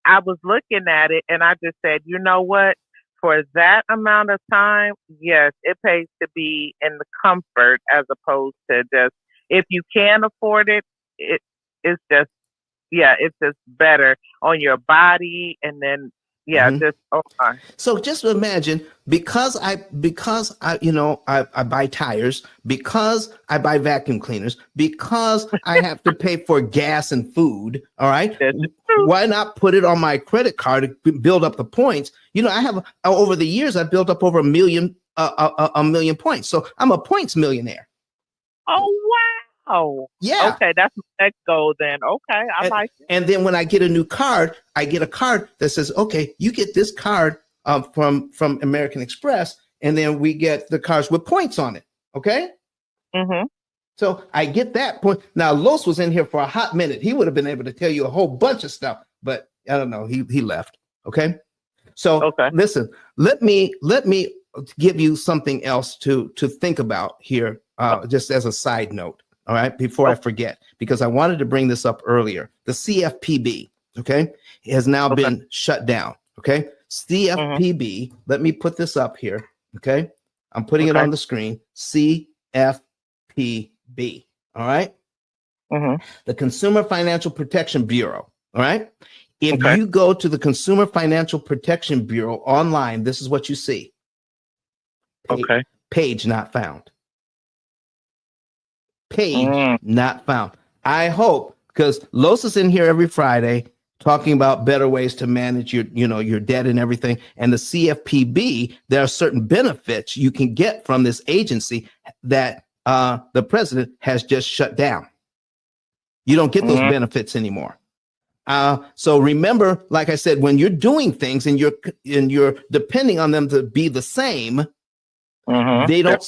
I was looking at it and I just said, you know what? For that amount of time, yes, it pays to be in the comfort as opposed to just, if you can afford it, it's just better on your body. And then, So just imagine, because I buy tires, because I buy vacuum cleaners, because I have to pay for gas and food. All right. Why not put it on my credit card to build up the points? I have over the years, I've built up over a million points. So I'm a points millionaire. Oh, wow. Yeah. Okay. That's my next goal then. Okay. I like it. And then when I get a new card, I get a card that says, okay, you get this card from American Express. And then we get the cards with points on it. Okay. Mm-hmm. So I get that point. Now, Los was in here for a hot minute. He would have been able to tell you a whole bunch of stuff, but I don't know. He left. Okay. So listen, let me give you something else to think about here, just as a side note. All right, before I forget, because I wanted to bring this up earlier. The CFPB, has now been shut down. Okay, CFPB. Let me put this up here. Okay, I'm putting it on the screen. CFPB. All right. The Consumer Financial Protection Bureau. All right. If you go to the Consumer Financial Protection Bureau online, this is what you see. Page not found. Page not found. I hope, because Los is in here every Friday talking about better ways to manage your debt and everything. And the CFPB, there are certain benefits you can get from this agency that the president has just shut down. You don't get those benefits anymore. So remember, like I said, when you're doing things and you're depending on them to be the same, they don't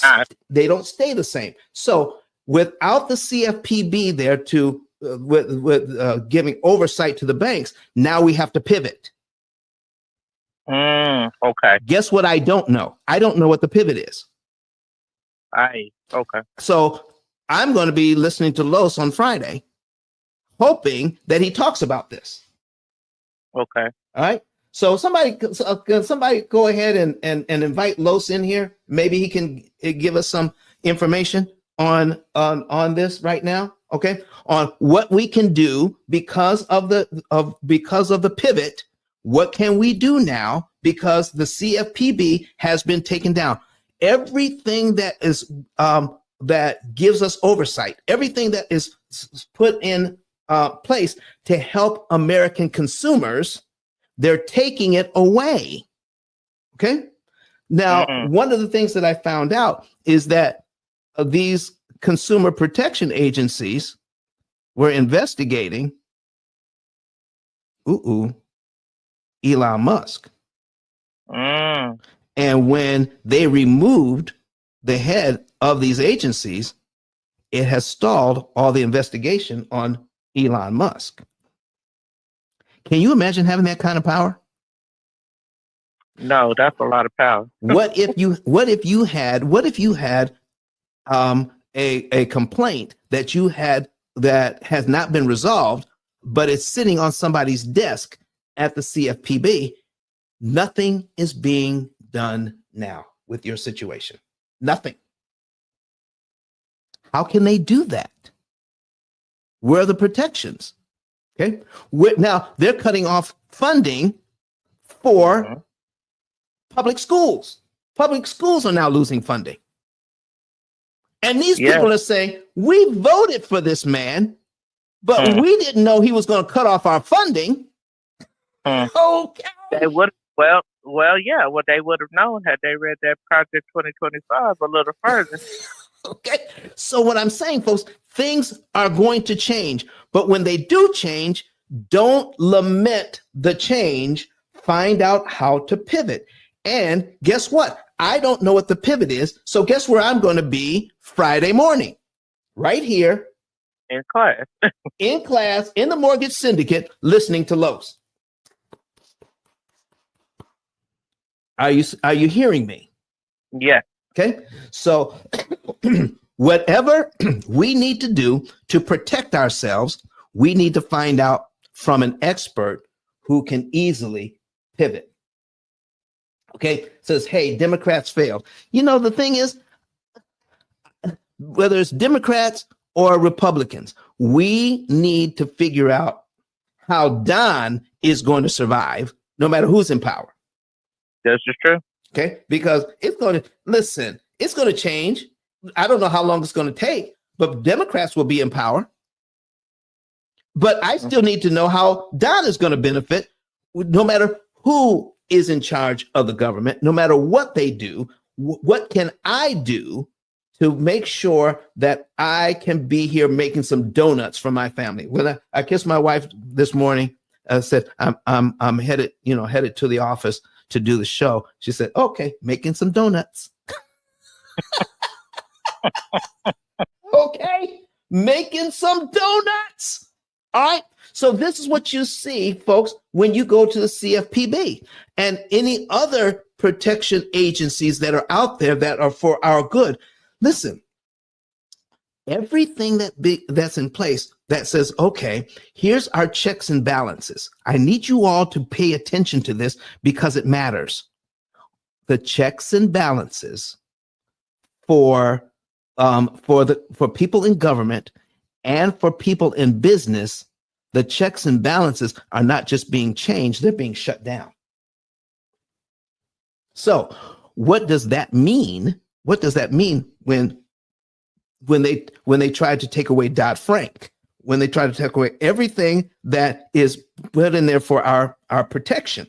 stay the same. So without the CFPB there to with giving oversight to the banks, now we have to pivot. Guess what? I don't know. I don't know what the pivot is. So I'm going to be listening to Los on Friday, hoping that he talks about this. All right. So somebody go ahead and invite Los in here. Maybe he can give us some information on this right now. Okay. On what we can do because of the pivot. What can we do now? Because the CFPB has been taken down. Everything that is that gives us oversight, everything that is put in place to help American consumers they're taking it away. Okay. Now, one of the things that I found out is that these consumer protection agencies were investigating Elon Musk. And when they removed the head of these agencies, it has stalled all the investigation on Elon Musk. Can you imagine having that kind of power? No, that's a lot of power. What if you had a complaint that you had that has not been resolved, but it's sitting on somebody's desk at the CFPB? Nothing is being done now with your situation. Nothing. How can they do that? Where are the protections? Okay. Now they're cutting off funding for public schools. Public schools are now losing funding. And these people are saying, we voted for this man, but we didn't know he was going to cut off our funding. Okay. They would they would have known had they read that Project 2025 a little further. Okay. So what I'm saying, folks, things are going to change, but when they do change, don't lament the change. Find out how to pivot. And guess what? I don't know what the pivot is. So guess where I'm going to be Friday morning? Right here. In class. In class, in the mortgage syndicate, listening to Los. Are you hearing me? Yeah. Okay. So whatever we need to do to protect ourselves, we need to find out from an expert who can easily pivot. Okay. Says, hey, Democrats failed. You know, the thing is, whether it's Democrats or Republicans, we need to figure out how Don is going to survive no matter who's in power. That's just true. Okay. Because it's going to change. I don't know how long it's going to take, but Democrats will be in power. But I still need to know how Don is going to benefit no matter who is in charge of the government, no matter what they do. What can I do to make sure that I can be here making some donuts for my family? When I kissed my wife this morning, I said, I'm headed to the office to do the show. She said, okay, making some donuts. Okay, making some donuts. All right. So this is what you see, folks, when you go to the CFPB and any other protection agencies that are out there that are for our good. Listen, everything that's in place that says, okay, here's our checks and balances. I need you all to pay attention to this because it matters. The checks and balances for people in government and for people in business, the checks and balances are not just being changed, they're being shut down. So what does that mean? What does that mean when they tried to take away Dodd-Frank, when they try to take away everything that is put in there for our protection?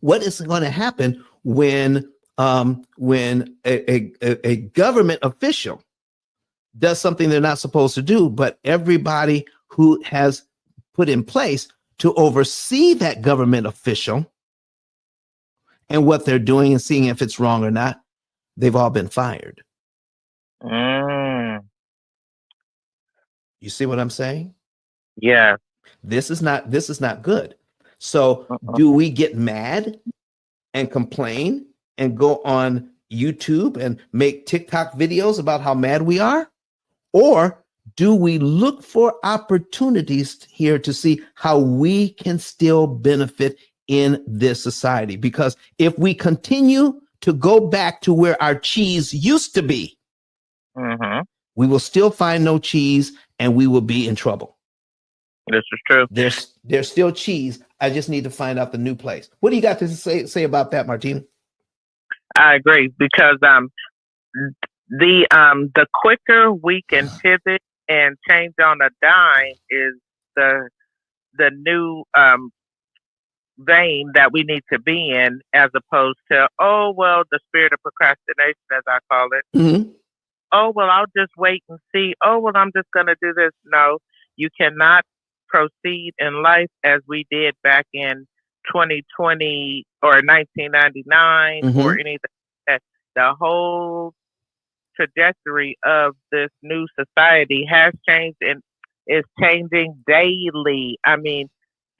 What is going to happen when a government official does something they're not supposed to do, but everybody who has put in place to oversee that government official and what they're doing and seeing if it's wrong or not, they've all been fired. You see what I'm saying? Yeah. This is not good. So do we get mad and complain and go on YouTube and make TikTok videos about how mad we are? Or do we look for opportunities here to see how we can still benefit in this society? Because if we continue to go back to where our cheese used to be, we will still find no cheese and we will be in trouble. This is true. There's still cheese. I just need to find out the new place. What do you got to say about that, Martina? I agree, because the quicker we can pivot and change on a dime is the new vein that we need to be in, as opposed to, oh, well, the spirit of procrastination, as I call it. Mhm. Oh, well, I'll just wait and see. Oh, well, I'm just going to do this. No, you cannot proceed in life as we did back in 2020 or 1999 or Mhm. anything like that. The whole trajectory of this new society has changed and is changing daily. I mean,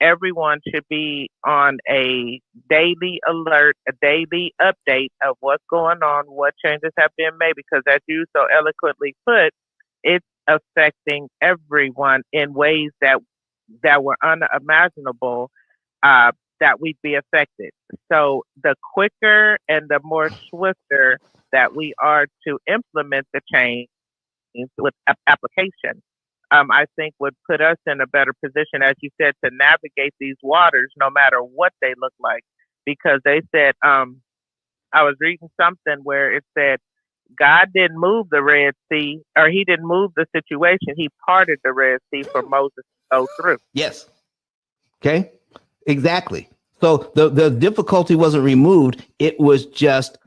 everyone should be on a daily alert, a daily update of what's going on, what changes have been made, because as you so eloquently put, it's affecting everyone in ways that were unimaginable, that we'd be affected. So the quicker and the more swifter that we are to implement the change with application, I think would put us in a better position, as you said, to navigate these waters, no matter what they look like. Because they said, I was reading something where it said, God didn't move the Red Sea, or he didn't move the situation. He parted the Red Sea for Moses to go through. Yes. Okay. Exactly. So the difficulty wasn't removed. It was just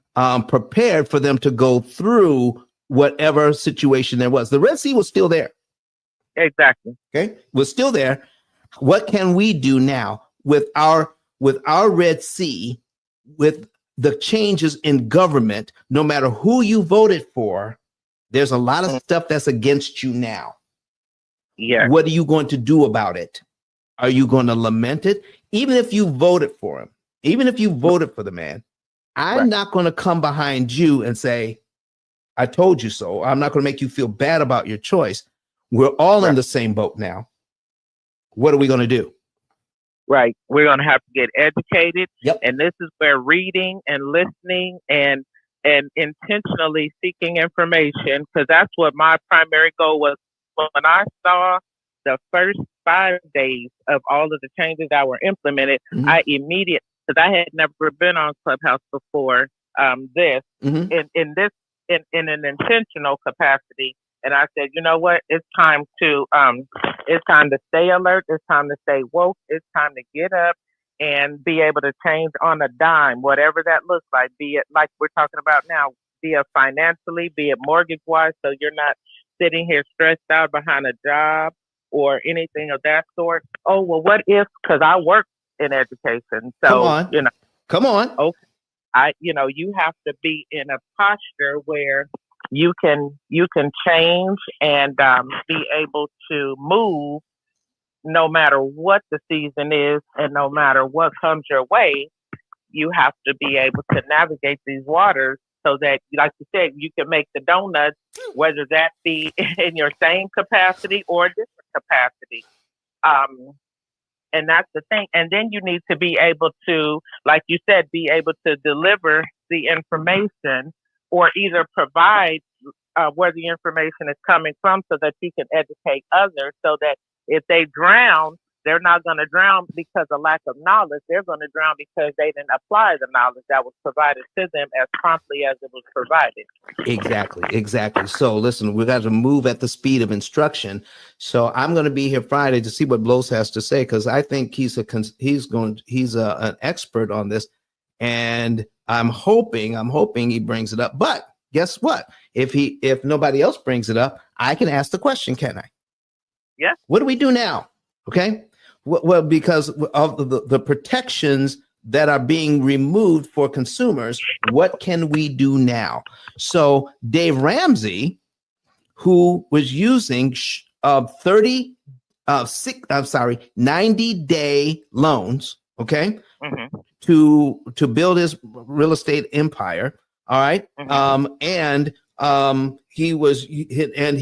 prepared for them to go through whatever situation there was. The Red Sea was still there. Exactly. Okay. Was still there. What can we do now with our Red Sea, with the changes in government? No matter who you voted for, there's a lot of stuff that's against you now. Yeah. What are you going to do about it? Are you going to lament it? Even if you voted for him, even if you voted for the man, I'm not going to come behind you and say, I told you so. I'm not going to make you feel bad about your choice. We're all in the same boat now. What are we going to do? Right. We're going to have to get educated. Yep. And this is where reading and listening and intentionally seeking information, because that's what my primary goal was. When I saw the first 5 days of all of the changes that were implemented, I immediately, because I had never been on Clubhouse before this, in an intentional capacity. And I said, you know what? It's time to stay alert. It's time to stay woke. It's time to get up and be able to change on a dime, whatever that looks like. Be it like we're talking about now, be it financially, be it mortgage wise, so you're not sitting here stressed out behind a job or anything of that sort. Oh, well, what if? Because I work in education, so come on. Okay, you have to be in a posture where you can change and be able to move no matter what the season is and no matter what comes your way. You have to be able to navigate these waters so that, like you said, you can make the donuts, whether that be in your same capacity or a different capacity. And that's the thing. And then you need to be able to, like you said, be able to deliver the information or either provide where the information is coming from so that you can educate others, so that if they drown, they're not going to drown because of lack of knowledge. They're going to drown because they didn't apply the knowledge that was provided to them as promptly as it was provided. Exactly. So listen, we got to move at the speed of instruction. So I'm going to be here Friday to see what Blows has to say, because I think he's an expert on this, and I'm hoping he brings it up. But guess what? If nobody else brings it up, I can ask the question, can I? Yeah. What do we do now? Okay. Well, because of the protections that are being removed for consumers, what can we do now? So Dave Ramsey, who was using 90-day loans, okay, to build his real estate empire. All right. And he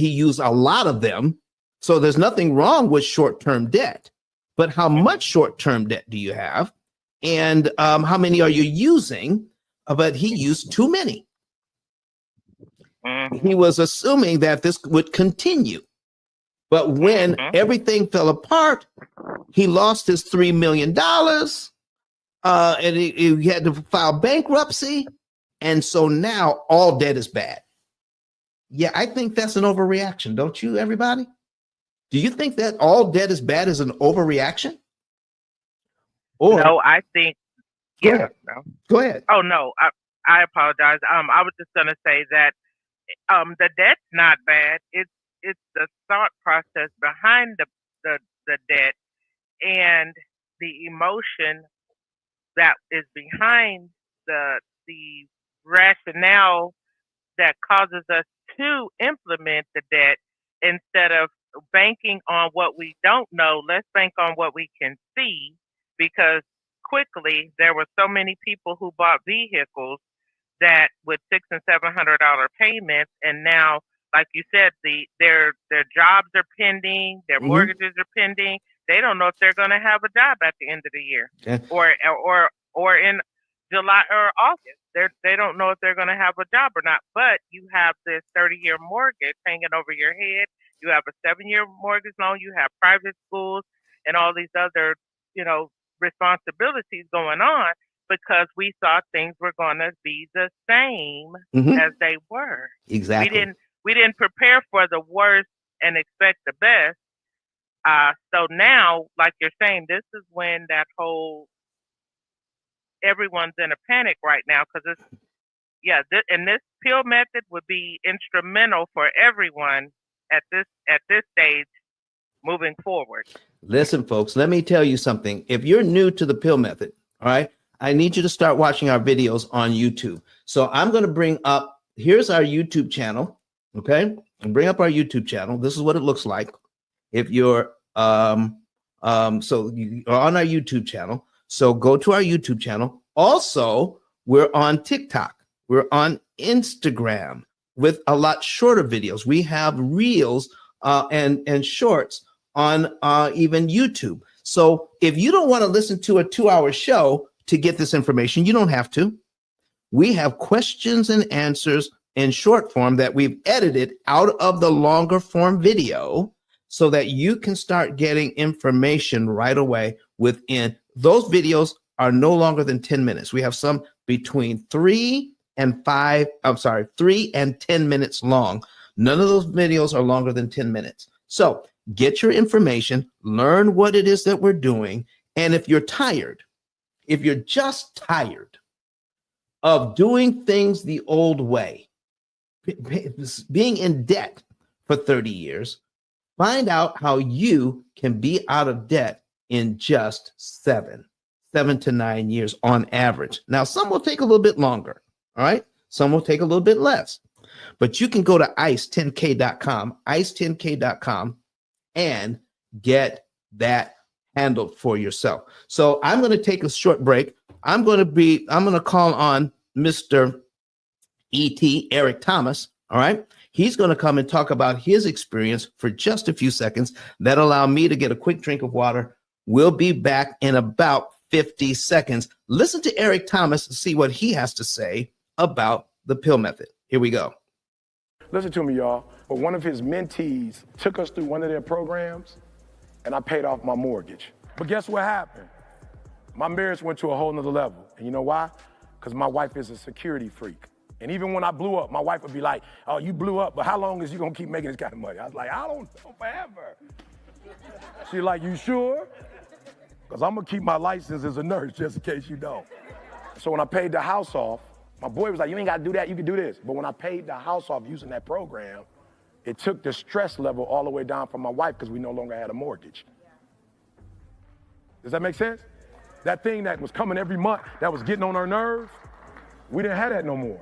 used a lot of them. So there's nothing wrong with short-term debt, but how much short-term debt do you have? And how many are you using? But he used too many. He was assuming that this would continue. But when everything fell apart, he lost his $3 million, and he had to file bankruptcy. And so now all debt is bad. Yeah, I think that's an overreaction, don't you, everybody? Do you think that all debt is bad is an overreaction? Or No, I think. Go Yeah. ahead. No. Go ahead. Oh no, I apologize. I was just gonna say that the debt's not bad. It's the thought process behind the debt and the emotion that is behind the rationale that causes us to implement the debt instead of banking on what we don't know. Let's bank on what we can see, because quickly there were so many people who bought vehicles that with $600 and $700 payments, and now, like you said, their jobs are pending, their Mhm. mortgages are pending. They don't know if they're going to have a job at the end of the year, Yeah. or in July or August. They don't know if they're going to have a job or not. But you have this 30-year mortgage hanging over your head. You have a 7-year mortgage loan. You have private schools and all these other, responsibilities going on, because we thought things were going to be the same Mhm. as they were. Exactly. We didn't prepare for the worst and expect the best. So now, like you're saying, this is when that whole everyone's in a panic right now, because and this P.I.L.L method would be instrumental for everyone at this stage moving forward. Listen, folks, let me tell you something. If you're new to the P.I.L.L method, all right, I need you to start watching our videos on YouTube. So I'm going to bring up, here's our YouTube channel. Okay. And bring up our YouTube channel. This is what it looks like. If you're, so you are on our YouTube channel. So go to our YouTube channel. Also, we're on TikTok. We're on Instagram with a lot shorter videos. We have reels and shorts on even YouTube. So if you don't want to listen to a 2-hour show to get this information, you don't have to. We have questions and answers in short form that we've edited out of the longer form video so that you can start getting information right away within. Those videos are no longer than 10 minutes. We have some between 3 and 10 minutes long. None of those videos are longer than 10 minutes. So get your information, learn what it is that we're doing. And if you're tired, if you're just tired of doing things the old way, being in debt for 30 years, find out how you can be out of debt in just 7 to 9 years on average. Now, some will take a little bit longer, all right? Some will take a little bit less. But you can go to ice10k.com, ice10k.com, and get that handled for yourself. So I'm going to take a short break. I'm going to call on Mr. E.T. Eric Thomas. All right. He's going to come and talk about his experience for just a few seconds. That'll allow me to get a quick drink of water. We'll be back in about 50 seconds. Listen to Eric Thomas and see what he has to say about the P.I.L.L method. Here we go. Listen to me, y'all. But one of his mentees took us through one of their programs, and I paid off my mortgage. But guess what happened? My marriage went to a whole nother level. And you know why? Because my wife is a security freak. And even when I blew up, my wife would be like, oh, you blew up, but how long is you gonna keep making this kind of money? I was like, I don't know, forever. She's like, you sure? Because I'm gonna keep my license as a nurse just in case you don't. So when I paid the house off, my boy was like, you ain't gotta do that, you can do this. But when I paid the house off using that program, it took the stress level all the way down from my wife because we no longer had a mortgage. Does that make sense? That thing that was coming every month, that was getting on her nerves, we didn't have that no more.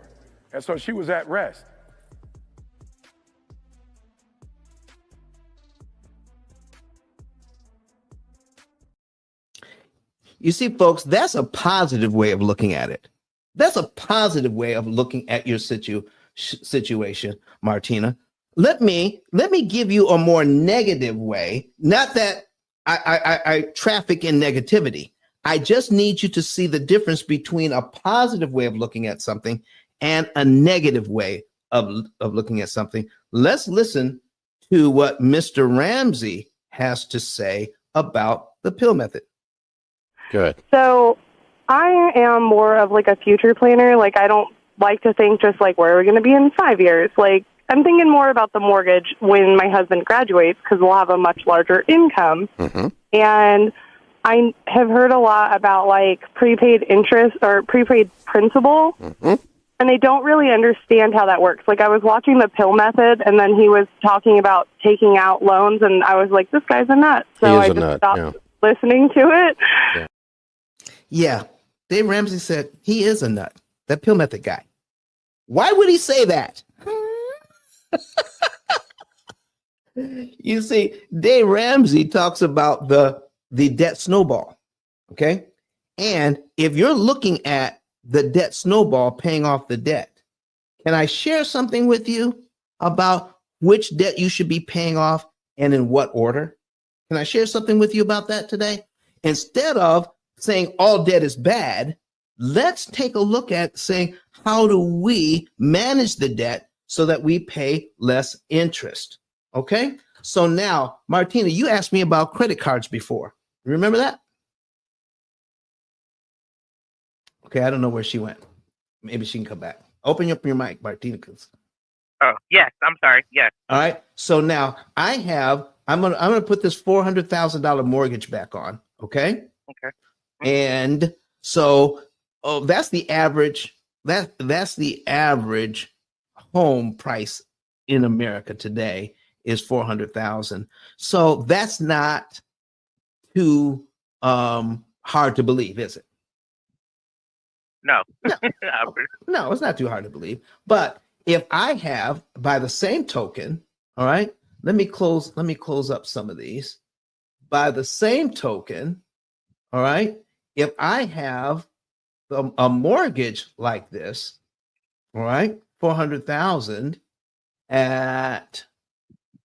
And so she was at rest. You see, folks, that's a positive way of looking at it. That's a positive way of looking at your situation, Martina. Let me give you a more negative way. Not that I traffic in negativity. I just need you to see the difference between a positive way of looking at something and a negative way of looking at something. Let's listen to what Mr. Ramsey has to say about the P.I.L.L method. Good. So I am more of like a future planner. Like, I don't like to think just like, where are we going to be in 5 years? Like, I'm thinking more about the mortgage when my husband graduates, because we'll have a much larger income. Mm-hmm. And I have heard a lot about like prepaid interest or prepaid principal, and they don't really understand how that works. Like I was watching the P.I.L.L method, and then he was talking about taking out loans, and I was like, this guy's a nut. So I just stopped listening to it. Yeah. Dave Ramsey said he is a nut. That P.I.L.L method guy. Why would he say that? You see, Dave Ramsey talks about the debt snowball. Okay. And if you're looking at the debt snowball paying off the debt, can I share something with you about which debt you should be paying off and in what order? Can I share something with you about that today? Instead of saying all debt is bad, let's take a look at saying, how do we manage the debt so that we pay less interest? Okay. So now, Martina, you asked me about credit cards before. Remember that? Okay. I don't know where she went. Maybe she can come back. Open up your mic, Martina. Oh, yes. I'm sorry. Yes. All right. So now I'm gonna put this $400,000 mortgage back on. Okay. Okay. And so, that's the average. That's the average home price in America today is $400,000. So that's not too hard to believe, is it? No. No, it's not too hard to believe. But if I have, by the same token, all right, let me close up some of these. By the same token, all right, if I have a mortgage like this, all right, 400,000 at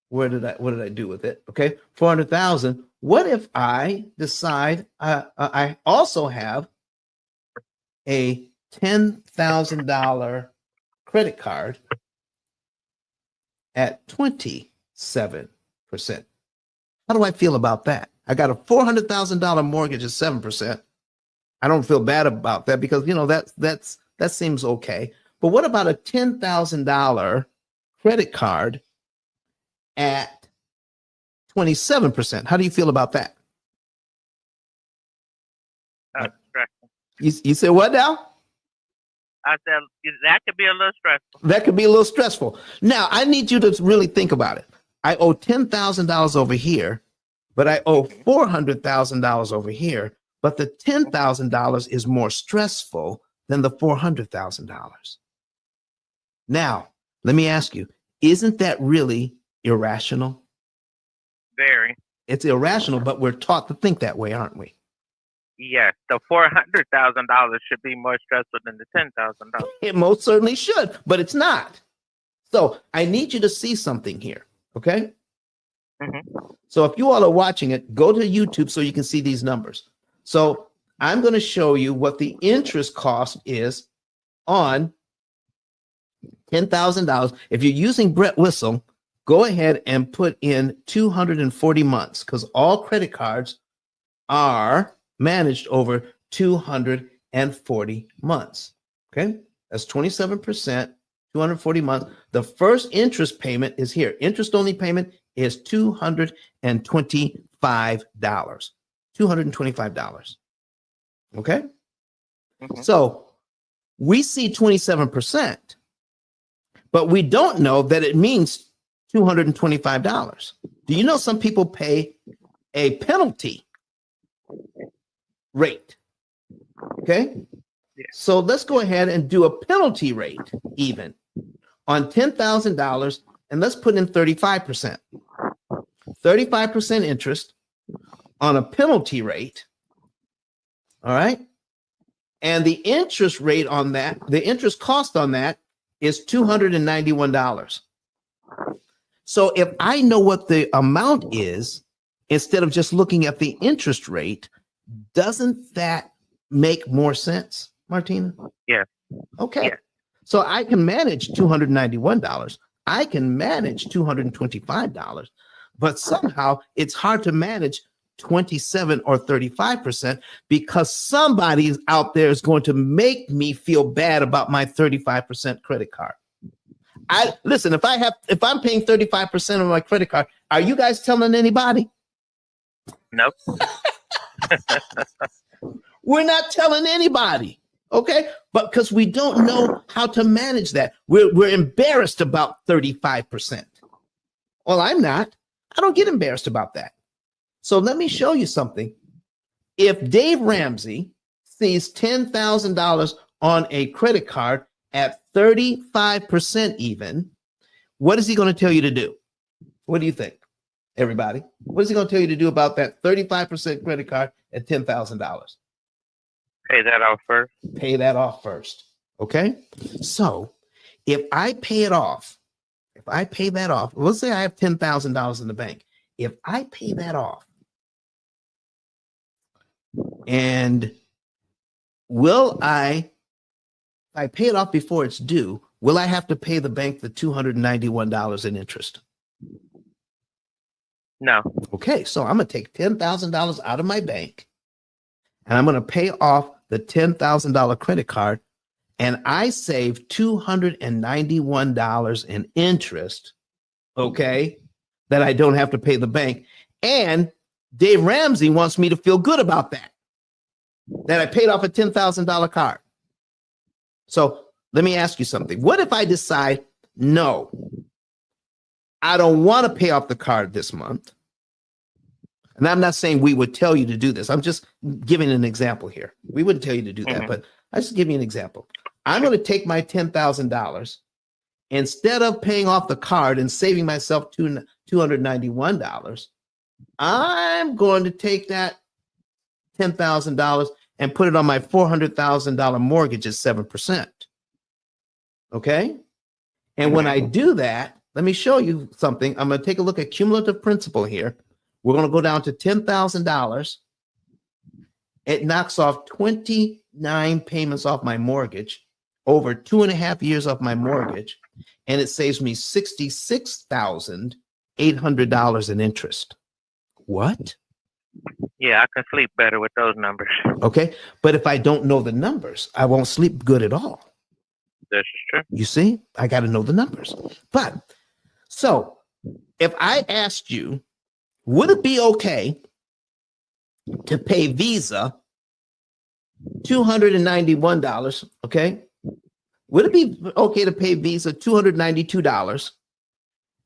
what did I do with it? Okay, 400,000. What if I decide I also have a $10,000 credit card at 27%? How do I feel about that? I got a $400,000 mortgage at 7%. I don't feel bad about that because that seems okay. But what about a $10,000 credit card at 27%? How do you feel about that? You said what now? I said that could be a little stressful. That could be a little stressful. Now, I need you to really think about it. I owe $10,000 over here, but I owe $400,000 over here. But the $10,000 is more stressful than the $400,000. Now, let me ask you, isn't that really irrational? Very. It's irrational, but we're taught to think that way, aren't we? Yes, the $400,000 should be more stressful than the $10,000. It most certainly should, but it's not. So I need you to see something here, okay? So if you all are watching it, go to YouTube so you can see these numbers. So I'm going to show you what the interest cost is on $10,000. If you're using Brett Whistle, go ahead and put in 240 months because all credit cards are managed over 240 months. Okay, that's 27%, 240 months. The first interest payment is here. Interest only payment is $225. $225. Okay, so we see 27%, but we don't know that it means $225. Do you know some people pay a penalty rate? Okay. So let's go ahead and do a penalty rate even on $10,000 and let's put in 35%. 35% interest on a penalty rate. All right. And the interest rate on that, the interest cost on that is $291. So if I know what the amount is, instead of just looking at the interest rate, doesn't that make more sense, Martina? Yeah. Okay. Yeah. So I can manage $291. I can manage $225, but somehow it's hard to manage 27 or 35% because somebody out there is going to make me feel bad about my 35% credit card. Listen, if I'm paying 35% of my credit card, are you guys telling anybody? Nope. We're not telling anybody, okay? But because we don't know how to manage that, we're embarrassed about 35%. Well, I'm not. I don't get embarrassed about that. So let me show you something. If Dave Ramsey sees $10,000 on a credit card at 35% even, what is he going to tell you to do? What do you think, everybody? What is he going to tell you to do about that 35% credit card at $10,000? Pay that off first. Pay that off first. Okay. So if I pay it off, let's say I have $10,000 in the bank. If I pay that off, and if I pay it off before it's due, will I have to pay the bank the $291 in interest? No. Okay, so I'm going to take $10,000 out of my bank and I'm going to pay off the $10,000 credit card, and I save $291 in interest, okay, that I don't have to pay the bank. And Dave Ramsey wants me to feel good about that I paid off a $10,000 card. So let me ask you something. What if I decide, no, I don't want to pay off the card this month? And I'm not saying we would tell you to do this. I'm just giving an example here. We wouldn't tell you to do that, but I just give you an example. I'm going to take my $10,000, instead of paying off the card and saving myself $291, I'm going to take that $10,000 and put it on my $400,000 mortgage at 7%. Okay? And when I do that, let me show you something. I'm going to take a look at cumulative principal here. We're going to go down to $10,000. It knocks off 29 payments off my mortgage, over 2.5 years off my mortgage, and it saves me $66,800 in interest. What? Yeah, I can sleep better with those numbers. Okay, but if I don't know the numbers, I won't sleep good at all. This is true. You see, I got to know the numbers. But so if I asked you, would it be okay to pay Visa $291? Okay. Would it be okay to pay Visa $292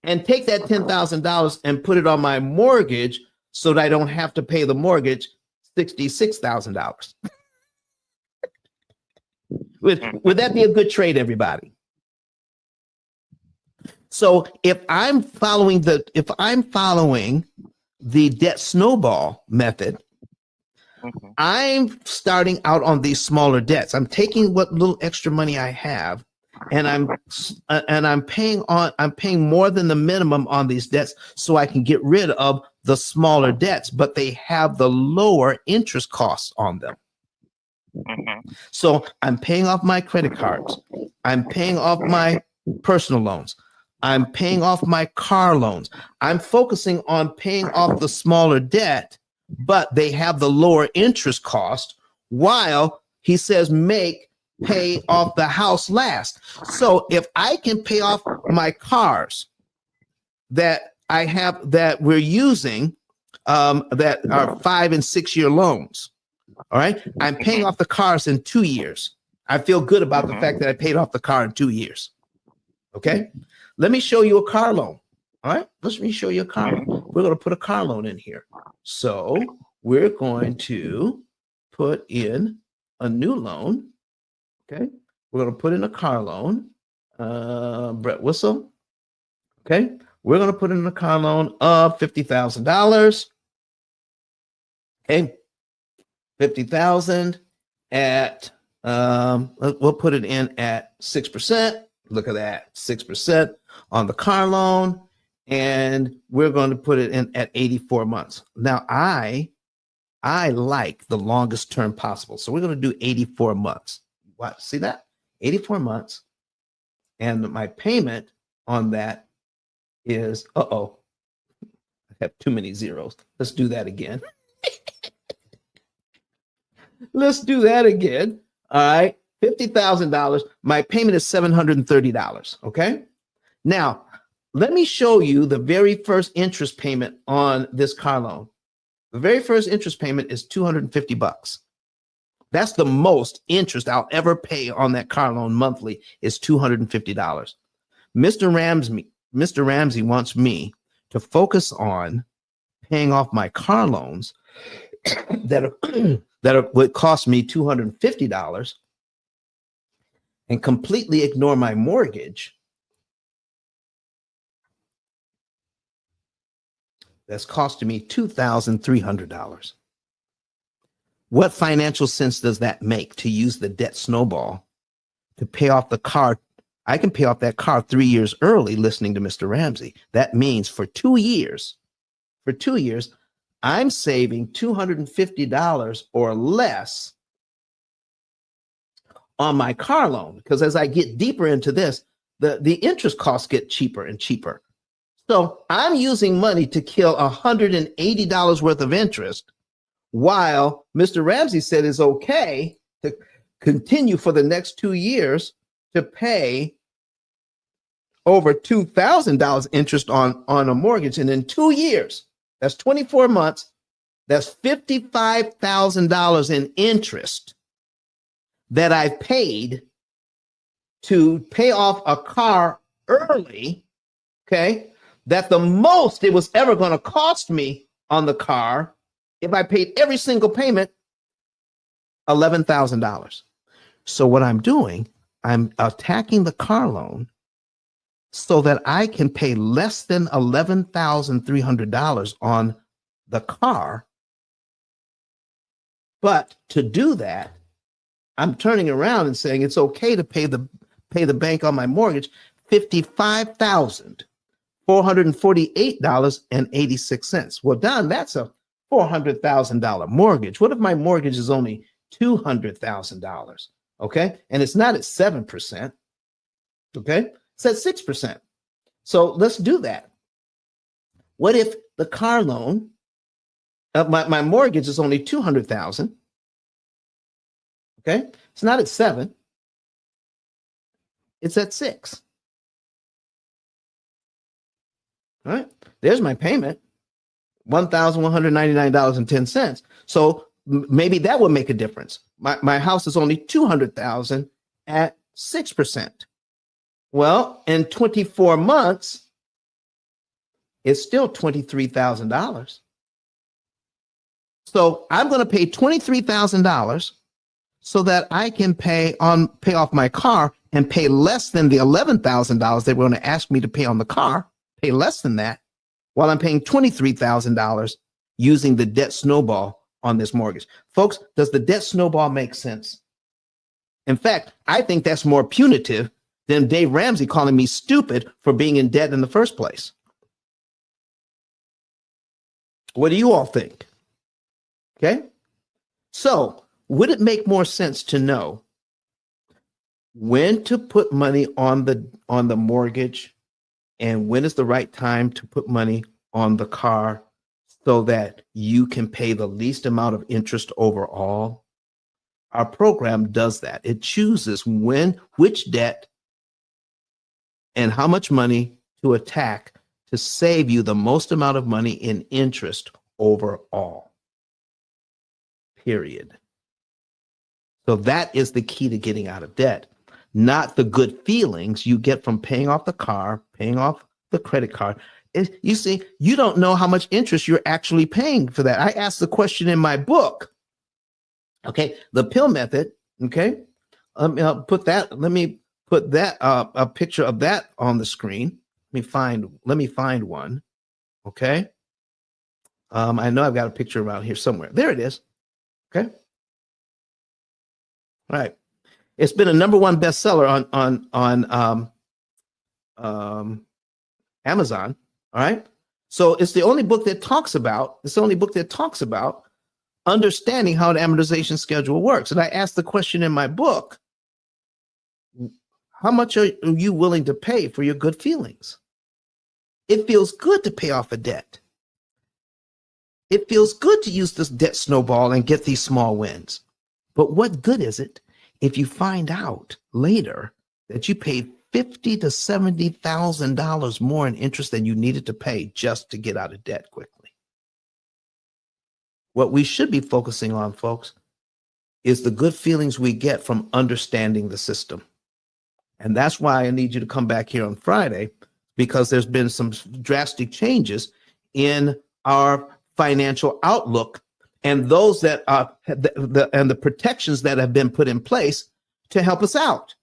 and take that $10,000 and put it on my mortgage so that I don't have to pay the mortgage $66,000? Would that be a good trade, everybody? So if I'm following the debt snowball method, I'm starting out on these smaller debts. I'm taking what little extra money I have, and I'm paying more than the minimum on these debts so I can get rid of the smaller debts, but they have the lower interest costs on them. So I'm paying off my credit cards. I'm paying off my personal loans. I'm paying off my car loans. I'm focusing on paying off the smaller debt, but they have the lower interest cost, while he says pay off the house last. So if I can pay off my cars that I have, that we're using, that are 5 and 6 year loans, all right, I'm paying off the cars in 2 years. I feel good about the fact that I paid off the car in 2 years. Okay. Let me show you a car loan. All right. Let me show you a car loan. We're going to put a car loan in here. So we're going to put in a new loan. Okay. We're going to put in a car loan. Brett Whistle. Okay. We're going to put in a car loan of $50,000. Okay. 50,000 at, we'll put it in at 6%. Look at that, 6% on the car loan. And we're going to put it in at 84 months. Now, I like the longest term possible. So we're going to do 84 months. What? See that? 84 months. And my payment on that is, I have too many zeros. Let's do that again. Let's do that again. All right. $50,000. My payment is $730. Okay. Now, let me show you the very first interest payment on this car loan. The very first interest payment is $250. That's the most interest I'll ever pay on that car loan monthly is $250. Mr. Ramsey wants me to focus on paying off my car loans that would cost me $250 and completely ignore my mortgage that's costing me $2,300. What financial sense does that make to use the debt snowball to pay off the car? I can pay off that car 3 years early listening to Mr. Ramsey. That means for 2 years, I'm saving $250 or less on my car loan, because as I get deeper into this, the interest costs get cheaper and cheaper. So I'm using money to kill $180 worth of interest, while Mr. Ramsey said it's okay to continue for the next 2 years to pay over $2,000 interest on a mortgage. And in 2 years, that's 24 months, that's $55,000 in interest that I paid to pay off a car early, okay? That the most it was ever going to cost me on the car, if I paid every single payment, $11,000. So what I'm doing, I'm attacking the car loan so that I can pay less than $11,300 on the car. But to do that, I'm turning around and saying it's okay to pay the bank on my mortgage $55,448.86. Well, Don, that's a $400,000 mortgage. What if my mortgage is only $200,000? Okay, and it's not at 7%. Okay, it's at 6%. So let's do that. What if the car loan, my mortgage is only $200,000? Okay, it's not at 7. It's at 6. All right, there's my payment, $1,199.10. So maybe that would make a difference. My house is only $200,000 at 6%. Well, in 24 months, it's still $23,000. So I'm going to pay $23,000 so that I can pay off my car and pay less than the $11,000 they were going to ask me to pay on the car, pay less than that, while I'm paying $23,000 using the debt snowball on this mortgage. Folks, does the debt snowball make sense? In fact, I think that's more punitive than Dave Ramsey calling me stupid for being in debt in the first place. What do you all think? Okay. So would it make more sense to know when to put money on the mortgage and when is the right time to put money on the car so that you can pay the least amount of interest overall? Our program does that. It chooses which debt and how much money to attack to save you the most amount of money in interest overall. Period. So that is the key to getting out of debt, not the good feelings you get from paying off the car, paying off the credit card. You see, you don't know how much interest you're actually paying for that. I asked the question in my book. Okay, the P.I.L.L method. Okay, let me put that a picture of that on the screen. Let me find one. Okay, I know I've got a picture around here somewhere. There it is. Okay. All right. It's been a #1 bestseller on Amazon. All right. So it's the only book that talks about understanding how an amortization schedule works. And I asked the question in my book, how much are you willing to pay for your good feelings? It feels good to pay off a debt. It feels good to use this debt snowball and get these small wins. But what good is it if you find out later that you paid $50,000 to $70,000 more in interest than you needed to pay just to get out of debt quickly? What we should be focusing on, folks, is the good feelings we get from understanding the system. And that's why I need you to come back here on Friday, because there's been some drastic changes in our financial outlook and those that are and the protections that have been put in place to help us out.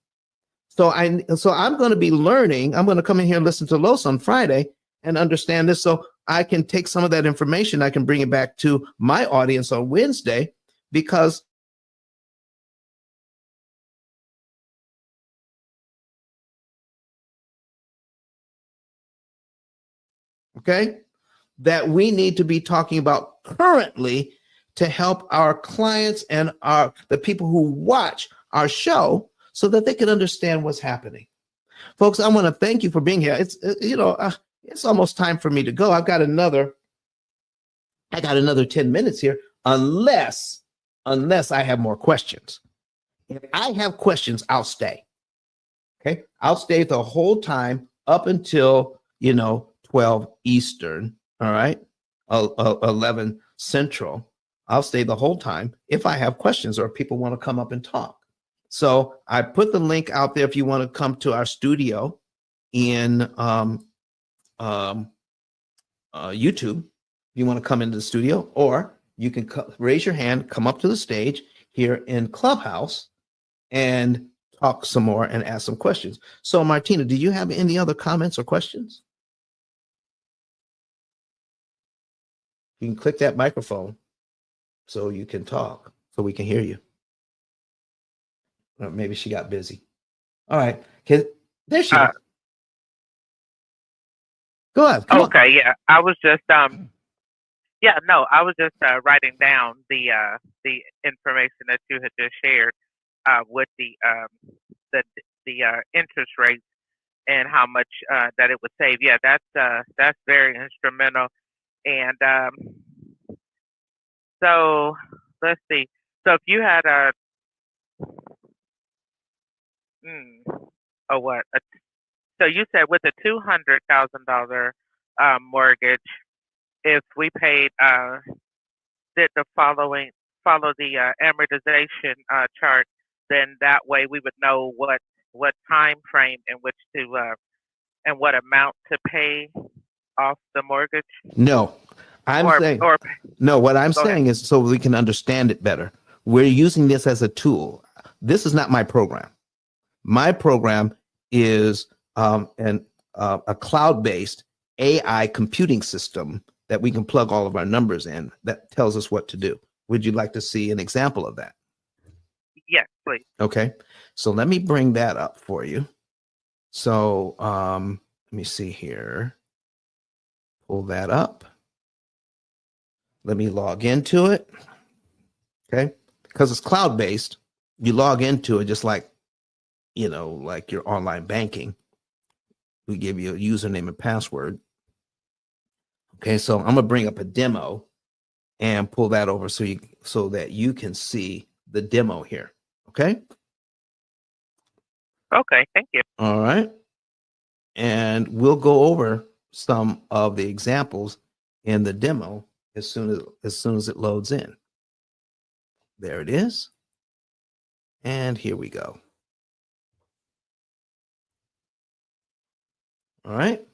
So I'm going to be learning. I'm going to come in here and listen to Los on Friday and understand this, so I can take some of that information. I can bring it back to my audience on Wednesday, because okay, that we need to be talking about currently to help our clients and the people who watch our show so that they can understand what's happening. Folks, I want to thank you for being here. It's almost time for me to go. I got another 10 minutes here, unless I have more questions. If I have questions, I'll stay. Okay? I'll stay the whole time up until, 12 Eastern, all right? 11 Central. I'll stay the whole time if I have questions or people want to come up and talk. So I put the link out there if you want to come to our studio in YouTube. If you want to come into the studio, or you can raise your hand, come up to the stage here in Clubhouse and talk some more and ask some questions. So Martina, do you have any other comments or questions? You can click that microphone so you can talk, so we can hear you. Or maybe she got busy. All right. There she is. Go ahead. Okay, yeah. I was just I was just writing down the information that you had just shared with the interest rates and how much that it would save. Yeah, that's very instrumental. And so let's see. So if you had so you said with a $200,000 mortgage, if we paid did the follow the amortization chart, then that way we would know what time frame in which to and what amount to pay off the mortgage. No, what I'm saying is so we can understand it better. We're using this as a tool. This is not my program. My program is a cloud-based AI computing system that we can plug all of our numbers in that tells us what to do. Would you like to see an example of that? Yes, please. Okay, so let me bring that up for you. So let me see here. Pull that up. Let me log into it. Okay, because it's cloud-based, you log into it just like, like your online banking. We give you a username and password. Okay, so I'm gonna bring up a demo and pull that over so that you can see the demo here. Okay. Okay, thank you. All right. And we'll go over some of the examples in the demo as soon as it loads in. There it is. And here we go. All right.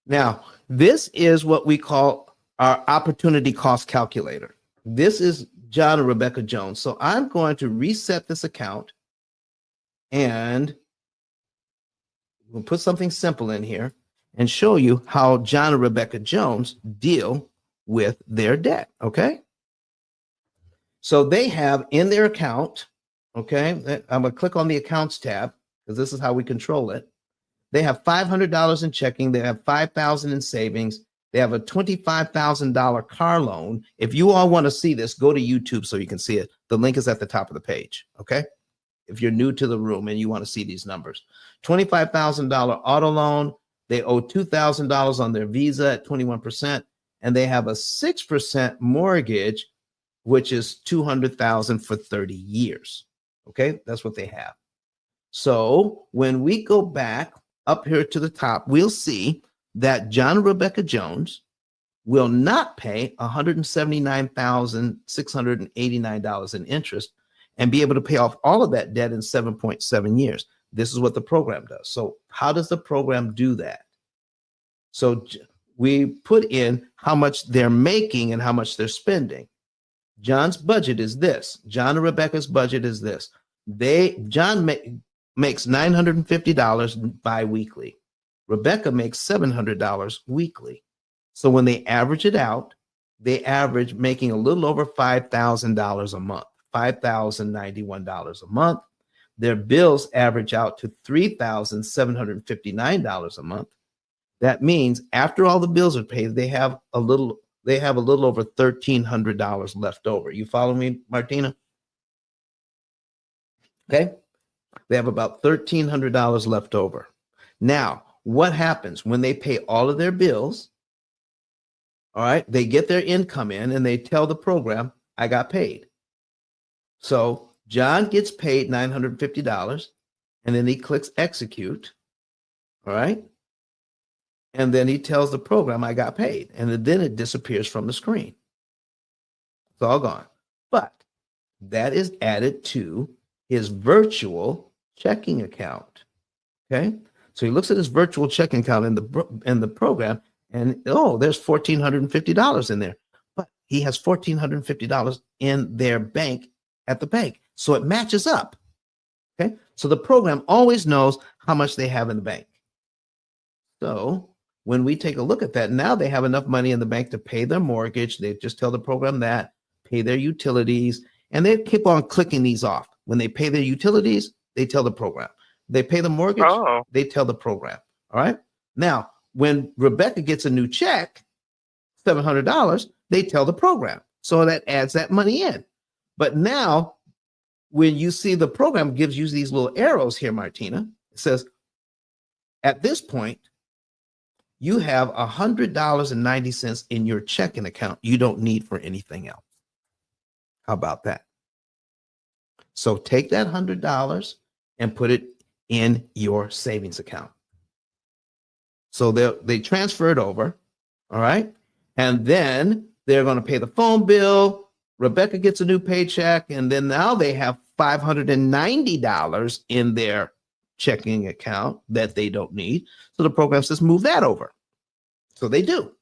Now, this is what we call our opportunity cost calculator. This is John and Rebecca Jones. So I'm going to reset this account and we'll put something simple in here and show you how John and Rebecca Jones deal with their debt. Okay. So they have in their account, okay, I'm going to click on the accounts tab because this is how we control it. They have $500 in checking. They have $5,000 in savings. They have a $25,000 car loan. If you all want to see this, go to YouTube so you can see it. The link is at the top of the page. Okay. If you're new to the room and you want to see these numbers, $25,000 auto loan. They owe $2,000 on their Visa at 21%, and they have a 6% mortgage, which is $200,000 for 30 years. Okay, that's what they have. So when we go back up here to the top, we'll see that John and Rebecca Jones will not pay $179,689 in interest and be able to pay off all of that debt in 7.7 years. This is what the program does. So how does the program do that? So we put in how much they're making and how much they're spending. John's budget is this. John and Rebecca's budget is this. John makes $950 bi-weekly. Rebecca makes $700 weekly. So when they average it out, they average making a little over $5,000 a month, $5,091 a month. Their bills average out to $3,759 a month. That means after all the bills are paid, they have a little over $1,300 left over. You follow me, Martina? Okay. They have about $1,300 left over. Now, what happens when they pay all of their bills? All right, they get their income in and they tell the program, I got paid. So John gets paid $950 and then he clicks execute. All right. And then he tells the program, I got paid. And then it disappears from the screen. It's all gone. But that is added to his virtual checking account. Okay. So he looks at his virtual checking account in the program, and there's $1,450 in there. But he has $1,450 in their bank at the bank. So it matches up. Okay. So the program always knows how much they have in the bank. So when we take a look at that, now they have enough money in the bank to pay their mortgage. They just tell the program that, pay their utilities, and they keep on clicking these off. When they pay their utilities, they tell the program. They pay the mortgage, they tell the program. All right. Now, when Rebecca gets a new check, $700, they tell the program. So that adds that money in. But now, when you see the program gives you these little arrows here, Martina, it says, at this point, you have $100.90 in your checking account you don't need for anything else. How about that? So take that $100 and put it in your savings account. So they transfer it over, all right? And then they're going to pay the phone bill. Rebecca gets a new paycheck, and then now they have $590 in their checking account that they don't need. So the program says, move that over. So they do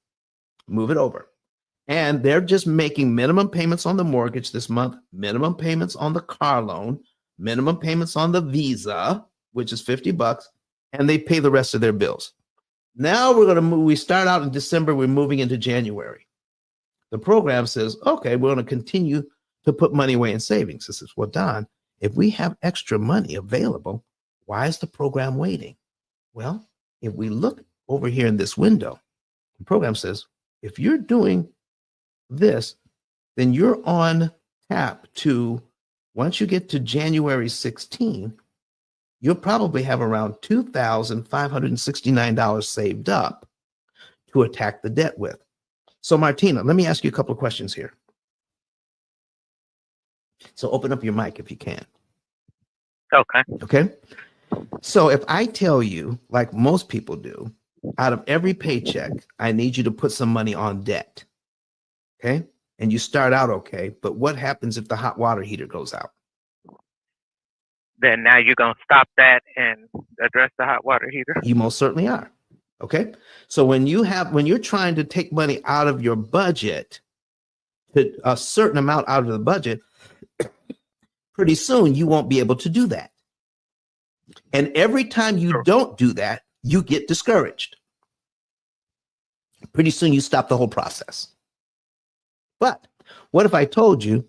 move it over. And they're just making minimum payments on the mortgage this month, minimum payments on the car loan, minimum payments on the Visa, which is $50, and they pay the rest of their bills. Now we're going to move. We start out in December. We're moving into January. The program says, okay, we're going to continue to put money away in savings. It says, well, Don, if we have extra money available, why is the program waiting? Well, if we look over here in this window, the program says, if you're doing this, then you're on tap to, once you get to January 16, you'll probably have around $2,569 saved up to attack the debt with. So Martina, let me ask you a couple of questions here. So open up your mic if you can. Okay. Okay. So if I tell you, like most people do, out of every paycheck, I need you to put some money on debt. Okay. And you start out okay, but what happens if the hot water heater goes out? Then now you're going to stop that and address the hot water heater? You most certainly are. Okay. So when you're trying to take money out of your budget, to a certain amount out of the budget, pretty soon you won't be able to do that. And every time you don't do that, you get discouraged. Pretty soon you stop the whole process. But what if I told you,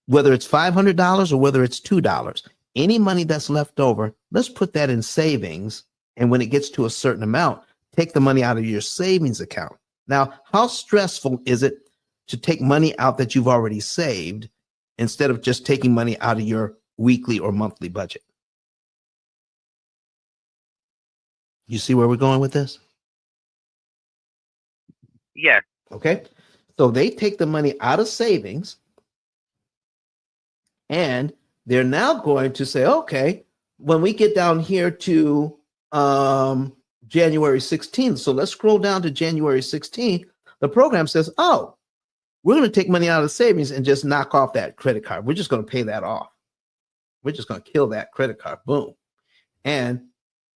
whether it's $500 or whether it's $2, any money that's left over, let's put that in savings. And when it gets to a certain amount, take the money out of your savings account. Now, how stressful is it to take money out that you've already saved instead of just taking money out of your weekly or monthly budget? You see where we're going with this? Yes. Okay. So they take the money out of savings and they're now going to say, okay, when we get down here to January 16th, so let's scroll down to January 16th. the program says, oh, we're going to take money out of the savings and just knock off that credit card. We're just going to pay that off. We're just going to kill that credit card. Boom. And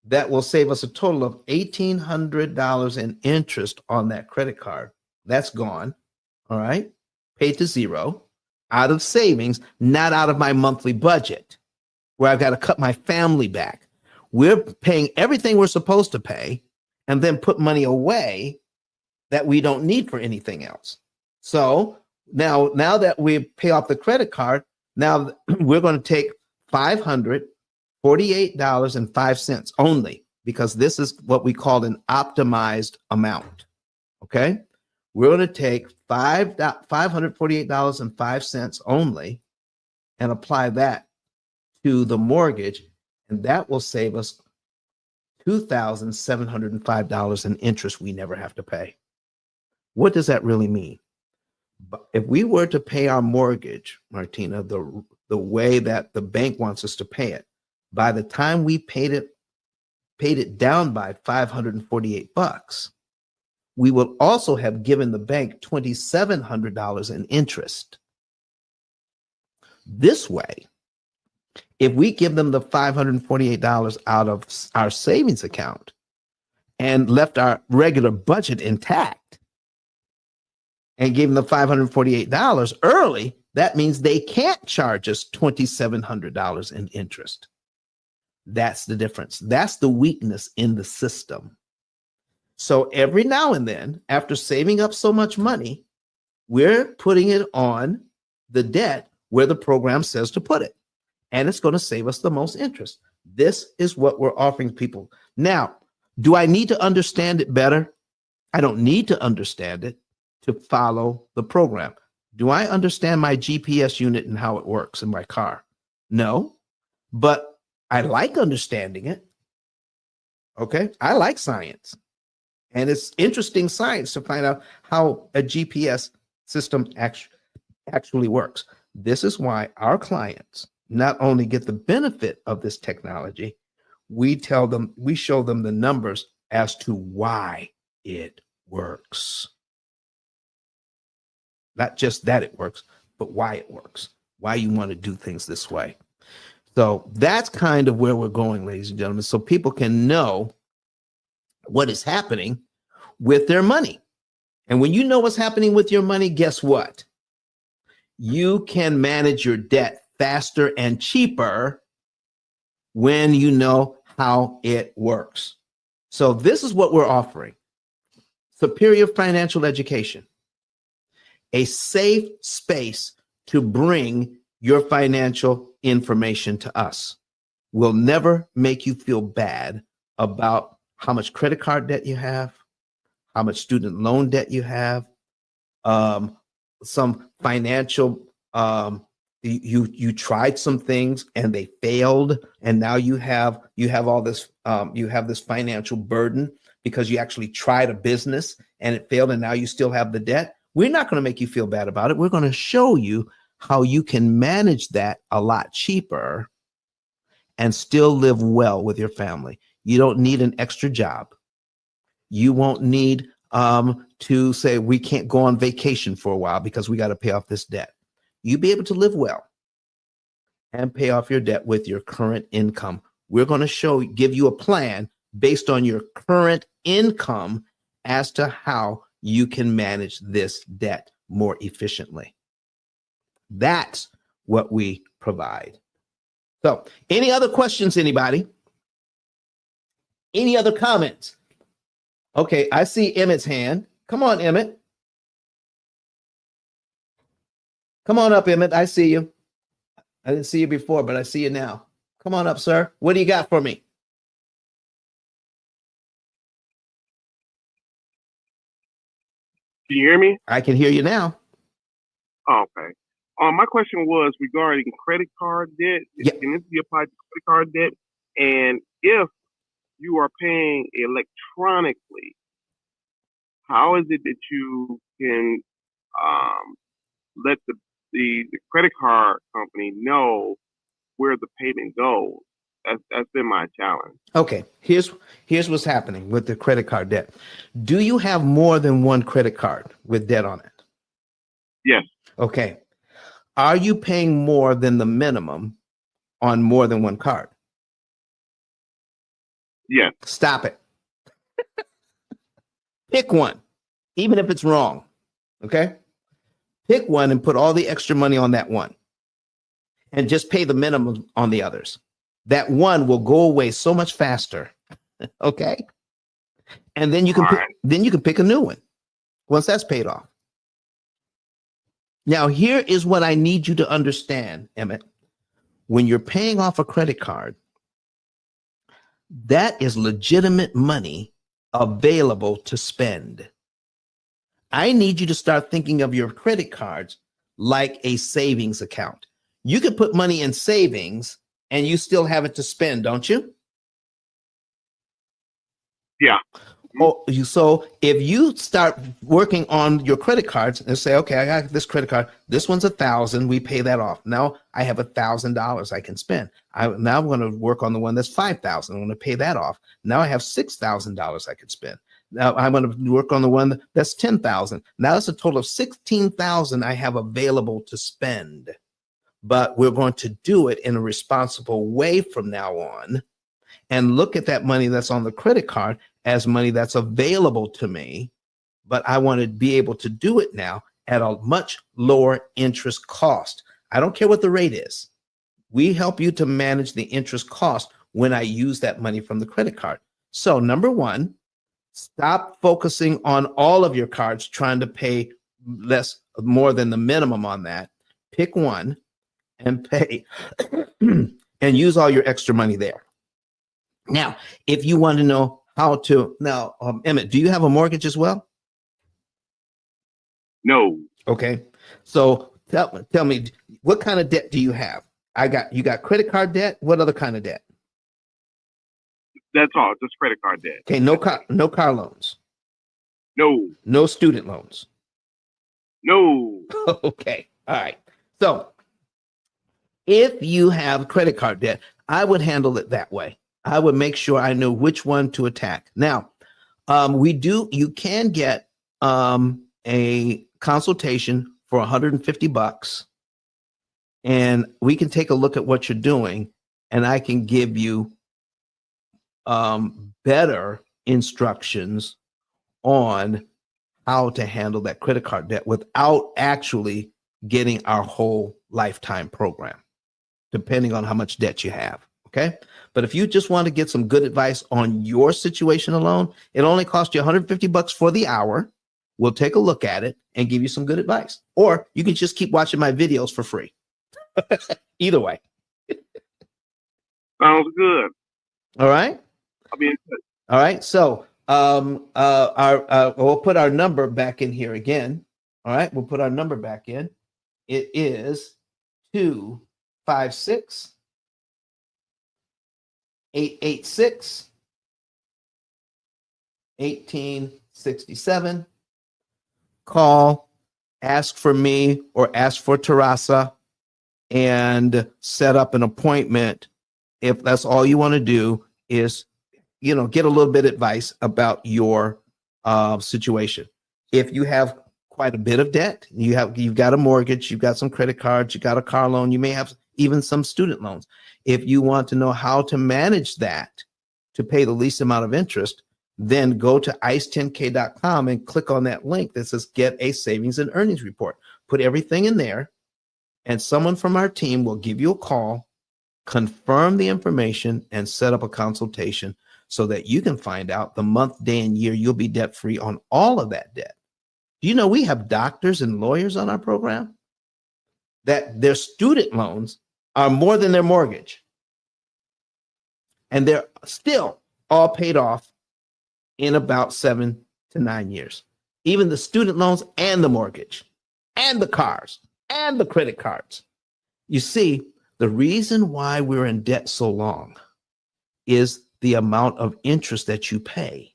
that will save us a total of $1,800 in interest on that credit card. That's gone. All right. Paid to zero out of savings, not out of my monthly budget where I've got to cut my family back. We're paying everything we're supposed to pay and then put money away that we don't need for anything else. So now that we pay off the credit card, now we're going to take $548.05 only, because this is what we call an optimized amount. Okay. We're going to take $548.05 only and apply that to the mortgage, and that will save us $2,705 in interest we never have to pay. What does that really mean? If we were to pay our mortgage, Martina, the way that the bank wants us to pay it, by the time we paid it down by $548, we will also have given the bank $2,700 in interest. This way, if we give them the $548 out of our savings account and left our regular budget intact and gave them the $548 early, that means they can't charge us $2,700 in interest. That's the difference. That's the weakness in the system. So every now and then, after saving up so much money, we're putting it on the debt where the program says to put it. And it's going to save us the most interest. This is what we're offering people. Now, do I need to understand it better? I don't need to understand it to follow the program. Do I understand my GPS unit and how it works in my car? No, but I like understanding it. Okay, I like science. And it's interesting science to find out how a GPS system actually works. This is why our clients not only get the benefit of this technology, we show them the numbers as to why it works. Not just that it works, but why it works, why you want to do things this way. So that's kind of where we're going, ladies and gentlemen, so people can know what is happening with their money. And when you know what's happening with your money, guess what? You can manage your debt faster and cheaper when you know how it works. So this is what we're offering: superior financial education, a safe space to bring your financial information to us. We'll never make you feel bad about how much credit card debt you have, how much student loan debt you have, some financial, you tried some things and they failed, and now you have all this, you have this financial burden because you actually tried a business and it failed, and now you still have the debt. We're not going to make you feel bad about it. We're going to show you how you can manage that a lot cheaper and still live well with your family. You don't need an extra job. You won't need to say, we can't go on vacation for a while because we got to pay off this debt. You'll be able to live well and pay off your debt with your current income. We're going to give you a plan based on your current income as to how you can manage this debt more efficiently. That's what we provide. So, any other questions, anybody? Any other comments? Okay, I see Emmett's hand. Come on, Emmett. Come on up, Emmett. I see you. I didn't see you before, but I see you now. Come on up, sir. What do you got for me? Can you hear me? I can hear you now. Oh, okay. My question was regarding credit card debt. Yep. Can this be applied to credit card debt? And if you are paying electronically, how is it that you can let the credit card company know where the payment goes? That's been my challenge. Okay, here's what's happening with the credit card debt. Do you have more than one credit card with debt on it? Yes. Okay. Are you paying more than the minimum on more than one card? Yes. Stop it. Pick one, even if it's wrong. Okay? Pick one and put all the extra money on that one and just pay the minimum on the others. That one will go away so much faster. Okay? And then you can pick a new one once that's paid off. Now, here is what I need you to understand, Emmett. When you're paying off a credit card, that is legitimate money available to spend. I need you to start thinking of your credit cards like a savings account. You can put money in savings and you still have it to spend, don't you? Yeah. Oh, so if you start working on your credit cards and say, okay, I got this credit card, this one's $1,000, we pay that off. Now I have $1,000 I can spend. Now I'm going to work on the one that's $5,000. I'm going to pay that off. Now I have $6,000 I could spend. Now I'm going to work on the one that's $10,000. Now that's a total of $16,000 I have available to spend. But we're going to do it in a responsible way from now on and look at that money that's on the credit card as money that's available to me, but I want to be able to do it now at a much lower interest cost. I don't care what the rate is. We help you to manage the interest cost when I use that money from the credit card. So number one, stop focusing on all of your cards, trying to pay more than the minimum on that. Pick one and pay and use all your extra money there. Now, if you want to know how to, Emmett, do you have a mortgage as well? No. Okay. So tell me, what kind of debt do you have? You got credit card debt. What other kind of debt? That's all. Just credit card debt. Okay. No car loans. No. No student loans. No. Okay. All right. So if you have credit card debt, I would handle it that way. I would make sure I know which one to attack. Now, you can get a consultation for $150, and we can take a look at what you're doing, and I can give you better instructions on how to handle that credit card debt without actually getting our whole lifetime program, depending on how much debt you have. Okay. But if you just want to get some good advice on your situation alone, it only costs you $150 for the hour. We'll take a look at it and give you some good advice. Or you can just keep watching my videos for free. Either way. Sounds good. All right. I'll be in touch. All right. So we'll put our number back in here again. All right. We'll put our number back in. It is 256 886 1867. Call, ask for me or ask for Terasa, and set up an appointment. If that's all you want to do is, get a little bit of advice about your situation. If you have quite a bit of debt, you've got a mortgage, you've got some credit cards, you got a car loan, you may have even some student loans. If you want to know how to manage that to pay the least amount of interest, then go to ice10k.com and click on that link that says get a savings and earnings report. Put everything in there, and someone from our team will give you a call, confirm the information, and set up a consultation so that you can find out the month, day, and year you'll be debt free on all of that debt. Do you know we have doctors and lawyers on our program that their student loans are more than their mortgage, and they're still all paid off in about 7 to 9 years? Even the student loans and the mortgage and the cars and the credit cards. You see, the reason why we're in debt so long is the amount of interest that you pay.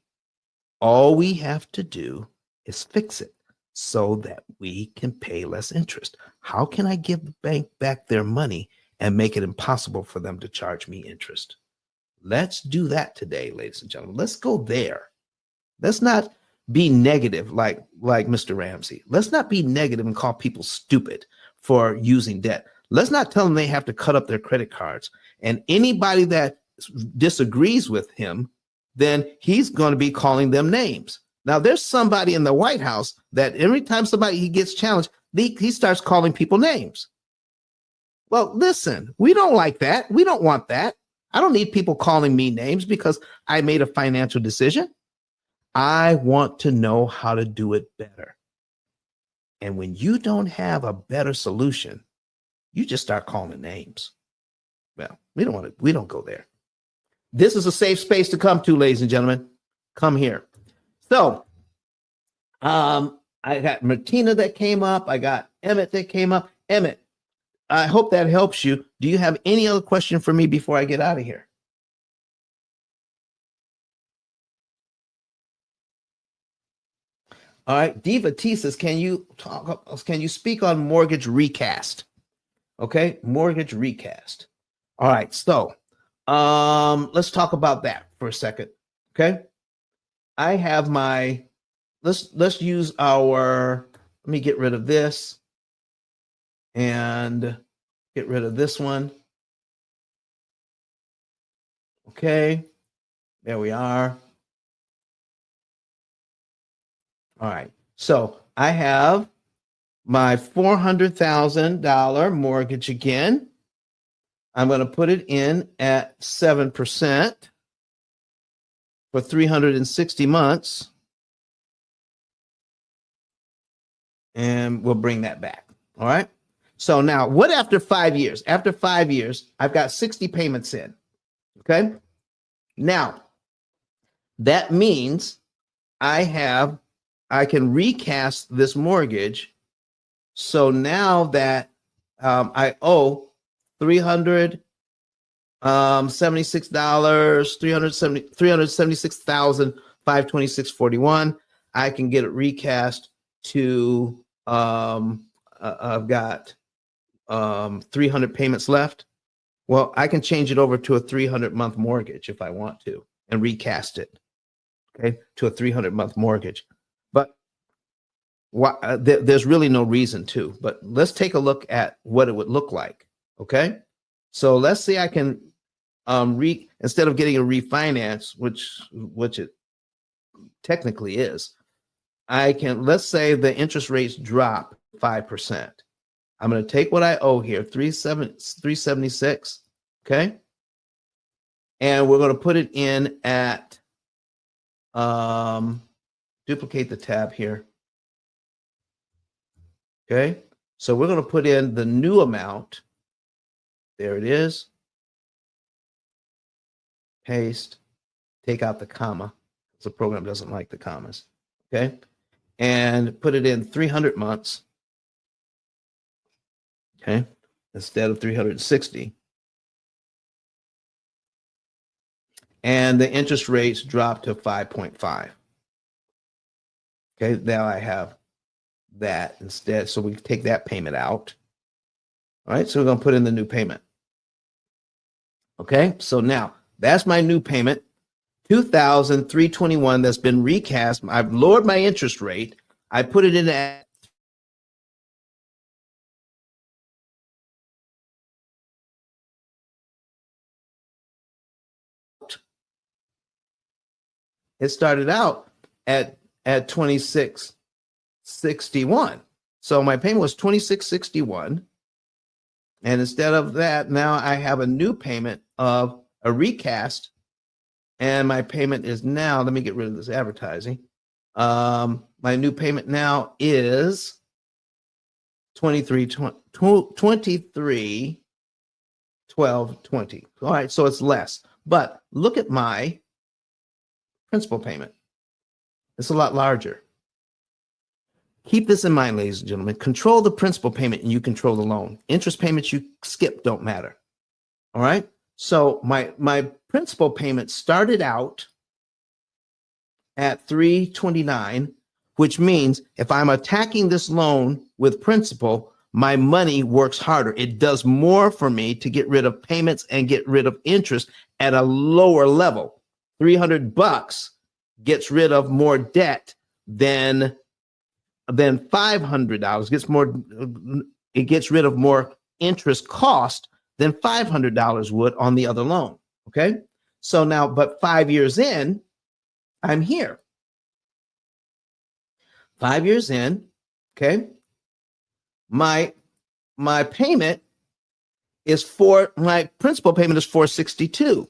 All we have to do is fix it so that we can pay less interest. How can I give the bank back their money and make it impossible for them to charge me interest. Let's do that today, ladies and gentlemen. Let's go there. Let's not be negative like Mr. Ramsey. Let's not be negative and call people stupid for using debt. Let's not tell them they have to cut up their credit cards. And anybody that disagrees with him, then he's going to be calling them names. Now, there's somebody in the White House that every time he gets challenged, he starts calling people names. Well, listen, we don't like that. We don't want that. I don't need people calling me names because I made a financial decision. I want to know how to do it better. And when you don't have a better solution, you just start calling names. Well, we don't go there. This is a safe space to come to, ladies and gentlemen. Come here. So, I got Martina that came up. I got Emmett that came up. Emmett, I hope that helps you. Do you have any other question for me before I get out of here? All right, Diva T says, can you speak on mortgage recast? Okay, mortgage recast. All right, so let's talk about that for a second. Okay, I have my let's use our, let me get rid of this and get rid of this one. Okay, there we are. All right, so I have my $400,000 mortgage again. I'm going to put it in at 7% for 360 months. And we'll bring that back. All right. So now what after 5 years? After 5 years, I've got 60 payments in. Okay. Now that means I can recast this mortgage. So now that I owe $376, $376,526.41, I can get it recast to I've got 300 payments left. Well, I can change it over to a 300-month mortgage if I want to and recast it, okay, to a 300-month mortgage. But there's really no reason to. But let's take a look at what it would look like, okay? So let's say I can instead of getting a refinance, which it technically is, let's say the interest rates drop 5%. I'm going to take what I owe here, 376, okay? And we're going to put it in at, duplicate the tab here. Okay, so we're going to put in the new amount. There it is. Paste, take out the comma. The program doesn't like the commas. Okay, and put it in 300 months. Okay, instead of 360. And the interest rates drop to 5.5. Okay, now I have that instead. So we take that payment out. All right, so we're going to put in the new payment. Okay, so now that's my new payment, $2,321 that's been recast. I've lowered my interest rate. I put it in at it started out at 2661. So my payment was 2661. And instead of that, now I have a new payment of a recast. And my payment is now, let me get rid of this advertising. My new payment now is 1220. All right, so it's less. But look at my principal payment. It's a lot larger. Keep this in mind, ladies and gentlemen. Control the principal payment and you control the loan. Interest payments you skip don't matter. All right? So my principal payment started out at $329, which means if I'm attacking this loan with principal, my money works harder. It does more for me to get rid of payments and get rid of interest at a lower level. $300 gets rid of more debt than $500. It gets rid of more interest cost than $500 would on the other loan. Okay. So now, but 5 years in, I'm here. 5 years in, okay, my payment is my principal payment is $462.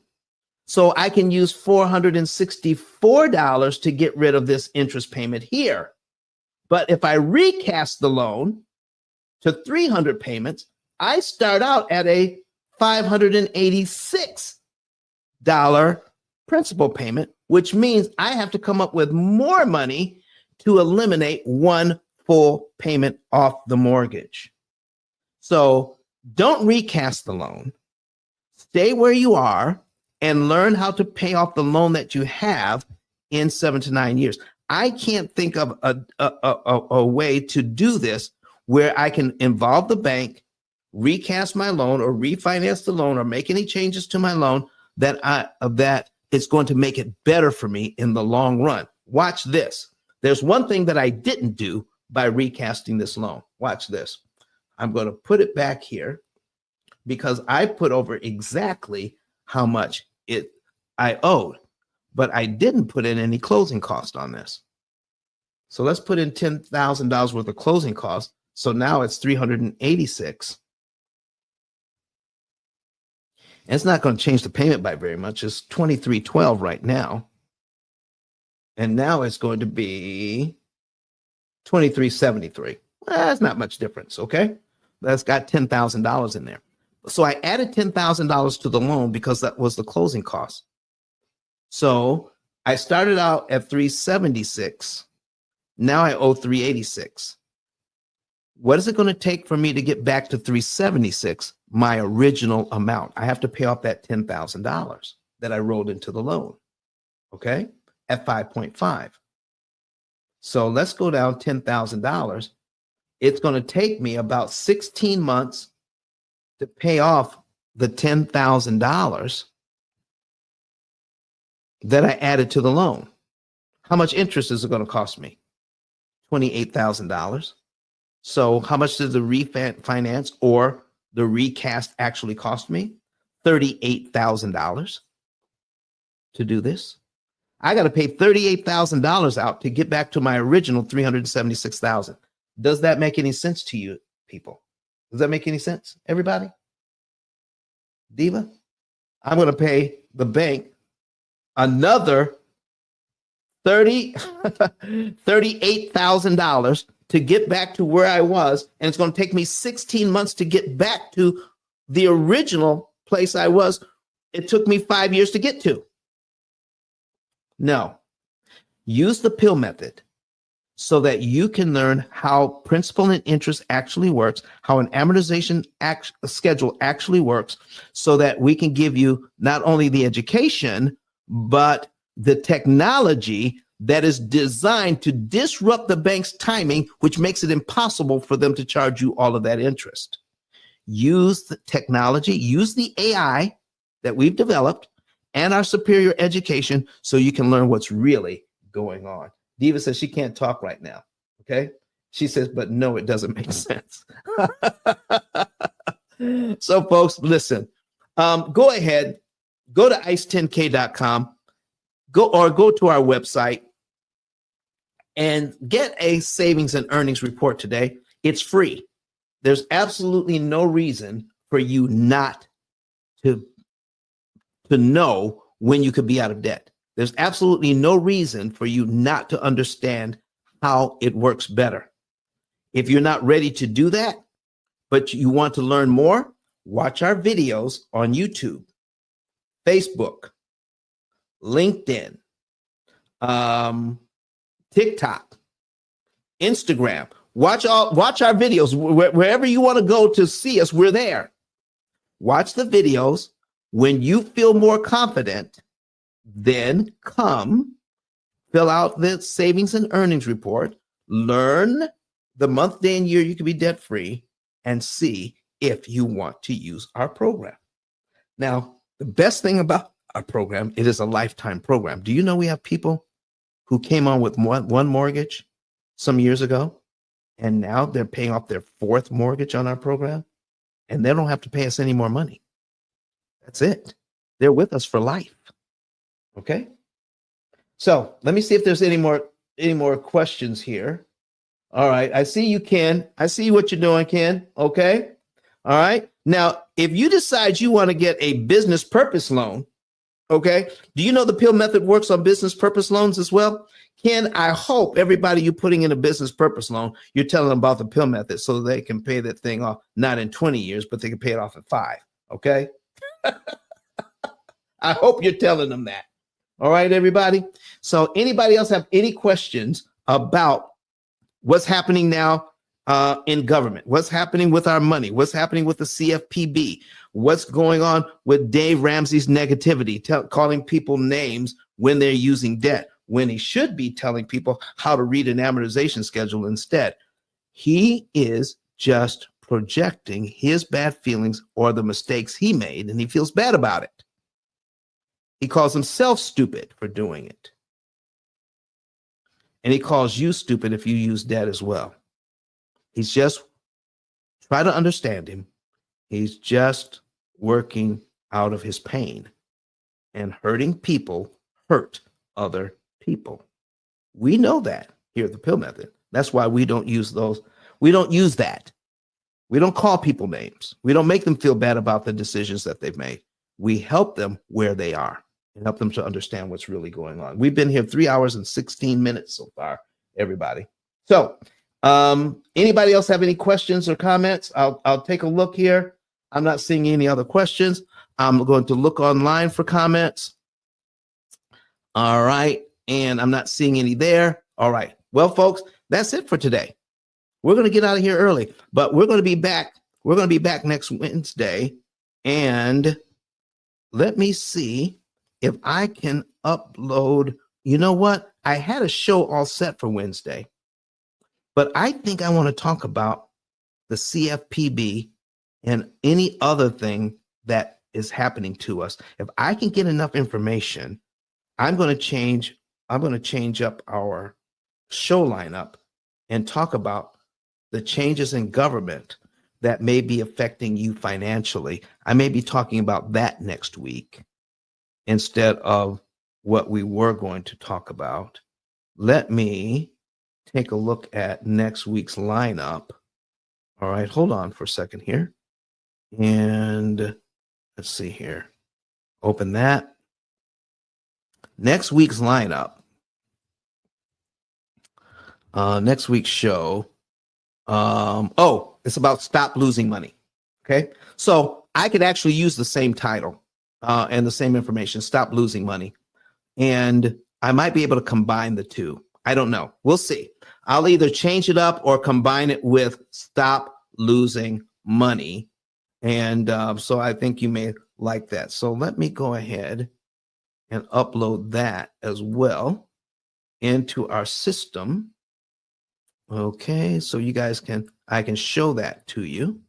So I can use $464 to get rid of this interest payment here. But if I recast the loan to 300 payments, I start out at a $586 principal payment, which means I have to come up with more money to eliminate one full payment off the mortgage. So don't recast the loan. Stay where you are and learn how to pay off the loan that you have in 7 to 9 years. I can't think of a way to do this where I can involve the bank, recast my loan or refinance the loan or make any changes to my loan that it's going to make it better for me in the long run. Watch this. There's one thing that I didn't do by recasting this loan. Watch this. I'm going to put it back here because I put over exactly how much I owed, but I didn't put in any closing cost on this. So let's put in $10,000 worth of closing costs. So now it's $386. And it's not going to change the payment by very much. It's $23.12 right now. And now it's going to be $23.73. Well, that's not much difference, okay? That's got $10,000 in there. So I added $10,000 to the loan because that was the closing cost. So I started out at $376. Now I owe $386. What is it going to take for me to get back to $376, my original amount? I have to pay off that $10,000 that I rolled into the loan, okay, at 5.5. So let's go down $10,000. It's going to take me about 16 months to pay off the $10,000 that I added to the loan. How much interest is it going to cost me? $28,000. So how much did the refinance or the recast actually cost me? $38,000 to do this. I got to pay $38,000 out to get back to my original $376,000. Does that make any sense to you, people? Does that make any sense, everybody? Diva? I'm going to pay the bank another $38,000 to get back to where I was, and it's going to take me 16 months to get back to the original place I was. It took me 5 years to get to. No. Use the P.I.L.L method so that you can learn how principal and interest actually works, how an amortization schedule actually works, so that we can give you not only the education, but the technology that is designed to disrupt the bank's timing, which makes it impossible for them to charge you all of that interest. Use the technology, use the AI that we've developed and our superior education so you can learn what's really going on. Diva says she can't talk right now, okay? She says, but no, it doesn't make sense. So folks, listen, go ahead, go to ice10k.com, go to our website and get a savings and earnings report today. It's free. There's absolutely no reason for you not to know when you could be out of debt. There's absolutely no reason for you not to understand how it works better. If you're not ready to do that, but you want to learn more, watch our videos on YouTube, Facebook, LinkedIn, TikTok, Instagram. Watch our videos wherever you want to go to see us. We're there. Watch the videos. When you feel more confident, then come fill out the savings and earnings report, learn the month, day, and year you can be debt free, and see if you want to use our program. Now, the best thing about our program, it is a lifetime program. Do you know we have people who came on with one mortgage some years ago, and now they're paying off their fourth mortgage on our program, and they don't have to pay us any more money. That's it. They're with us for life. Okay. So let me see if there's any more questions here. All right. I see you, Ken. I see what you're doing, Ken. Okay. All right. Now, if you decide you want to get a business purpose loan, okay, do you know the P.I.L.L method works on business purpose loans as well? Ken, I hope everybody you're putting in a business purpose loan, you're telling them about the P.I.L.L method so they can pay that thing off, not in 20 years, but they can pay it off in 5. Okay. I hope you're telling them that. All right, everybody. So anybody else have any questions about what's happening now in government? What's happening with our money? What's happening with the CFPB? What's going on with Dave Ramsey's negativity, calling people names when they're using debt, when he should be telling people how to read an amortization schedule instead? He is just projecting his bad feelings or the mistakes he made, and he feels bad about it. He calls himself stupid for doing it. And he calls you stupid if you use debt as well. He's just, try to understand him. He's just working out of his pain, and hurting people hurt other people. We know that here at the P.I.L.L method. That's why we don't use those. We don't use that. We don't call people names. We don't make them feel bad about the decisions that they've made. We help them where they are and help them to understand what's really going on. We've been here 3 hours and 16 minutes so far, everybody. So anybody else have any questions or comments? I'll take a look here. I'm not seeing any other questions. I'm going to look online for comments. All right. And I'm not seeing any there. All right. Well, folks, that's it for today. We're going to get out of here early, but we're going to be back. We're going to be back next Wednesday. And let me see if I can upload. You know what? I had a show all set for Wednesday, but I think I want to talk about the CFPB and any other thing that is happening to us. If I can get enough information, I'm going to change up our show lineup and talk about the changes in government that may be affecting you financially. I may be talking about that next week instead of what we were going to talk about. Let me take a look at next week's lineup. All right, hold on for a second here. And let's see here. Open that. Next week's lineup. Next week's show. It's about stop losing money. Okay. So I could actually use the same title and the same information, stop losing money. And I might be able to combine the two. I don't know. We'll see. I'll either change it up or combine it with stop losing money. And so I think you may like that. So let me go ahead and upload that as well into our system. Okay, so you guys I can show that to you.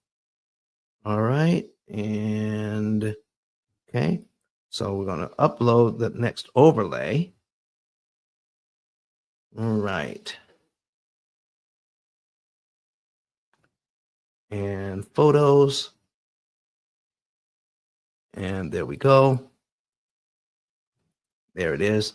All right, and okay, so we're going to upload the next overlay. All right. And photos. And there we go. There it is.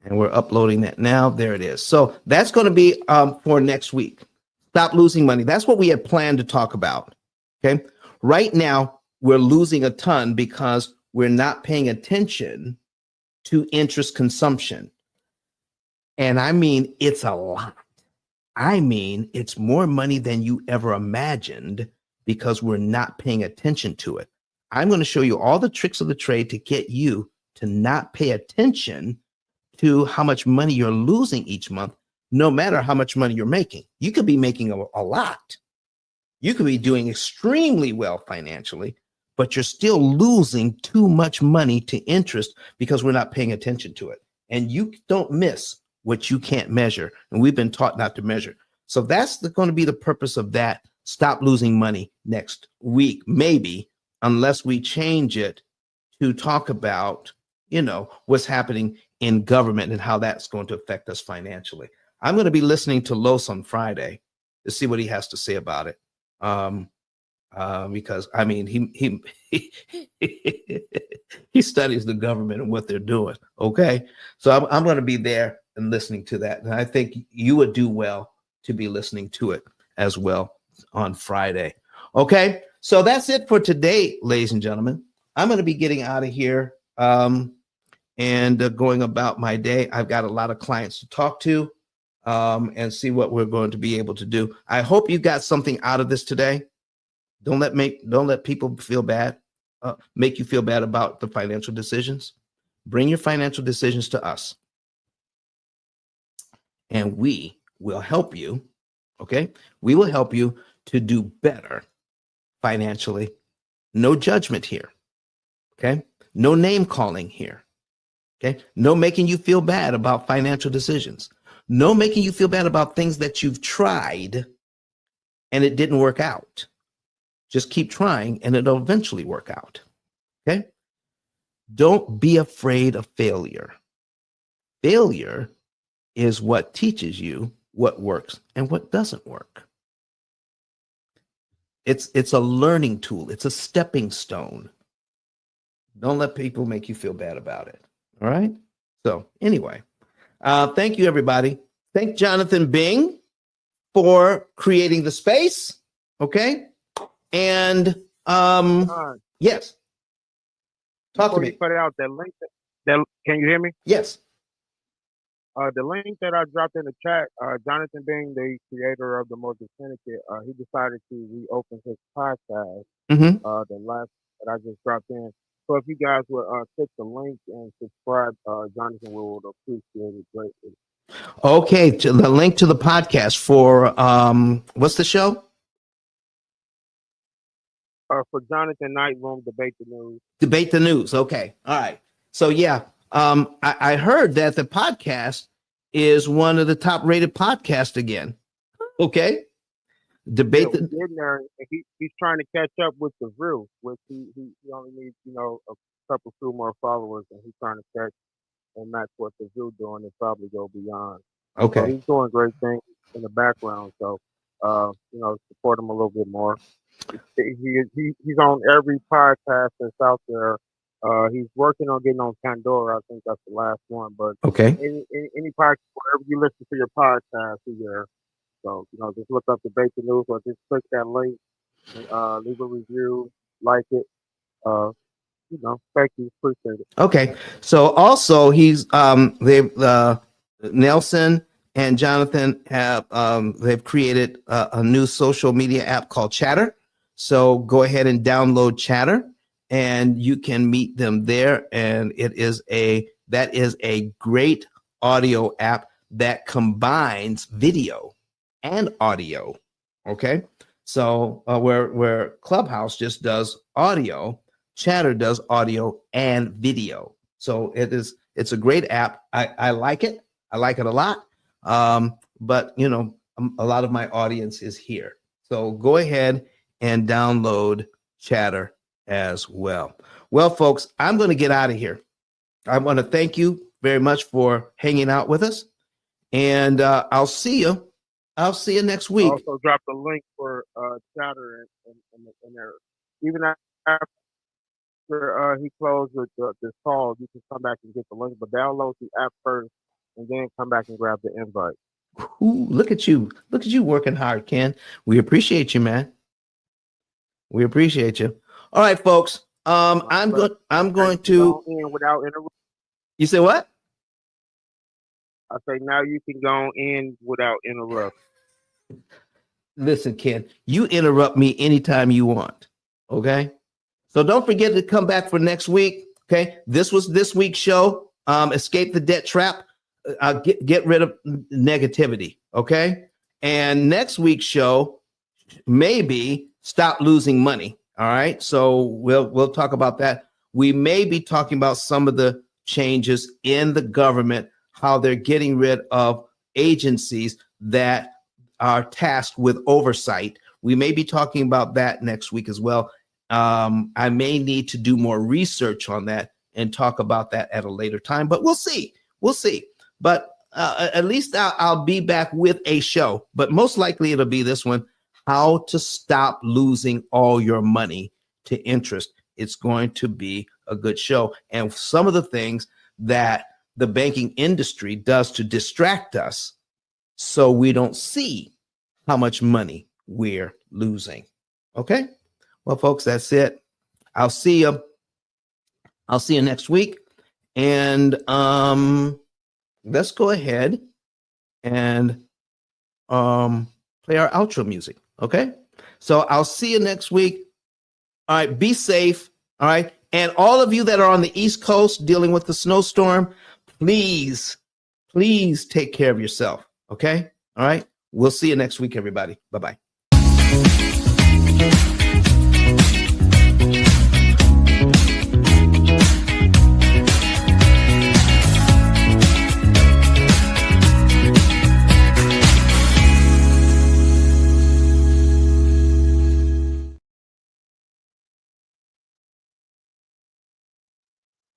And we're uploading that now. There it is. So that's going to be for next week. Stop losing money. That's what we had planned to talk about. Okay. Right now, we're losing a ton because we're not paying attention to interest consumption. And I mean, it's a lot. I mean, it's more money than you ever imagined because we're not paying attention to it. I'm going to show you all the tricks of the trade to get you to not pay attention to how much money you're losing each month, no matter how much money you're making. You could be making a lot. You could be doing extremely well financially, but you're still losing too much money to interest because we're not paying attention to it. And you don't miss what you can't measure. And we've been taught not to measure. So that's going to be the purpose of that. Stop losing money next week, maybe, unless we change it to talk about, what's happening in government and how that's going to affect us financially. I'm going to be listening to Los on Friday to see what he has to say about it. Because I mean, he he studies the government and what they're doing. Okay, so I'm going to be there and listening to that, and I think you would do well to be listening to it as well on Friday. Okay, so that's it for today, ladies and gentlemen. I'm going to be getting out of here and going about my day. I've got a lot of clients to talk to and see what we're going to be able to do. I hope you got something out of this today. Don't let people feel bad, make you feel bad about the financial decisions. Bring your financial decisions to us, and we will help you. Okay, we will help you to do better financially. No judgment here. Okay, no name calling here. Okay, no making you feel bad about financial decisions. No making you feel bad about things that you've tried and it didn't work out. Just keep trying and it'll eventually work out. Okay? Don't be afraid of failure. Failure is what teaches you what works and what doesn't work. It's a learning tool. It's a stepping stone. Don't let people make you feel bad about it. All right? So anyway, thank you, everybody. Thank Jonathan Bing for creating the space. Okay? And yes. Talk to me. Put out that link. That can you hear me? Yes. The link that I dropped in the chat. Jonathan Bing, the creator of the Mortgage Syndicate, he decided to reopen his podcast. The last that I just dropped in. So if you guys would click the link and subscribe, Jonathan would appreciate it greatly. Okay, to the link to the podcast for what's the show? For Jonathan Nightroom, Debate the News. Debate the News. Okay. All right. So yeah, I heard that the podcast is one of the top rated podcasts again. Okay. Debate he's trying to catch up with the View, which he only needs, a couple few more followers, and he's trying to catch and match what the View doing and probably go beyond. Okay. So he's doing great things in the background. So support him a little bit more. He's on every podcast that's out there. He's working on getting on Pandora. I think that's the last one. But okay, any podcast, wherever you listen to your podcast, he's there. So just look up Debate the News or just click that link, leave a review, like it. Thank you, appreciate it. Okay, so also he's Nelson and Jonathan have they've created a new social media app called Chatter. So go ahead and download Chatter, and you can meet them there. And that is a great audio app that combines video and audio. Okay, so where Clubhouse just does audio, Chatter does audio and video. So it's a great app. I like it. I like it a lot. But a lot of my audience is here. So go ahead and download Chatter as well. Well, folks, I'm going to get out of here. I want to thank you very much for hanging out with us, and I'll see you. I'll see you next week. Also, drop the link for Chatter in there. Even after he closed with this call, you can come back and get the link. But download the app first, and then come back and grab the invite. Ooh, look at you working hard, Ken. We appreciate you, man. We appreciate you. All right, folks. I'm going to in without interrupting. You say what? I say now you can go in without interrupt. Listen, Ken, you interrupt me anytime you want. Okay. So don't forget to come back for next week. Okay. This was this week's show. Escape the debt trap. Get rid of negativity. Okay. And next week's show, maybe stop losing money. All right. So we'll talk about that. We may be talking about some of the changes in the government, how they're getting rid of agencies that are tasked with oversight. We may be talking about that next week as well. I may need to do more research on that and talk about that at a later time, but we'll see. We'll see. But at least I'll be back with a show, but most likely it'll be this one, how to stop losing all your money to interest. It's going to be a good show. And some of the things that the banking industry does to distract us so we don't see how much money we're losing. Okay? Well, folks, that's it. I'll see you next week. And let's go ahead and play our outro music. Okay? So I'll see you next week. All right, be safe. All right. And all of you that are on the East Coast dealing with the snowstorm, please take care of yourself. Okay. All right. We'll see you next week, everybody. Bye-bye.